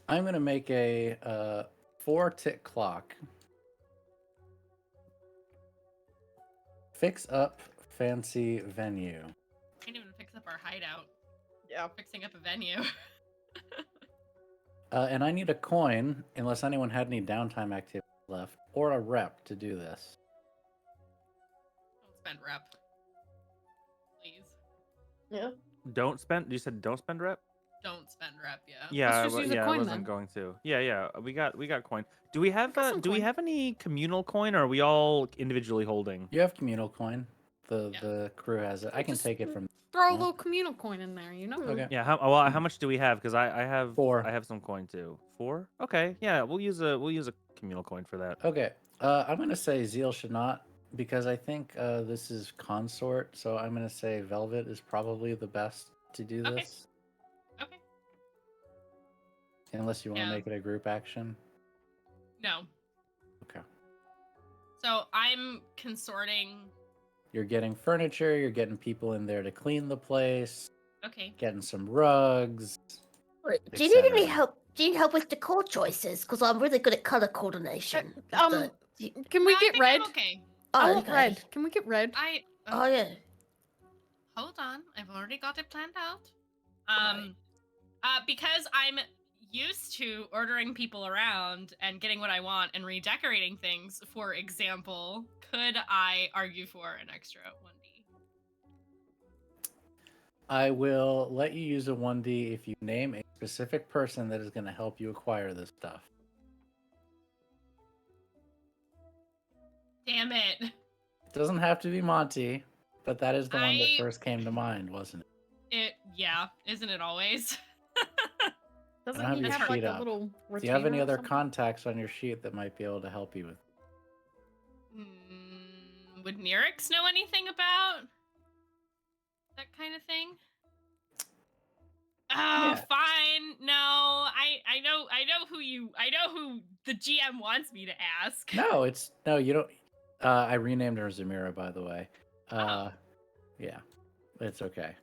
I'm going to make a 4-tick clock. Fix up fancy venue. Can't even fix up our hideout. Yeah. Fixing up a venue. And I need a coin, unless anyone had any downtime activity left, or a rep to do this. Don't spend rep. Please. Yeah. Don't spend. You said don't spend rep. Don't spend rep, yeah. Yeah, just use a I coin wasn't then. going to. Yeah. We got coin. Do we have got some do we coin. have any communal coin, or are we all individually holding? You have communal coin. Yeah. The crew has it. I can Just take it from. Throw a Well. little communal coin in there, you know? Okay. Yeah. How much do we have? Because I have 4. I have some coin too. 4. Okay. Yeah. We'll use a communal coin for that. Okay. I'm gonna say Zeal should not, because I think this is consort. So I'm gonna say Velvet is probably the best to do Okay. this, Okay. unless you want to Yeah. make it a group action. No. Okay. So I'm consorting. You're getting furniture. You're getting people in there to clean the place. Okay. Getting some rugs. Wait, do you need any etc. help? Do you need help with decor choices? Because I'm really good at color coordination. Can we No, I get think I'm red? okay. I Oh, want okay. red. Can we get red? Oh yeah. Hold on. I've already got it planned out. Right. Because I'm used to ordering people around and getting what I want and redecorating things, for example, could I argue for an extra 1D? I will let you use a 1D if you name a specific person that is going to help you acquire this stuff. Damn it. It doesn't have to be Monty, but that is the one that I- first came to mind, wasn't it? Yeah, isn't it always? Doesn't have he your have like sheet a up. little Do you have any retainer or other something? contacts on your sheet that might be able to help you with? Would Nyrix know anything about that kind of thing? Oh, Yeah. fine. No, I know who the GM wants me to ask. No, you don't. I renamed her Zamira, by the way. Oh. Yeah, it's okay.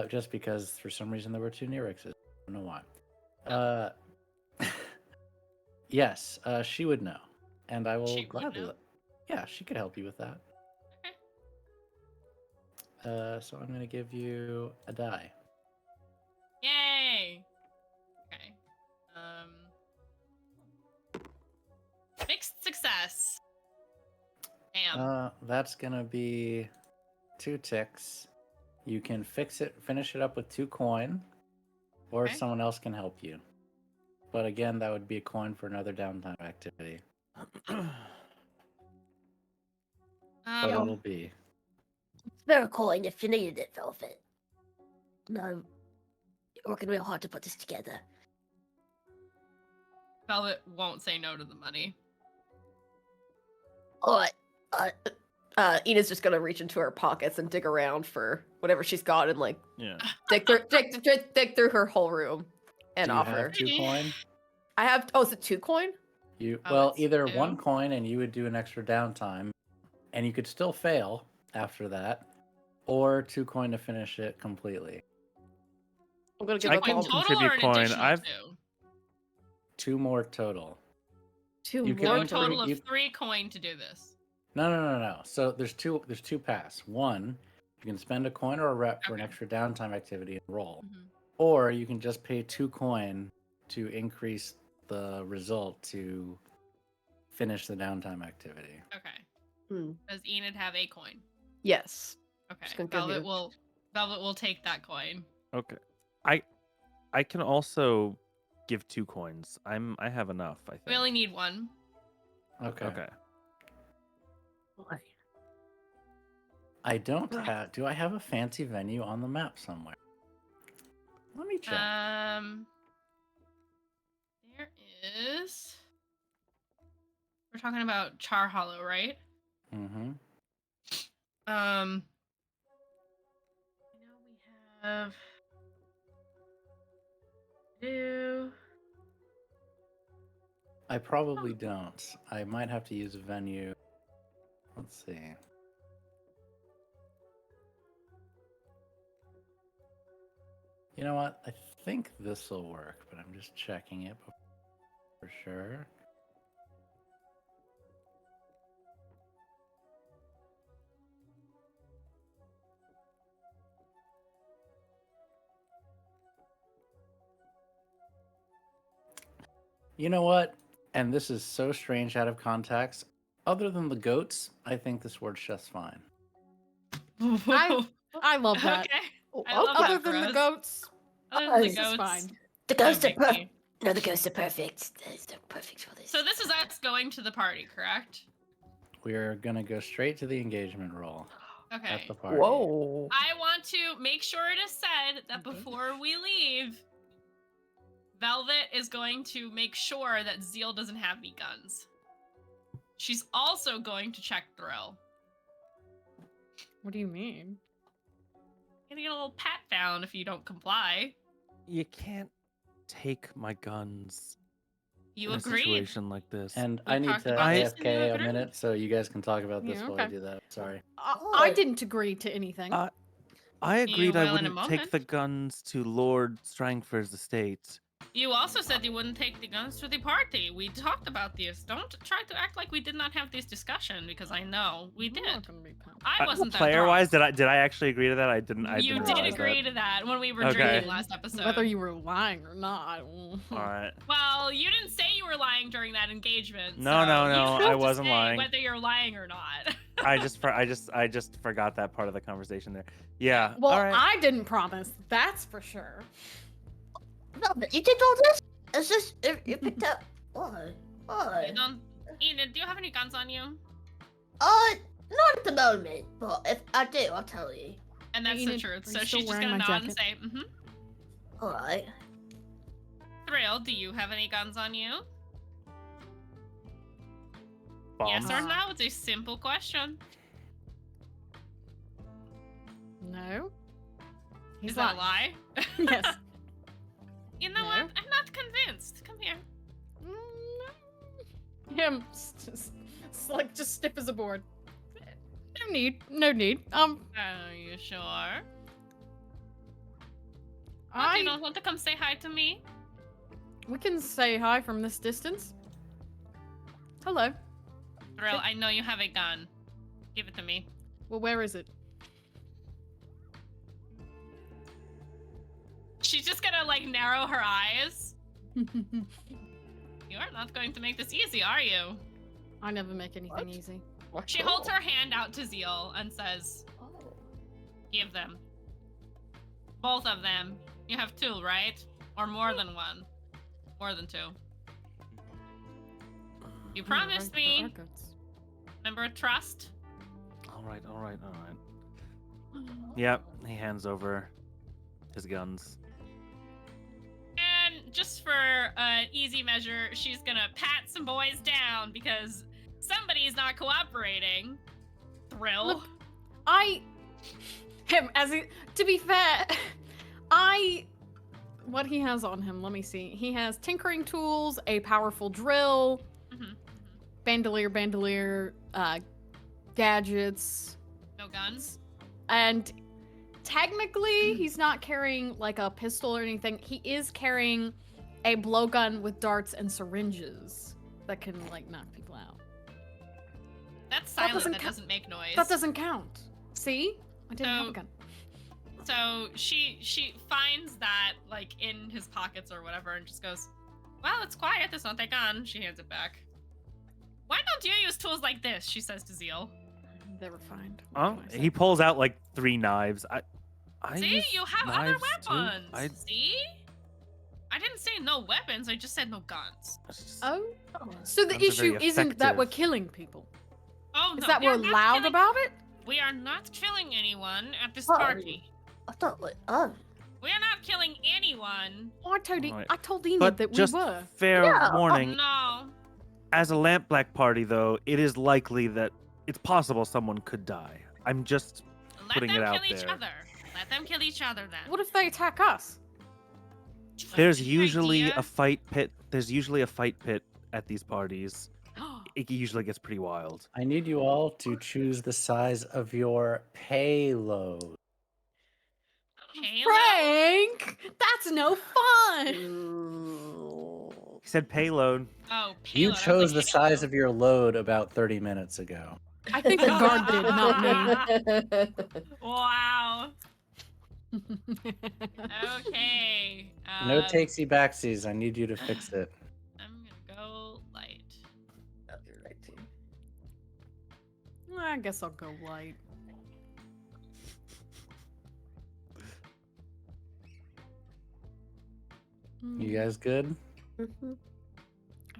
Just because for some reason there were 2 Nyrixes. I don't know why. Yes, she would know, and I will She would gladly. know? Yeah, she could help you with that. Okay. So I'm gonna give you a die. Yay. Okay. Mixed success. Damn. That's gonna be 2 ticks. You can finish it up with 2 coin, or Okay. someone else can help you. But again, that would be a coin for another downtime activity. But it'll be. Spare a coin if you needed it, Velvet. No, you're working real hard to put this together. Velvet won't say no to the money. All right. Enid's just gonna reach into her pockets and dig around for whatever she's got and like Yeah. dig through her whole room. and Do you offer. have 2 coin? I have. Oh, is it 2 coin? Well, it's either 2. 1 coin and you would do an extra downtime, and you could still fail after that, or 2 coin to finish it completely. I'm gonna give I up can all. Total contribute or an coin. additional I've 2? 2 more total. 2 you can So more. a enter- total of you- 3 coin to do this. No. So there's two paths. One, you can spend a coin or a rep for an Okay. extra downtime activity and roll. Mhm. Or you can just pay 2 coin to increase the result to finish the downtime activity. Okay. Hmm. Does Enid have a coin? Yes. Okay. Just gonna give Velvet you- will take that coin. Okay. I can also give 2 coins. I have enough, I think. We only need 1. Okay. Okay. I don't have. Do I have a fancy venue on the map somewhere? Let me check. There is. We're talking about Char Hollow, right? Mm-hmm. I know we have. I probably don't. I might have to use a venue. Let's see. You know what? I think this will work, but I'm just checking it for sure. You know what? And this is so strange out of context. Other than the goats, I think this works just fine. I love that. Okay. I love Other that than for the us. goats, Other than the This this is goats. fine. The no ghosts are big perfect. deal. No, the ghosts are perfect. They're perfect for this. So this is us going to the party, correct? We're gonna go straight to the engagement roll Okay. at the party. Whoa. I want to make sure it is said that before we leave, Velvet is going to make sure that Zeal doesn't have any guns. She's also going to check Thrill. What do you mean? Gonna get a little pat down if you don't comply. You can't take my guns You in a agreed. situation like this. And We I need talked to about this and you AFK a agreed. minute so you guys can talk about this Yeah, while I okay. do that. Sorry. I didn't agree to anything. I agreed I will in a wouldn't take moment. the guns to Lord Strangford's estate. You also said you wouldn't take the guns to the party. We talked about this. Don't try to act like we did not have this discussion because I know we I'm did. not gonna be pumped. I wasn't that Player-wise, drunk. did I actually agree to that? I didn't. I You didn't did realize agree that. to that when we were Okay. drinking last episode. Whether you were lying or not. All right. Well, you didn't say you were lying during that engagement. No, so no, you no, have I to wasn't say lying. Whether you're lying or not. I just forgot that part of the conversation there. Yeah. Well, all right. I didn't promise. That's for sure. Velvet, you did all this? It's just you picked up. Why? Why? You don't- Enid, do you have any guns on you? Not at the moment, but if I do, I'll tell you. And that's the Enid, truth. are So you she's still just wearing gonna my nod and jacket? say, All right. Thrill, do you have any guns on you? Bomb. Yes or no? It's a simple question. No. He's Is that a lying. lie? Yes. You know No. what? I'm not convinced. Come here. Him, just stiff as a board. No need. No need. Are you sure? You don't want to come say hi to me? We can say hi from this distance. Hello. Thrill, I know you have a gun. Give it to me. Well, where is it? She's just gonna like narrow her eyes. You are not going to make this easy, are you? I never make anything easy. She holds her hand out to Zeal and says, give them. Both of them. You have 2, right? Or more than 1? More than 2. You promised me. Remember trust? All right. Yep. He hands over his guns. And just for an easy measure, she's gonna pat some boys down because somebody's not cooperating. Thrill. Look, to be fair, I what he has on him. Let me see. He has tinkering tools, a powerful drill, bandolier, gadgets, No guns. and technically he's not carrying like a pistol or anything. He is carrying a blowgun with darts and syringes that can like knock people out. That's That silent. doesn't That count. doesn't make noise. That doesn't count. See? I didn't have a So- gun. So she finds that like in his pockets or whatever, and just goes, "Well, it's quiet. There's nothing on." She hands it back. "Why don't you use tools like this?" she says to Zeal. They were fine. Oh, he pulls out like 3 knives. I See, use you have other knives, too. weapons. See? I didn't say no weapons. I just said no guns. Oh, so the Guns are very issue isn't that we're effective. killing people. Oh Is no, that we are we're not loud killing- about it? We are not killing anyone at this Oh. party. I thought, like, oh. We are not killing anyone. Oh, I told Right. I told Enid But that we just were. fair Yeah, warning, No. as a lamp black party, though, it is likely that it's possible someone could die. I'm just Let putting them it out kill each there. other. Let them kill each other then. What if they attack us? There's Good usually idea. a fight pit. There's usually a fight pit at these parties. It usually gets pretty wild. I need you all to choose the size of your payload. Halo? Frank, that's no fun. He said payload. Oh, payload. You I was chose the like, size Halo. of your load about 30 minutes ago. I think the guard did, not me. Wow. Okay. No takesy backsies. I need you to fix it. I'm gonna go light. I guess I'll go light. You guys good? I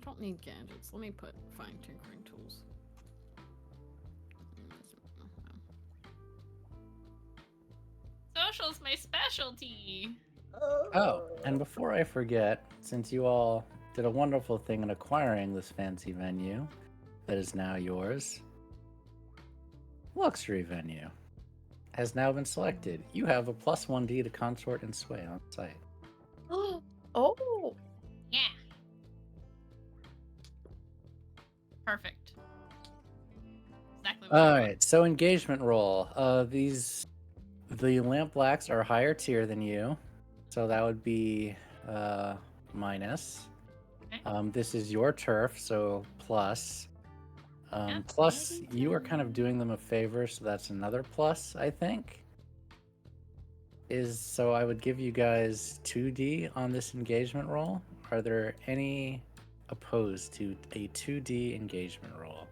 don't need gadgets. Let me put fine tinkering tools. Social's my specialty. Oh, and before I forget, since you all did a wonderful thing in acquiring this fancy venue that is now yours, luxury venue has now been selected. You have a plus 1d to consort and sway on site. Oh. Yeah. Perfect. Exactly what I All want. right, so engagement roll. The lamp blacks are higher tier than you, so that would be minus. Okay. This is your turf, so plus. Yeah. Plus, you are kind of doing them a favor, so that's another plus, I think. So I would give you guys 2d on this engagement roll. Are there any opposed to a 2d engagement roll?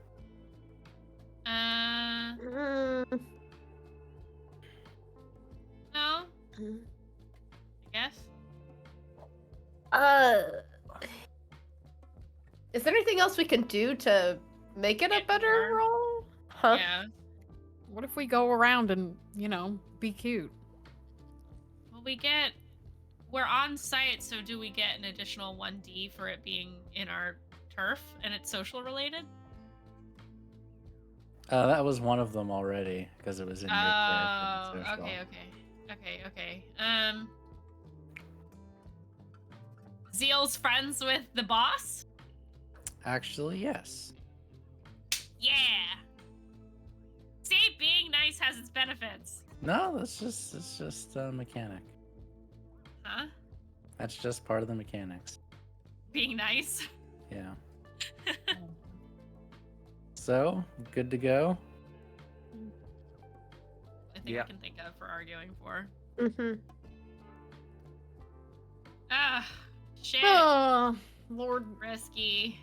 No, I guess. Is there anything else we can do to make it a Get better more. roll? Huh? Yeah. What if we go around and, be cute? Well, we're on site, so do we get an additional 1d for it being in our turf and it's social related? That was one of them already, because it was in your turf. Oh, and social. okay. Zeal's friends with the boss? Actually, yes. Yeah. See, being nice has its benefits. No, it's just a mechanic. Huh? That's just part of the mechanics. Being nice? Yeah. So, good to go? I think Yeah. I can think of for arguing for. Mm-hmm. Ah, shit. Oh, Lord. Risky.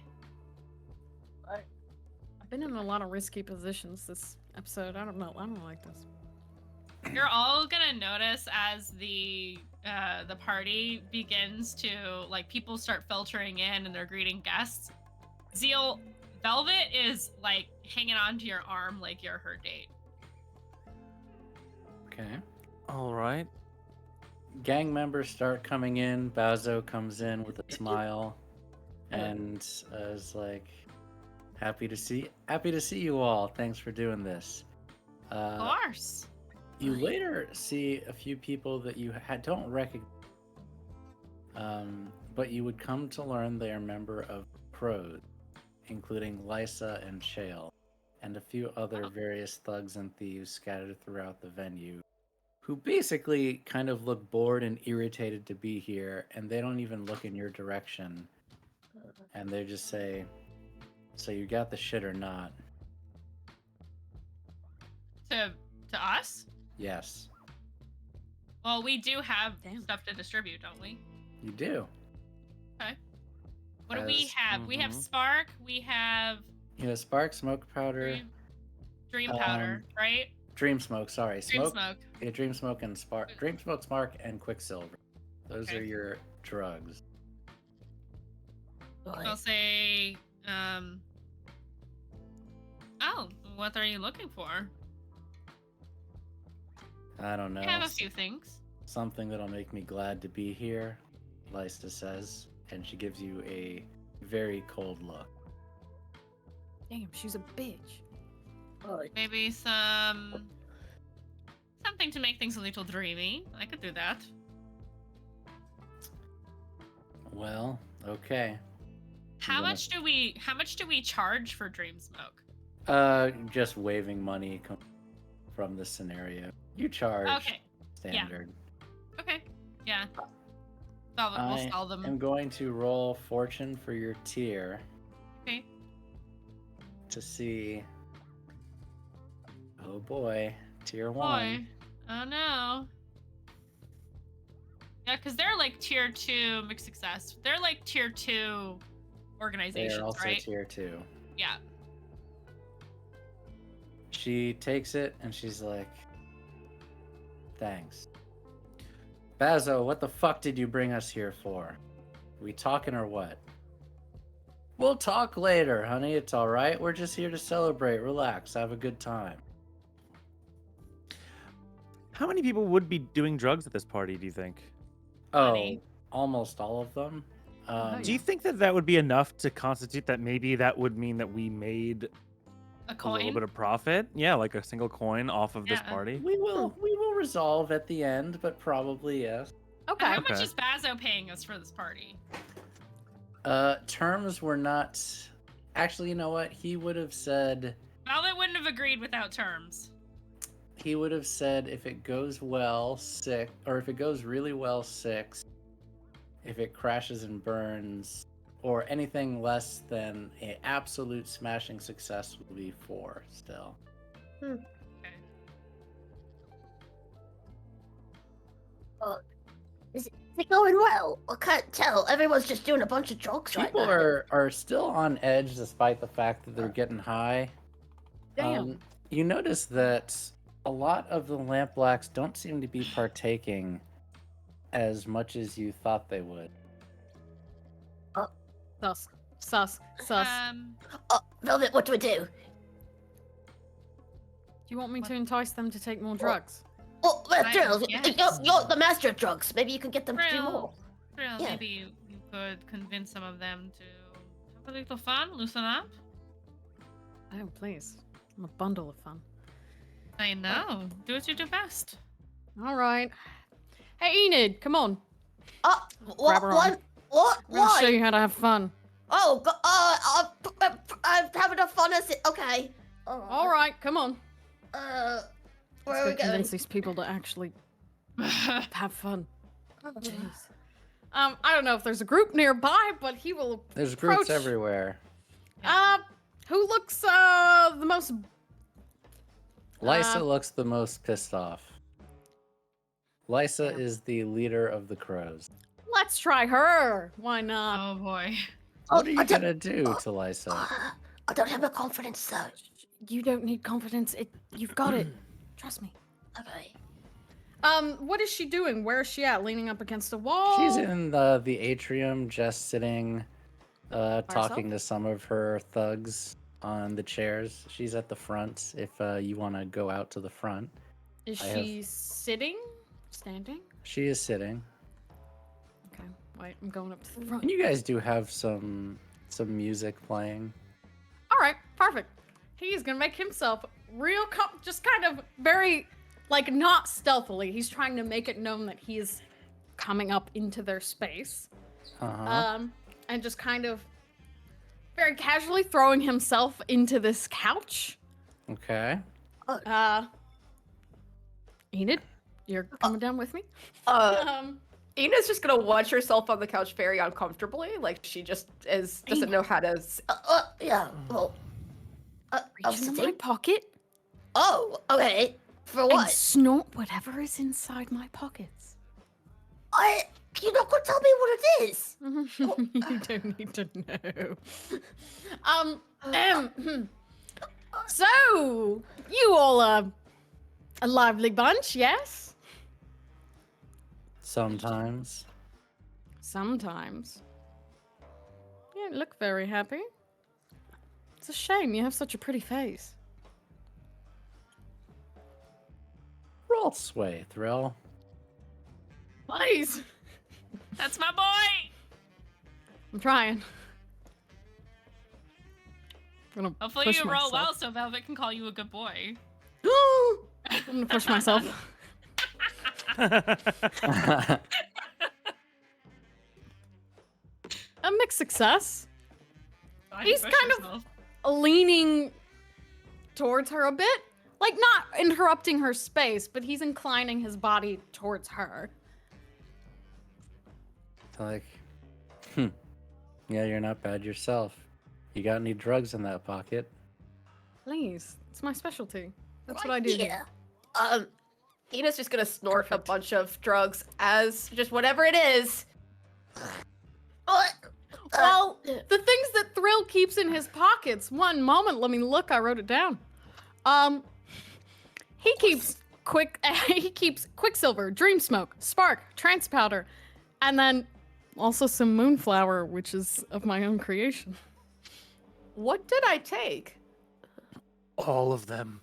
I've been in a lot of risky positions this episode. I don't know. I don't like this. You're all gonna notice as the party begins to, like, people start filtering in and they're greeting guests. Zeal, Velvet is, like, hanging onto your arm like you're her date. Okay. All right. Gang members start coming in. Bazo comes in with a smile and is like, happy to see you all. Thanks for doing this. Of course. You later see a few people that you don't recognize. But you would come to learn they are a member of Crows, including Lysa and Shale, and a few other various thugs and thieves scattered throughout the venue, who basically kind of look bored and irritated to be here, and they don't even look in your direction. And they just say, "So you got the shit or not?" To us? Yes, Well, we do have Damn. stuff to distribute, don't we? you do. Okay. What do we As- have? We have Mhm. Spark. We have You know, spark, smoke powder, Dream Powder, right? dream smoke. Sorry, Dream smoke. Smoke. Yeah, dream smoke and spark. Dream smoke, spark, and quicksilver. Those Okay. are your drugs. I'll Right. say, oh, what are you looking for? I don't know. I have a few things. Something that'll make me glad to be here, Lysta says, and she gives you a very cold look. Damn, she's a bitch. Right. Maybe something to make things a little dreamy. I could do that. Well, okay. How gonna- much do we charge for Dream Smoke? Just waving money from this scenario. You charge Okay. standard. Okay. Yeah. We'll I sell them. am going to roll fortune for your tier Okay. to see. Oh boy, tier 1. Boy. Oh no. Yeah, because they're like tier 2 mixed success. They're like tier 2 They organizations, are also right? tier 2. Yeah. She takes it and she's like, "Thanks. Bazo, what the fuck did you bring us here for? We talking or what?" "We'll talk later, honey. It's all right. We're just here to celebrate. Relax. Have a good time." How many people would be doing drugs at this party, do you think? Oh, Honey. almost all of them. Oh, Do you think that that would be enough to constitute that maybe that would mean that we made A a coin. little bit of profit? Yeah, like a single coin off of this Yeah. party. We will resolve at the end, but probably yes. Okay. How much Okay. is Bazo paying us for this party? Terms were not. Actually, you know what? He would have said. Velvet wouldn't have agreed without terms. He would have said if it goes well, 6, or if it goes really well, 6. If it crashes and burns, or anything less than an absolute smashing success, will be 4 still. Okay. Is it going well? I can't tell. Everyone's just doing a bunch of drugs right People now. are still on edge despite the fact that they're getting high. Damn. You notice that a lot of the lampblacks don't seem to be partaking as much as you thought they would. Sus. Sus. Sus. Oh, Velvet, what do we do? Do you want me to entice them to take more drugs? Oh, I Trill, guess. you're the master of drugs. Maybe you can get them to do Trill. more. Trill, Yeah. maybe you could convince some of them to have a little fun, loosen up. Oh, please. I'm a bundle of fun. I know. Do what you do best. All right. Hey, Enid, come on. Oh, Grab what? her What? arm. What? I'm gonna show Why? you how to have fun. Oh, I'm having a fun as it. Okay. All right, come on. Where Let's are go we going? convince these people to actually have fun. Jeez. I don't know if there's a group nearby, but he will. There's groups approach- everywhere. Who looks the most? Lysa looks the most pissed off. Lysa Damn. is the leader of the crows. Let's try her. Why not? Oh boy. What are I you don't- gonna do to Lysa? I don't have the confidence though. You don't need confidence. You've got it. Trust me. Okay. What is she doing? Where is she at? Leaning up against a wall? She's in the atrium, just sitting, talking to some of her thugs on the chairs. She's at the front. If you want to go out to the front, Is I have- she sitting? Standing? she is sitting. Okay. Wait, I'm going up to the front. And you guys do have some music playing. All right, perfect. He's gonna make himself real, just kind of very, like, not stealthily. He's trying to make it known that he is coming up into their space. Uh-huh. And just kind of very casually throwing himself into this couch. Okay. Enid, you're coming down with me? Ina's just gonna watch herself on the couch very uncomfortably, like she just doesn't know how to. Yeah. Well. Reach into my pocket Oh, okay. For and what? snort whatever is inside my pockets. You're not gonna tell me what it is. You don't need to know. So, you all are a lively bunch, yes? Sometimes. Sometimes. You don't look very happy. It's a shame you have such a pretty face. Roll sway, Thrill. Please. That's my boy. I'm trying. I'm gonna Hopefully push you roll well myself. so Velvet can call you a good boy. I'm gonna push myself. A mixed success. Why He's push kind of- yourself? Leaning towards her a bit. Like, not interrupting her space, but he's inclining his body towards her. Like, yeah, you're not bad yourself. You got any drugs in that pocket? Please. It's my specialty. That's what Right I do. here. Ina's just gonna snort a bunch of drugs as just whatever it is. What? Well, the things that Thrill keeps in his pockets. One moment, let me look. I wrote it down. He keeps Quicksilver, Dream Smoke, Spark, Trance Powder, and then also some Moonflower, which is of my own creation. What did I take? All of them.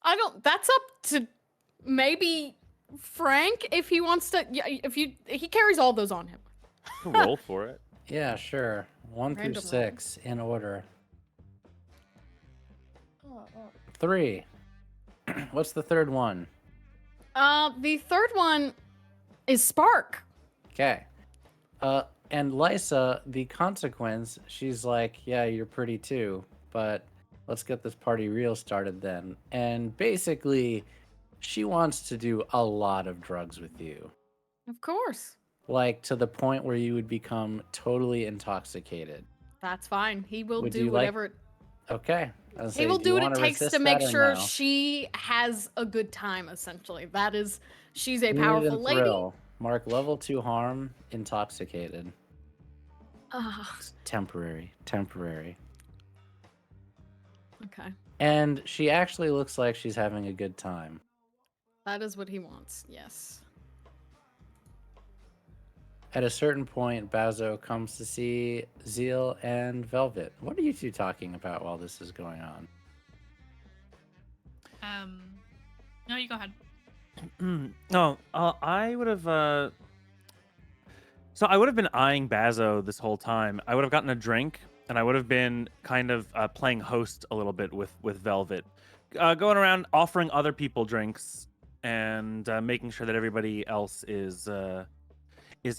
I don't. That's up to maybe Frank if he wants to. Yeah, he carries all those on him. Roll for it. Yeah, sure. 1 through Random roll. 6 in order. 3. What's the third one? The third one is Spark. Okay. And Lysa, the consequence, she's like, yeah, you're pretty too, but let's get this party real started then. And basically, she wants to do a lot of drugs with you. Of course. Like, to the point where you would become totally intoxicated. That's fine. He will Would do you like- whatever. Okay. I was He saying, will do what it wanna takes to resist make that or sure no? she has a good time, essentially. That is, she's a Enid powerful and lady. Thrill. Mark level 2 harm, intoxicated. Ah, It's temporary. Temporary. okay. And she actually looks like she's having a good time. That is what he wants, yes. At a certain point, Bazo comes to see Zeal and Velvet. What are you two talking about while this is going on? No, you go ahead. No, I would have. So I would have been eyeing Bazo this whole time. I would have gotten a drink, and I would have been kind of playing host a little bit with Velvet, going around offering other people drinks and making sure that everybody else is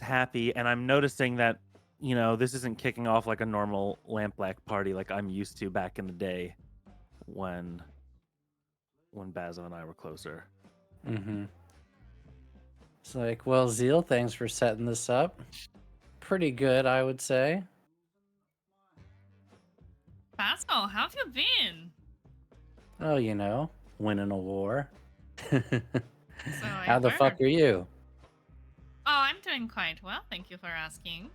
happy. And I'm noticing that this isn't kicking off like a normal Lampblack party like I'm used to back in the day when Bazo and I were closer. Mm-hmm. It's like, well, Zeal, thanks for setting this up. Pretty good, I would say. Basil, how have you been? Oh, winning a war. So I How the fuck heard. are you? Oh, I'm doing quite well. Thank you for asking.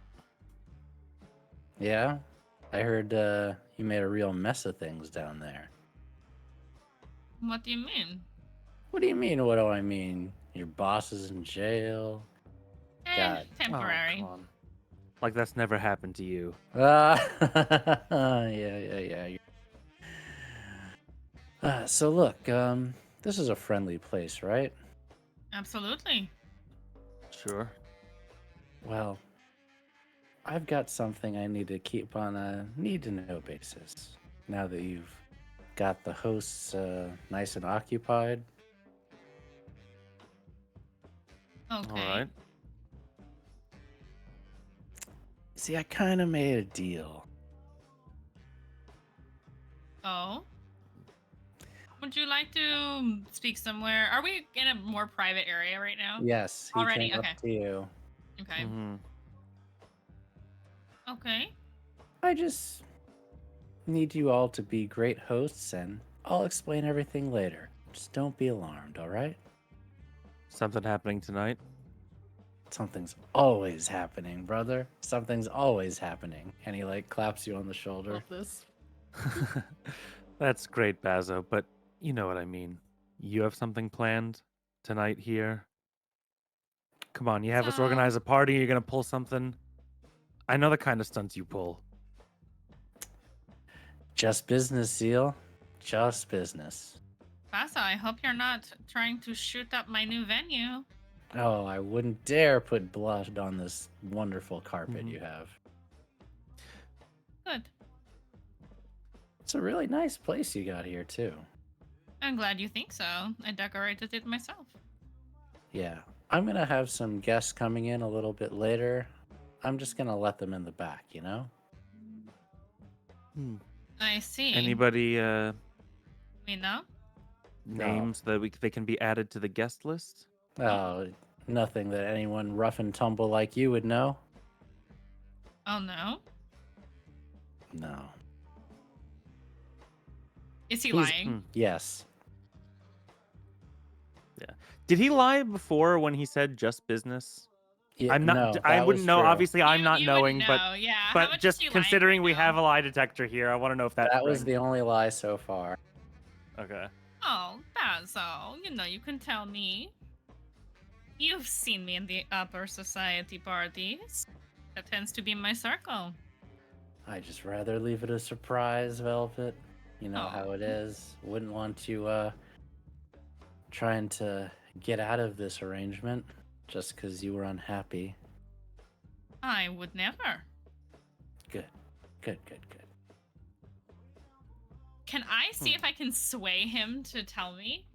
Yeah? I heard you made a real mess of things down there. What do you mean? What do you mean? What do I mean? Your boss is in jail. God. Temporary. Oh, come on. Like that's never happened to you. Yeah. So look, this is a friendly place, right? Absolutely. Sure. Well, I've got something I need to keep on a need-to-know basis. Now that you've got the hosts nice and occupied. Okay. All right. See, I kind of made a deal. Oh. Would you like to speak somewhere? Are we in a more private area right now? Yes, he Already? came Okay. up to you. Okay. Mhm. Okay. I just need you all to be great hosts, and I'll explain everything later. Just don't be alarmed, all right? Something happening tonight? Something's always happening, brother. Something's always happening. And he like claps you on the shoulder. Love this. That's great, Bazo, but you know what I mean. You have something planned tonight here? Come on, you have us So- organize a party, you're gonna pull something? I know the kind of stunts you pull. Just business, Zeal. Just business. Basa, I hope you're not trying to shoot up my new venue. Oh, I wouldn't dare put blood on this wonderful carpet Mhm. you have. Good. It's a really nice place you got here, too. I'm glad you think so. I decorated it myself. Yeah. I'm going to have some guests coming in a little bit later. I'm just going to let them in the back, you know? Hmm. I see. Anybody We know? names that they can be added to the guest list? Oh, nothing that anyone rough and tumble like you would know. Oh no. No. Is he He's- lying? Yes. Did he lie before when he said just business? Yeah, I'm not. no, I that wouldn't was know. true. Obviously, I'm not You knowing, wouldn't but know. Yeah. How much is just he lying considering right we now? have a lie detector here, I want to know if That was right. the only lie so far. Okay. Oh, Basil, you know you can tell me. You've seen me in the upper society parties. That tends to be my circle. I just rather leave it a surprise, Velvet. You know Oh. how it is. Wouldn't want you trying to get out of this arrangement just because you were unhappy. I would never. Good. Good, good, good. Can I see if I can sway him to tell me?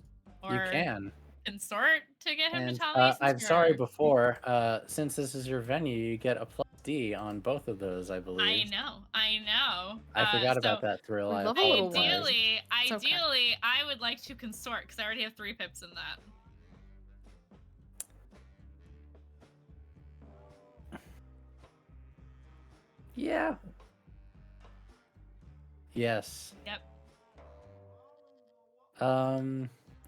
Or You can. consort to get him And to tell me? since I'm sorry you're- before, since this is your venue, you get a plus D on both of those, I believe. I know. I forgot about so that thrill. we I love a little apologize. Ideally, It's okay. I would like to consort because I already have 3 pips in that. Yeah. Yes. Yep.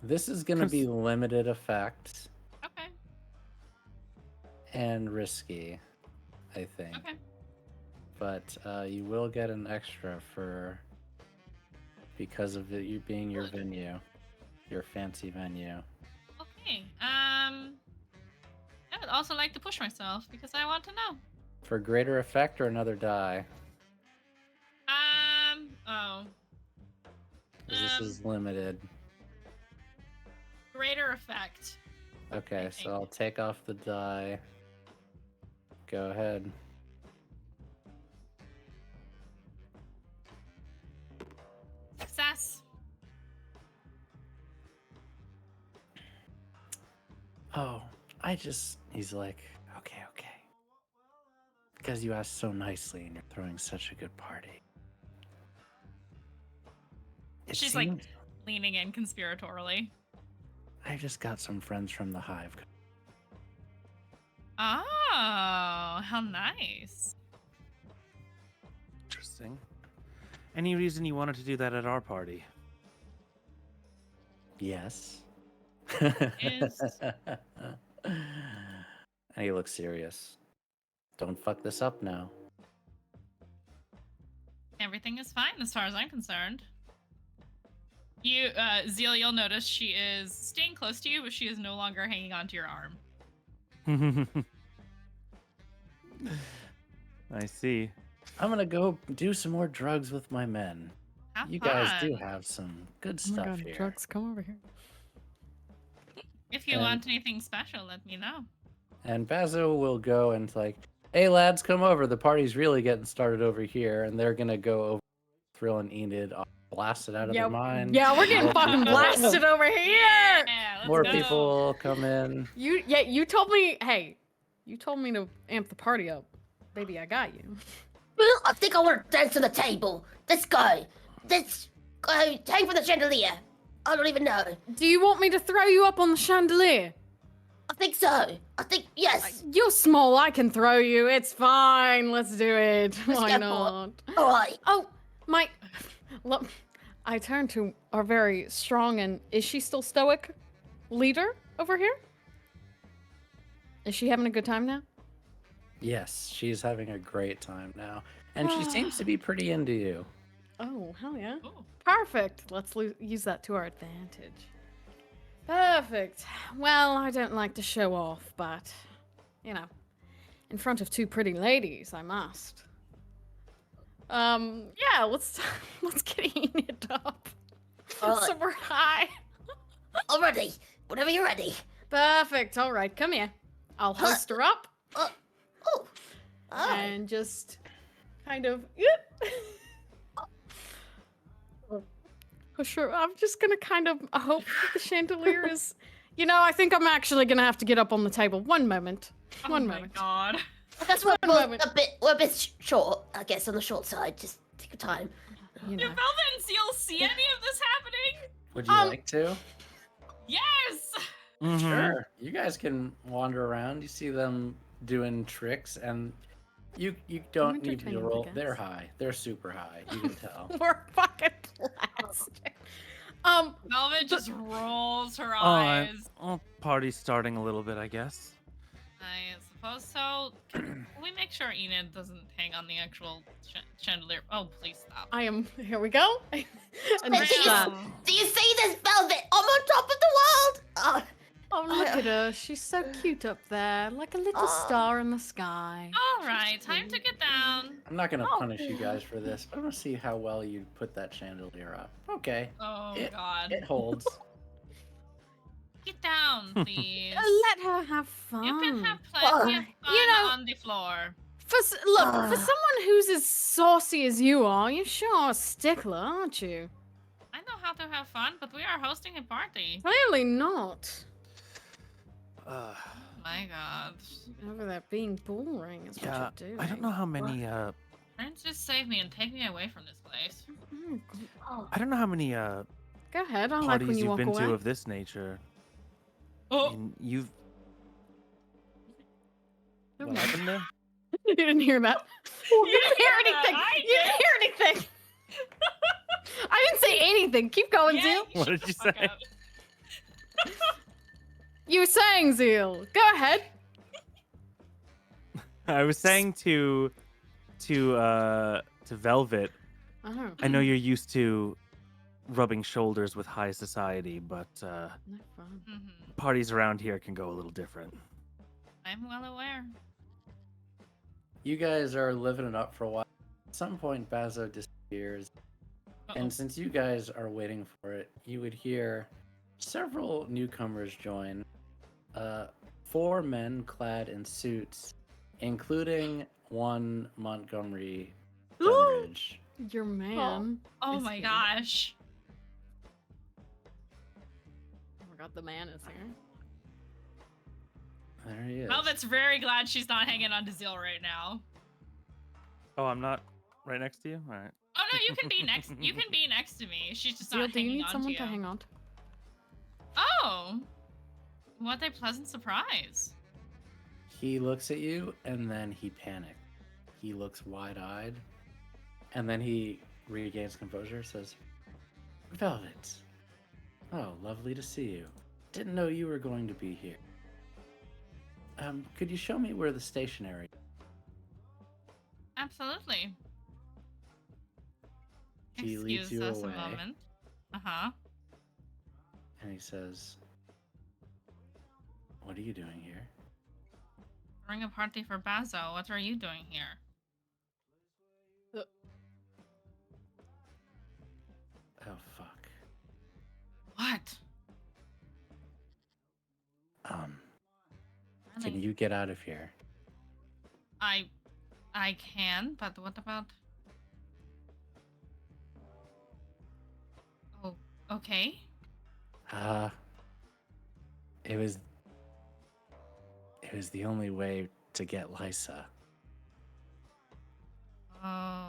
This is gonna be limited effect Okay. and risky, I think. Okay. But you will get an extra because of it, you being your venue, your fancy venue. Okay. I would also like to push myself because I want to know. For greater effect or another die, Oh. 'cause this is limited. Greater effect. Okay, I so I'll take off the die. Go ahead. Success. Oh, he's like, okay. Because you asked so nicely and you're throwing such a good party. It She's seems like leaning in conspiratorially. I just got some friends from the Hive. Oh, how nice. Interesting. Any reason you wanted to do that at our party? Yes. Is- And he looks serious. Don't fuck this up now. Everything is fine as far as I'm concerned. You, Zeal, you'll notice she is staying close to you, but she is no longer hanging onto your arm. I see. I'm gonna go do some more drugs with my men. Have You guys do fun. have some good Oh my stuff god, here. drugs, come over here. If you And- want anything special, let me know. And Bazo will go and like, hey lads, come over. The party's really getting started over here, and they're gonna go over Thrill and Enid off blasted out of Yeah, their mind. yeah, we're getting More fucking people- blasted over here. Yeah, let's More go. people come in. You told me, hey, you told me to amp the party up. Baby, I got you. Well, I think I want to dance on the table. Let's go. Let's go. Hang from the chandelier. I don't even know. Do you want me to throw you up on the chandelier? I think so. I think, yes. You're small, I can throw you. It's fine. Let's do it. Let's Why go for it. not? All right. Oh, my. Look, I turn to our very strong and is she still stoic leader over here? Is she having a good time now? Yes, she's having a great time now. And she seems to be pretty into you. Oh, hell yeah. Ooh. Perfect. Let's use that to our advantage. Perfect. Well, I don't like to show off, but, you know, in front of two pretty ladies, I must. Yeah, let's get Enid up. All right. So we're high. I'm ready. Whenever you're ready. Perfect. All right, come here. I'll hoist her up Oh. All right. and just kind of push her. I'm just gonna kind of hope that the chandelier is. You know, I think I'm actually gonna have to get up on the table. One moment. Oh One my moment. god. I guess we're One moment. a bit short. I guess on the short side. Just take your time. You Do know. Velvet and Zeal see any of this happening? Would you like to? Yes! Mhm. Sure. You guys can wander around. You see them doing tricks, and you don't need to entertained, I roll. guess. They're high. They're super high. You can tell. We're fucking blasted. Velvet just rolls her Oh, eyes. party's starting a little bit, I guess. I suppose so. Can we make sure Enid doesn't hang on the actual chandelier? Oh, please stop. I am. Here we go. and Hey, just that. Do you see this velvet? I'm on top of the world. Oh, look at her. She's so cute up there, like a little star in the sky. All right, time to get down. I'm not gonna Oh. punish you guys for this, but I'm gonna see how well you put that chandelier up. Okay, Oh It- god. it holds. Get down, please. Let her have fun. You can have plenty of fun You know- on the floor. Look, for someone who's as saucy as you are, you sure are a stickler, aren't you? I know how to have fun, but we are hosting a party. Clearly not. My god. Over that being boring is Yeah, what you're doing. I don't know how many. Friends, just save me and take me away from this place. Oh, I don't know how many go ahead. I like parties when you you've walk been away. to of this nature. Oh, And you've. Never What mind. happened there? You didn't hear that. You didn't hear hear that. anything. I You didn't hear anything. I didn't say anything. Keep going, yeah, Zeal. What did shut you the fuck say? up. You were saying, Zeal. Go ahead. I was saying to Velvet. Oh, I know you're used to rubbing shoulders with high society, but no fun. Mhm. parties around here can go a little different. I'm well aware. You guys are living it up for a while. At some point, Bazo disappears, Uh-oh. and since you guys are waiting for it, you would hear several newcomers join. 4 men clad in suits, including one Montgomery Dunridge. Your man. Oh is my here. gosh. Oh my god, the man is here. There he is. Velvet's very glad she's not hanging on to Zeal right now. Oh, I'm not right next to you? All right. Oh no, you can be next. You can be next to me. She's just Zeal, not do you hanging need on someone to to you. hang on to? Oh, what a pleasant surprise. He looks at you, and then he panics. He looks wide-eyed, and then he regains composure, says, Velvet. Oh, lovely to see you. Didn't know you were going to be here. Could you show me where the stationery? Absolutely. He leads Excuse you us away, a moment. Uh-huh. and he says, what are you doing here? Throwing a party for Bazo. What are you doing here? Oh, fuck. What? Can Really? you get out of here? I can, but what about? Okay. It was the only way to get Lysa. Oh.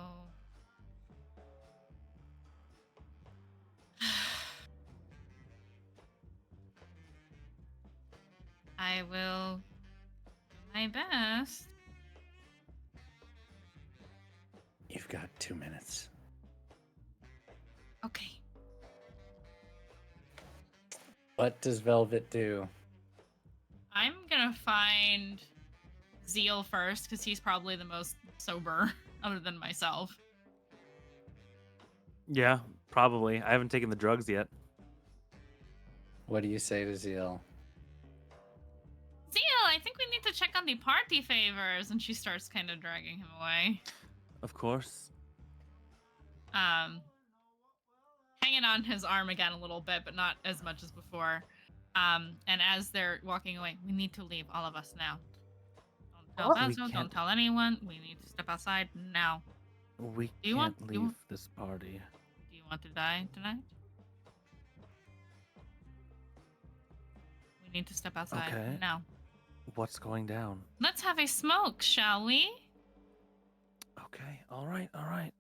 I will do my best. You've got 2 minutes. Okay. What does Velvet do? I'm gonna find Zeal first, because he's probably the most sober, other than myself. Yeah, probably. I haven't taken the drugs yet. What do you say to Zeal? Zeal, I think we need to check on the party favors. And she starts kind of dragging him away. Of course. Hanging on his arm again a little bit, but not as much as before. And as they're walking away, we need to leave, all of us now. Don't tell What? We Basil, don't can't- tell anyone. We need to step outside now. We Do you can't want- leave you want- this party. Do you want to die tonight? We need to step outside Okay. now. What's going down? Let's have a smoke, shall we? Okay, all right, all right.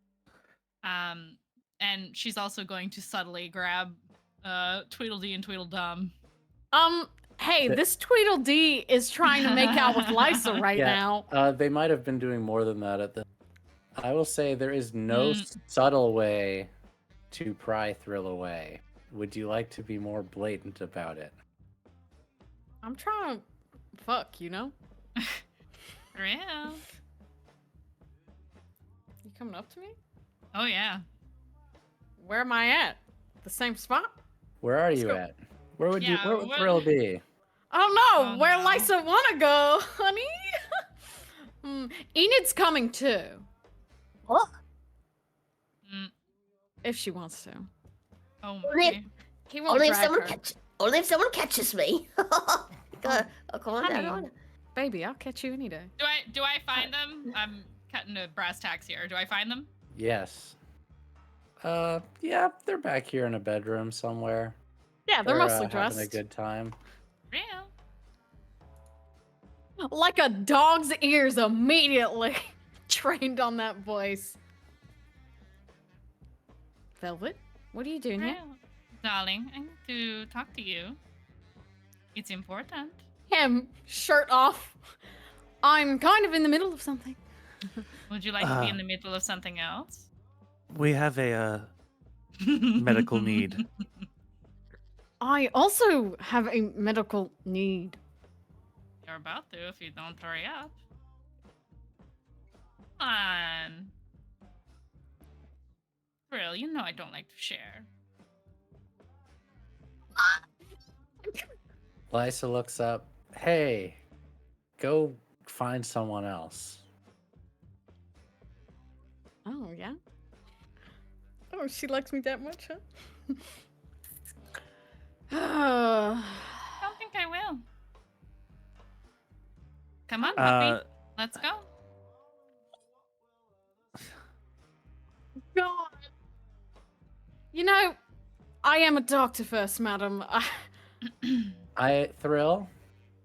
And she's also going to subtly grab Tweedledee and Tweedledum. Hey, Th- this Tweedledee is trying to make out with Lysa right Yeah. now. They might have been doing more than that at the. I will say there is no Mm. subtle way to pry Thrill away. Would you like to be more blatant about it? I'm trying to fuck, you know? Real. You coming up to me? Oh yeah. Where am I at? The same spot? Where are Let's you go. at? Where would Yeah, you? Where would what- Thrill be? I don't know. Oh, Where no. Lysa wanna go, honey? Enid's coming too, What? Mm. if she wants to. Oh Only- my. He won't Only if drag someone her. only if someone catches me. Go, come on down. Honey. Baby, I'll catch you any day. Do I find them? I'm cutting to brass tacks here. Do I find them? Yes. Yeah, they're back here in a bedroom somewhere. Yeah, they're mostly dressed. having a good time. Real. Like a dog's ears immediately trained on that voice. Velvet, what are you doing here? Real. Darling, I need to talk to you. It's important. Him, shirt off. I'm kind of in the middle of something. Would you like to be in the middle of something else? We have a medical need. I also have a medical need. You're about to if you don't hurry up. Come on. Real, you know I don't like to share. Lysa looks up. Hey, go find someone else. Oh, yeah? Oh, she likes me that much, huh? I don't think I will. Come on, puppy. Let's go. God. You know, I am a doctor first, madam. Thrill,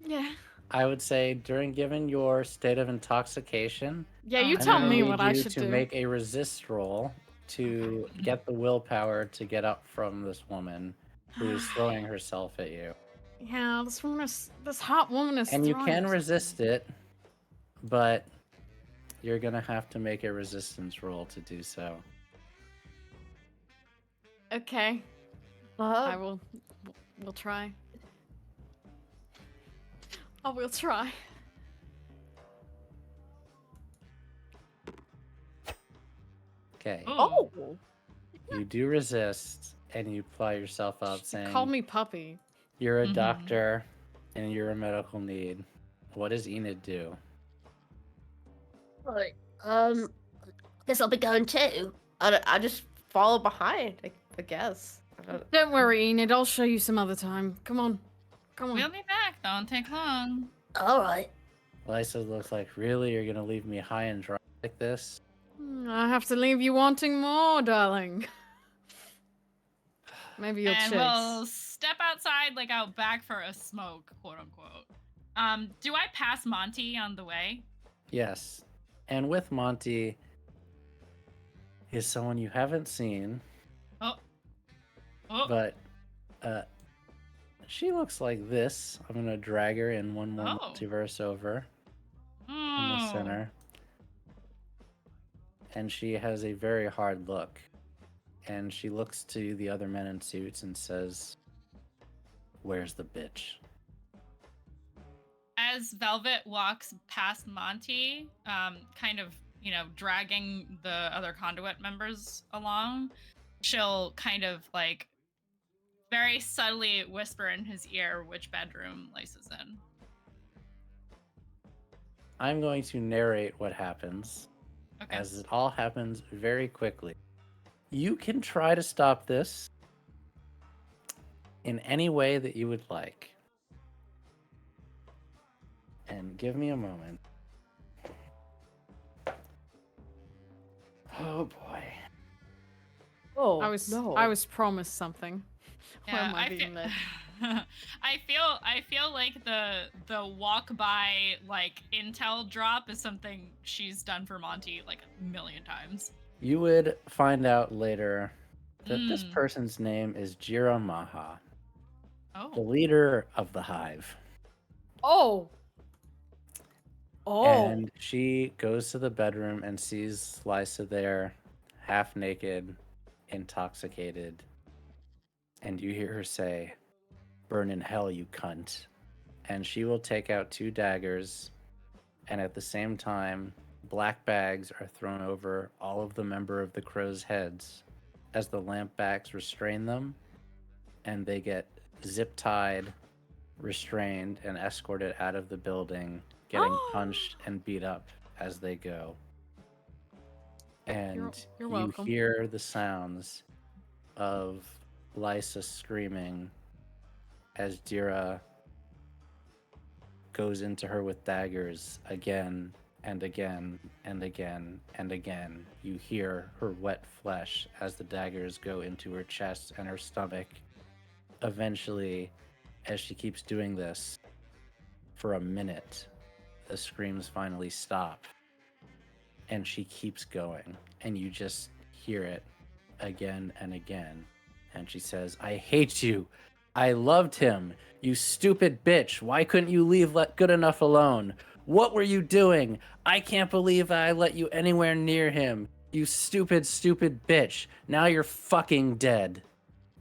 Yeah. I would say given your state of intoxication, Yeah, you Oh, I'm tell gonna me need what I you should to do. make a resist roll to get the willpower to get up from this woman who is throwing herself at you. Yeah, this hot woman is And you throwing can herself. resist it, but you're gonna have to make a resistance roll to do so. Okay, I will. We'll try. I will try. Okay, Oh. you do resist, and you ply yourself up, saying, Call me puppy. "You're a Mhm. doctor, and you're a medical need." What does Enid do? Right. Guess I'll be going too. I just follow behind, I guess. I don't- Don't worry, Enid. I'll show you some other time. Come on. Come on. We'll be back. Don't take long. All right. Lysa looks like, really? You're gonna leave me high and dry like this? I have to leave you wanting more, darling. Maybe you'll And chase. we'll step outside, like out back for a smoke, quote unquote. Do I pass Monty on the way? Yes. And with Monty is someone you haven't seen, Oh. Oh. but she looks like this. I'm going to drag her in one more Oh. multiverse over in the Oh. center. And she has a very hard look. And she looks to the other men in suits and says, "Where's the bitch?" As Velvet walks past Monty, kind of, dragging the other Conduit members along, she'll kind of like very subtly whisper in his ear which bedroom Lyce is in. I'm going to narrate what happens, Okay. as it all happens very quickly. You can try to stop this in any way that you would like. And give me a moment. Oh boy. Oh, I was promised something. Where Yeah, am I being led? I feel like the walk by like intel drop is something she's done for Monty like a million times. You would find out later that this Mm. person's name is Jira Maha, the Oh. leader of the Hive. Oh. And she goes to the bedroom and sees Lysa there, half naked, intoxicated. And you hear her say, "Burn in hell, you cunt." And she will take out 2 daggers, and at the same time, black bags are thrown over all of the member of the Crow's heads as the lamp backs restrain them, and they get zip-tied, restrained, and escorted out of the building, getting punched and beat up as they go. And You're you welcome. hear the sounds of Lysa screaming as Dira goes into her with daggers again and again and again and again. You hear her wet flesh as the daggers go into her chest and her stomach. Eventually, as she keeps doing this for a minute, the screams finally stop. And she keeps going, and you just hear it again and again. And she says, "I hate you. I loved him. You stupid bitch. Why couldn't you leave good enough alone? What were you doing? I can't believe I let you anywhere near him. You stupid, stupid bitch. Now you're fucking dead.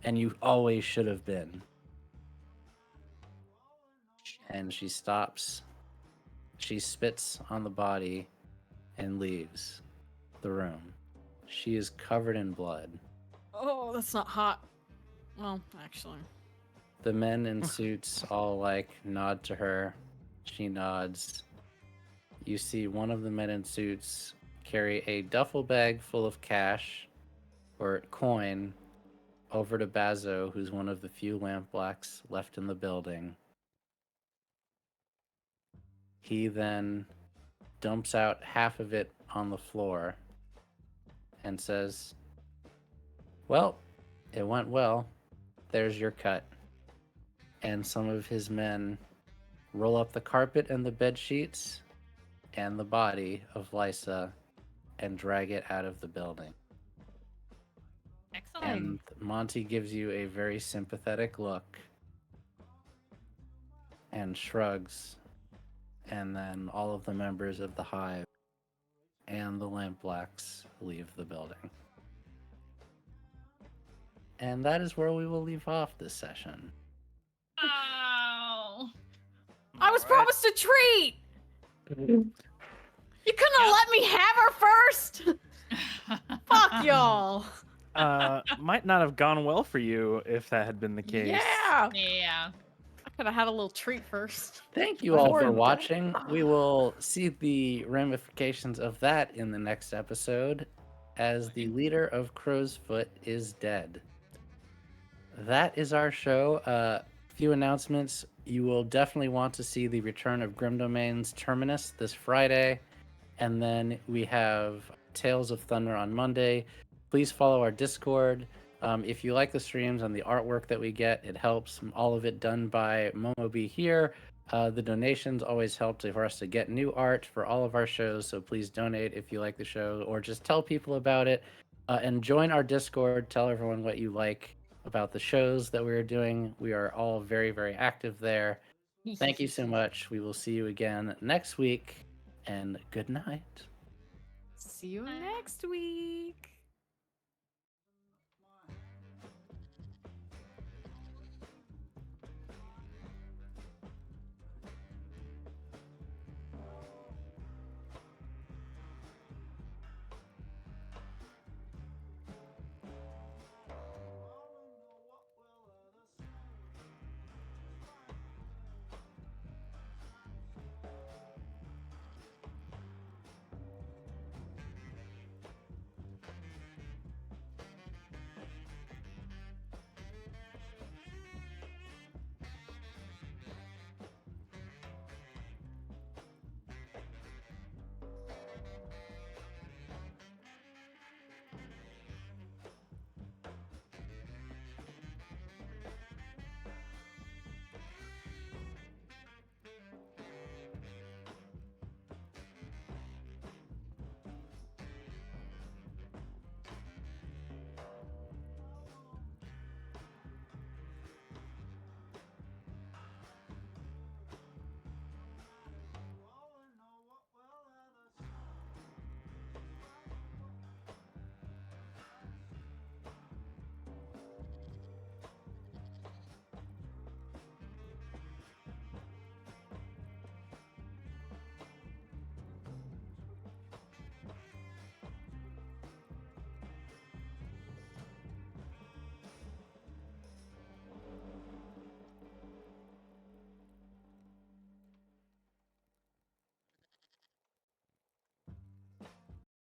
And you always should have been." And she stops. She spits on the body and leaves the room. She is covered in blood. Oh, that's not hot. Well, actually. The men in suits all nod to her. She nods. You see one of the men in suits carry a duffel bag full of cash or coin over to Bazo, who's one of the few lampblacks left in the building. He then dumps out half of it on the floor and says, "Well, it went well. There's your cut." And some of his men roll up the carpet and the bed sheets and the body of Lysa and drag it out of the building. Excellent. And Monty gives you a very sympathetic look and shrugs. And then all of the members of the Hive and the Lampblacks leave the building. And that is where we will leave off this session. Oh. I was promised a treat! You couldn't have let me have her first? Fuck y'all. Might not have gone well for you if that had been the case. Yeah! Yeah. I could have had a little treat first. Thank you all for watching. We will see the ramifications of that in the next episode, as the leader of Crow's Foot is dead. That is our show. Few announcements. You will definitely want to see the return of Grim Domain's Terminus this Friday. And then we have Tales of Thunder on Monday. Please follow our Discord. If you like the streams and the artwork that we get, it helps. All of it done by momobee here. The donations always help for us to get new art for all of our shows, so please donate if you like the show, or just tell people about it. And join our Discord. Tell everyone what you like about the shows that we're doing. We are all very, very active there. Thank you so much. We will see you again next week, and good night. See you next week.